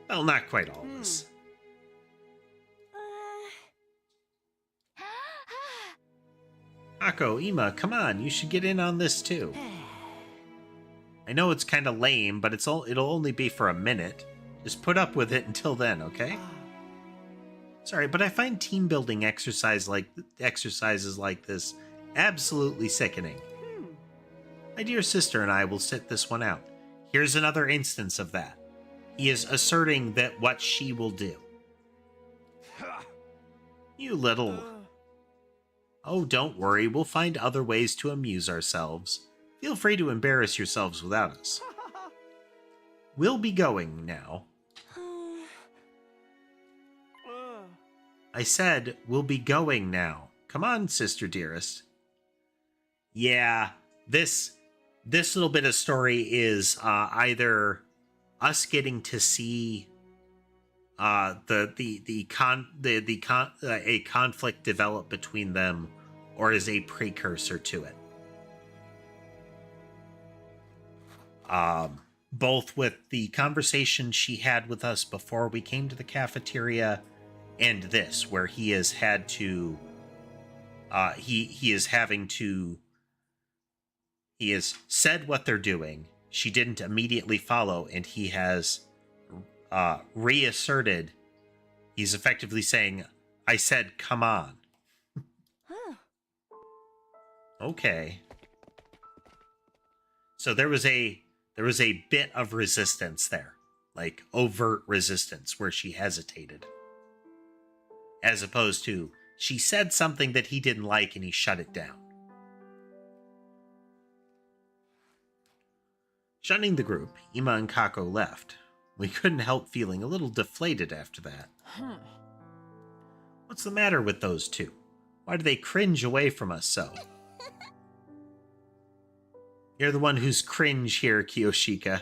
Well, not quite always. Ako, Ima, come on, you should get in on this too. I know it's kind of lame, but it'll only be for a minute. Just put up with it until then, okay? Sorry, but I find team building exercises like this absolutely sickening. My dear sister and I will sit this one out. Here's another instance of that. He is asserting that what she will do. You little... Oh, don't worry, we'll find other ways to amuse ourselves. Feel free to embarrass yourselves without us. We'll be going now. I said, we'll be going now. Come on, sister dearest. Yeah, this little bit of story is either us getting to see a conflict develop between them, or is a precursor to it. Both with the conversation she had with us before we came to the cafeteria, and this, where he has had to, he has said what they're doing. She didn't immediately follow, and he has reasserted. He's effectively saying, I said, come on. Okay. So there was a bit of resistance there, like overt resistance where she hesitated. As opposed to, she said something that he didn't like and he shut it down. Shunning the group, Ima and Kako left. We couldn't help feeling a little deflated after that. What's the matter with those two? Why do they cringe away from us so? You're the one who's cringe here, Kiyoshika.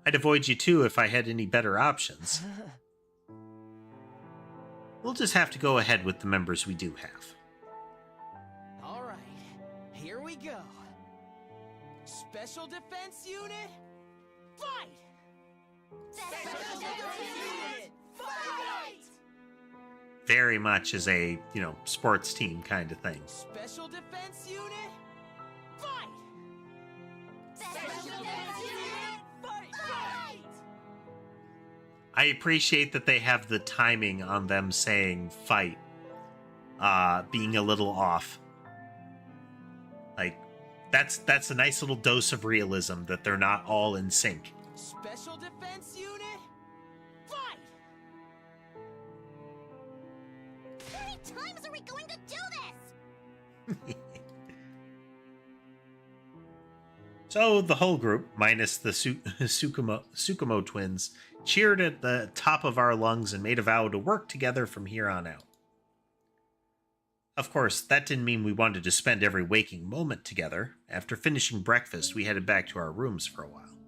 I'd avoid you too if I had any better options. We'll just have to go ahead with the members we do have. All right, here we go. Special Defense Unit, fight! Special Defense Unit, fight! Very much as a, sports team kind of thing. Special Defense Unit, fight! Special Defense Unit, fight! I appreciate that they have the timing on them saying fight being a little off. Like, that's a nice little dose of realism that they're not all in sync. Special Defense Unit, fight! How many times are we going to do this? So the whole group, minus the Tsukumo twins, cheered at the top of our lungs and made a vow to work together from here on out. Of course, that didn't mean we wanted to spend every waking moment together. After finishing breakfast, we headed back to our rooms for a while.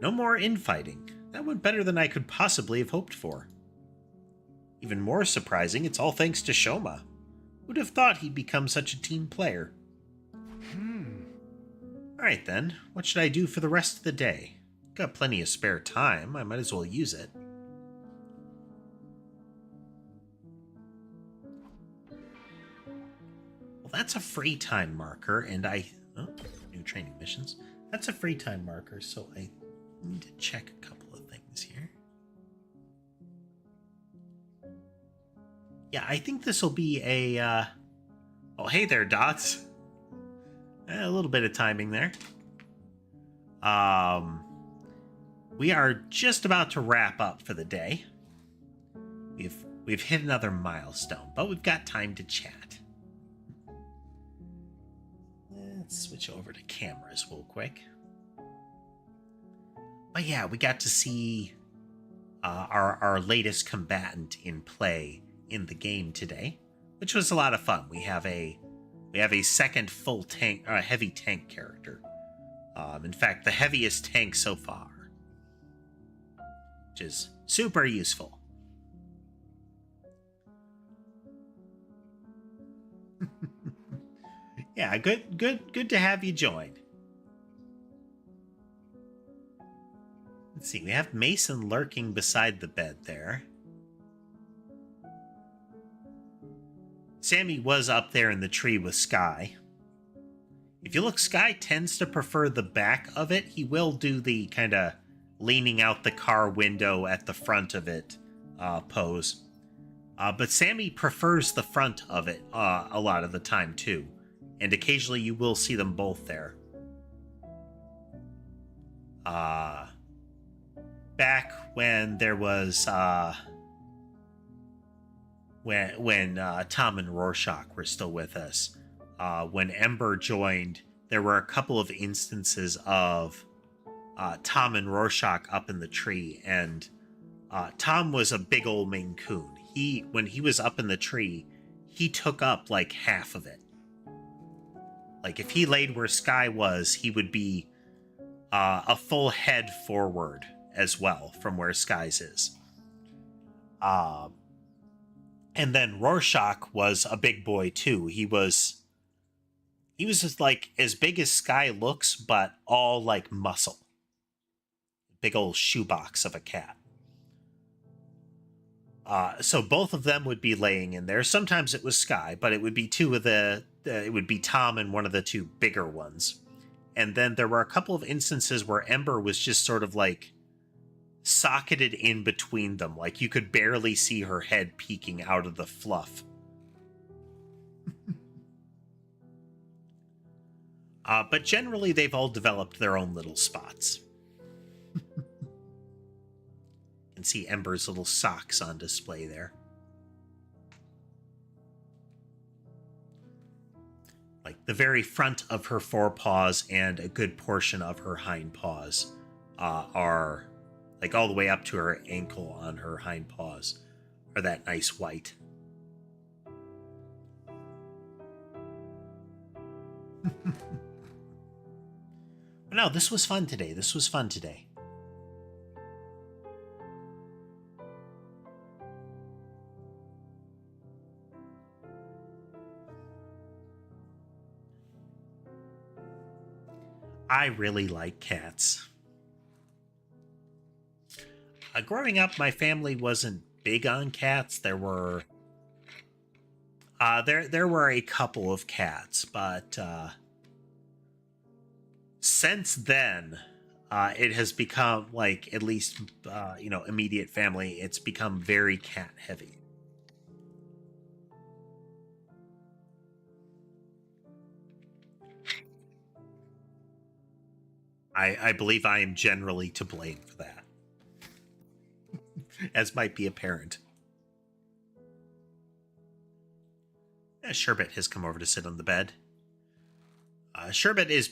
No more infighting. That went better than I could possibly have hoped for. Even more surprising, it's all thanks to Shouma. Who'd have thought he'd become such a team player? Alright then, what should I do for the rest of the day? Got plenty of spare time, I might as well use it. Well, that's a free time marker, and new training missions. That's a free time marker, so I need to check a couple of things here. Yeah, I think this will be a, oh, hey there, Dots. A little bit of timing there. We are just about to wrap up for the day. We've hit another milestone, but we've got time to chat. Let's switch over to cameras real quick. But yeah, we got to see our latest combatant in play in the game today, which was a lot of fun. We have a second full tank, heavy tank character. In fact, the heaviest tank so far, which is super useful. Yeah, good to have you join. Let's see, we have Mason lurking beside the bed there. Sammy was up there in the tree with Sky. If you look, Sky tends to prefer the back of it. He will do the kind of leaning out the car window at the front of it pose. But Sammy prefers the front of it a lot of the time too. And occasionally you will see them both there. Back when there was when Tom and Rorschach were still with us, when Ember joined, there were a couple of instances of Tom and Rorschach up in the tree, and Tom was a big old Maine Coon. When he was up in the tree, he took up like half of it. Like if he laid where Sky was, he would be a full head forward as well from where Sky's is. And then Rorschach was a big boy too. He was just like as big as Sky looks, but all like muscle. Big old shoebox of a cat. So both of them would be laying in there. Sometimes it was Sky, but it would be it would be Tom and one of the two bigger ones. And then there were a couple of instances where Ember was just sort of like socketed in between them. Like you could barely see her head peeking out of the fluff. But generally they've all developed their own little spots. You can see Ember's little socks on display there. Like the very front of her forepaws and a good portion of her hind paws are like all the way up to her ankle on her hind paws are that nice white. But no, this was fun today. This was fun today. I really like cats. Growing up, my family wasn't big on cats. There were a couple of cats, but since then, it has become like at least immediate family. It's become very cat heavy. I believe I am generally to blame for that. As might be apparent. Sherbet has come over to sit on the bed. Sherbet is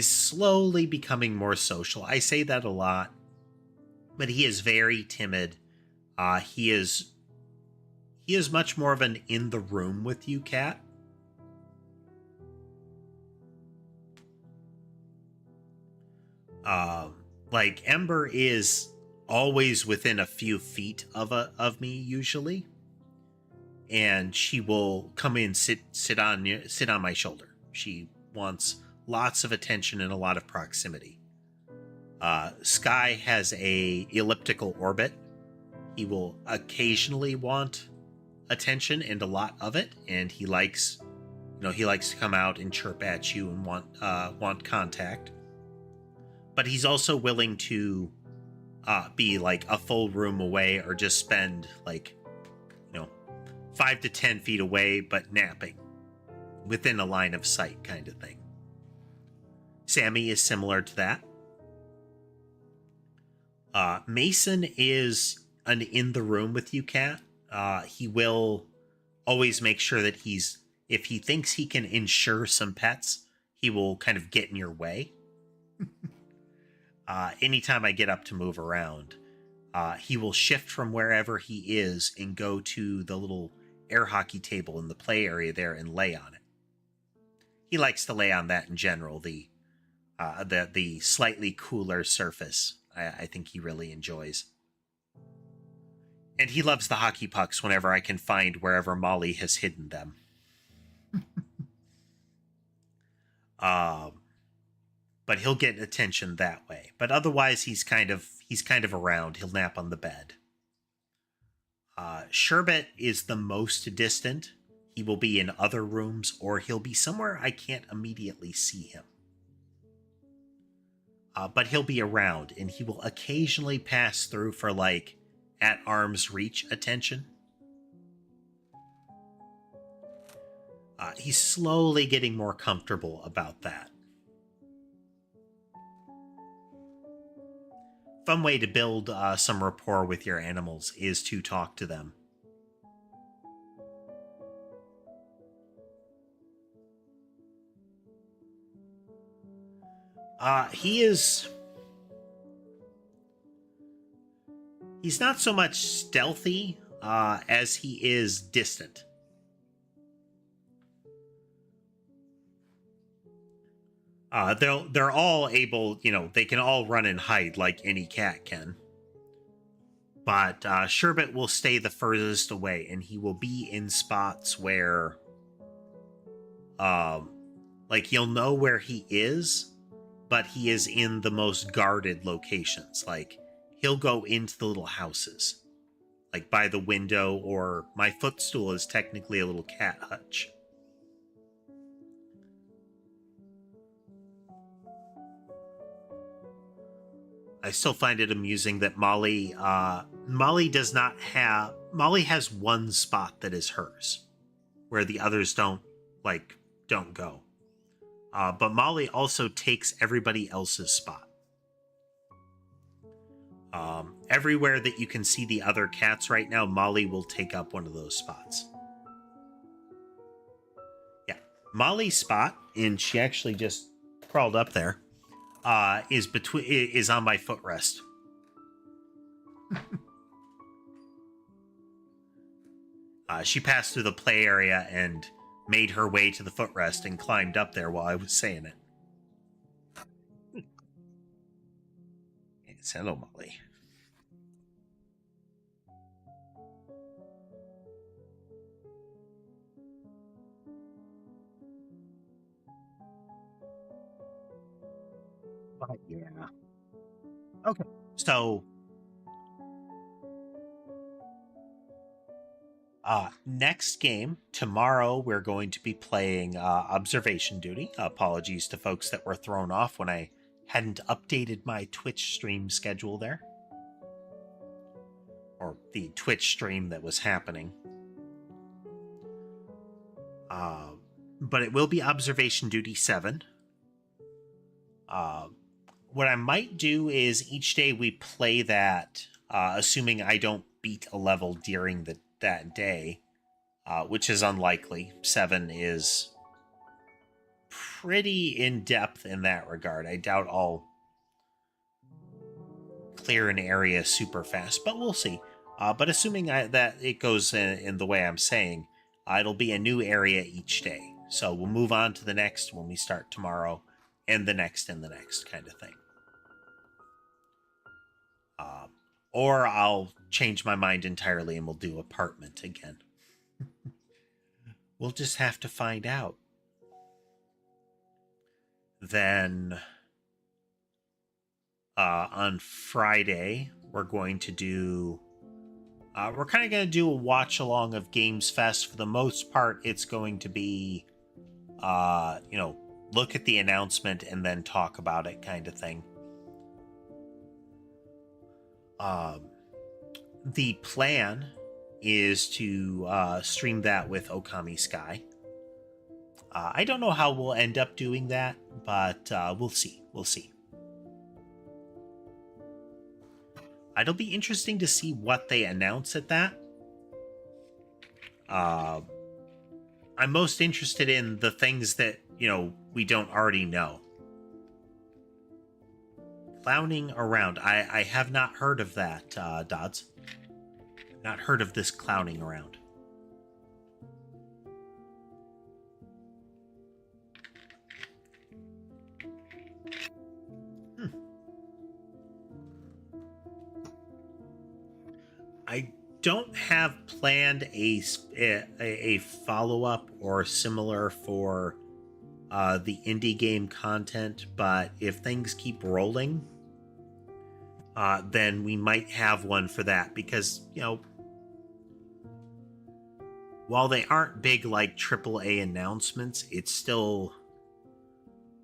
slowly becoming more social. I say that a lot, but he is very timid. He is much more of an in the room with you cat. Like Ember is always within a few feet of me usually, and she will come in, sit on my shoulder. She wants lots of attention and a lot of proximity. Sky has a elliptical orbit. He will occasionally want attention and a lot of it, and he likes to come out and chirp at you and want contact. But he's also willing to be like a full room away or just spend 5 to 10 feet away, but napping within a line of sight kind of thing. Sammy is similar to that. Mason is an in the room with you cat. He will always make sure that if he thinks he can insure some pets, he will kind of get in your way. Anytime I get up to move around, he will shift from wherever he is and go to the little air hockey table in the play area there and lay on it. He likes to lay on that in general, the slightly cooler surface. I think he really enjoys. And he loves the hockey pucks whenever I can find wherever Molly has hidden them. But he'll get attention that way. But otherwise, he's kind of around. He'll nap on the bed. Sherbet is the most distant. He will be in other rooms, or he'll be somewhere I can't immediately see him. But he'll be around, and he will occasionally pass through for, like, at arm's reach attention. He's slowly getting more comfortable about that. Fun way to build some rapport with your animals is to talk to them. He's not so much stealthy as he is distant. They're all able, they can all run and hide like any cat can. But Sherbet will stay the furthest away, and he will be in spots where, like, you'll know where he is, but he is in the most guarded locations. Like, he'll go into the little houses, like by the window, or my footstool is technically a little cat hutch. I still find it amusing that Molly has one spot that is hers, where the others don't go. But Molly also takes everybody else's spot. Everywhere that you can see the other cats right now, Molly will take up one of those spots. Yeah, Molly's spot, and she actually just crawled up there, is on my footrest. She passed through the play area and made her way to the footrest and climbed up there while I was saying it. Yes, hello, Molly. Yeah. Okay. So, next game, tomorrow, we're going to be playing Observation Duty. Apologies to folks that were thrown off when I hadn't updated my Twitch stream schedule there. Or the Twitch stream that was happening. But it will be Observation Duty 7. What I might do is each day we play that, assuming I don't beat a level during that day, which is unlikely. 7 is pretty in-depth in that regard. I doubt I'll clear an area super fast, but we'll see. But assuming that it goes in the way I'm saying, it'll be a new area each day. So we'll move on to the next when we start tomorrow, and the next kind of thing. Or I'll change my mind entirely and we'll do apartment again. We'll just have to find out. Then on Friday, we're going to do... we're kind of going to do a watch along of Games Fest. For the most part, it's going to be, look at the announcement and then talk about it kind of thing. The plan is to stream that with Okami Sky. I don't know how we'll end up doing that, but we'll see. It'll be interesting to see what they announce at that. I'm most interested in the things that, we don't already know. Clowning around. I have not heard of that, Dodds. Not heard of this clowning around. don't have planned a follow-up or similar for the indie game content, but if things keep rolling, then we might have one for that, because, you know, while they aren't big like AAA announcements, it's still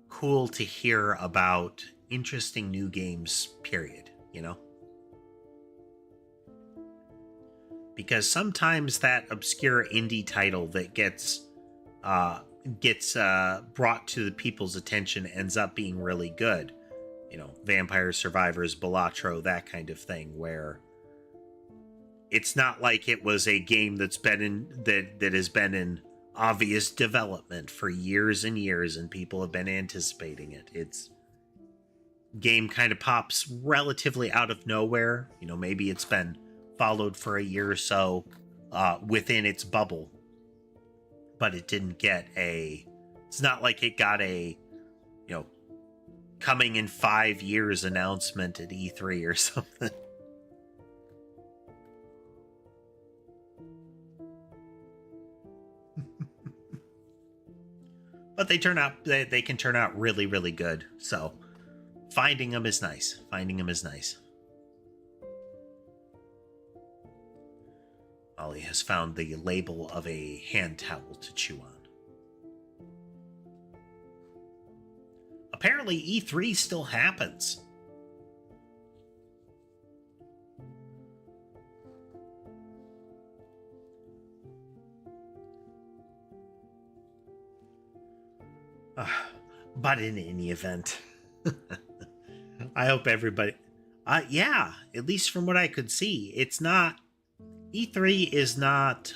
cool to hear about interesting new games, period, you know? Because sometimes that obscure indie title that gets brought to the people's attention ends up being really good. You know, Vampire Survivors, Balatro, that kind of thing, where it's not like it was a game that's been in that has been in obvious development for years and years, and people have been anticipating it. It's game kind of pops relatively out of nowhere. You know, maybe it's been followed for a year or so within its bubble, but it didn't get it's not like it got a, you know, coming in 5 years announcement at E3 or something. But they can turn out really, really good. So finding them is nice. Ollie has found the label of a hand towel to chew on. Apparently E3 still happens. But in any event, I hope everybody... yeah, at least from what I could see, it's not... E3 is not,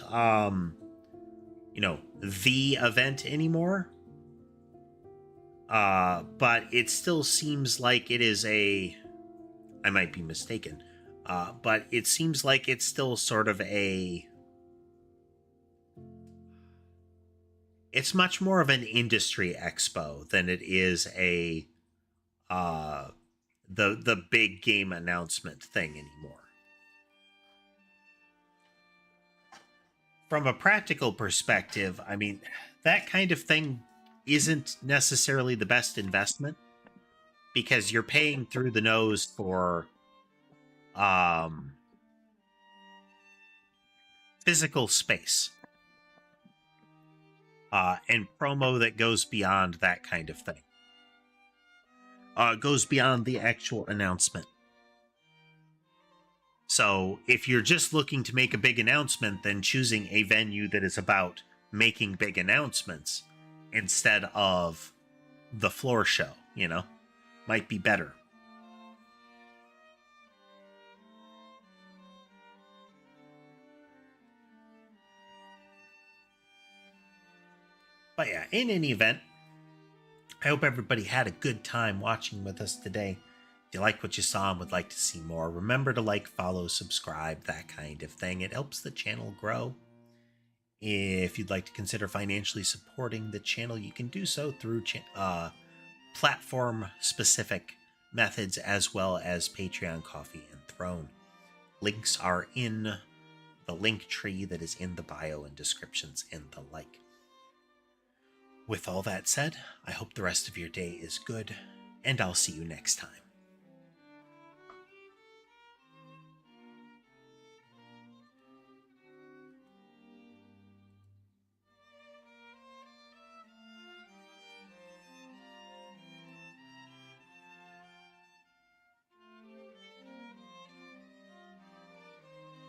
you know, the event anymore. But it still seems like it is I might be mistaken, but it seems like it's still sort of it's much more of an industry expo than it is the big game announcement thing anymore. From a practical perspective, I mean, that kind of thing isn't necessarily the best investment, because you're paying through the nose for physical space and promo that goes beyond that kind of thing. Goes beyond the actual announcement. So if you're just looking to make a big announcement, then choosing a venue that is about making big announcements instead of the floor show, you know, might be better. But yeah, in any event, I hope everybody had a good time watching with us today. If you like what you saw and would like to see more, remember to like, follow, subscribe, that kind of thing. It helps the channel grow. If you'd like to consider financially supporting the channel, you can do so through platform-specific methods, as well as Patreon, Coffee, and Throne. Links are in the link tree that is in the bio and descriptions and the like. With all that said, I hope the rest of your day is good, and I'll see you next time.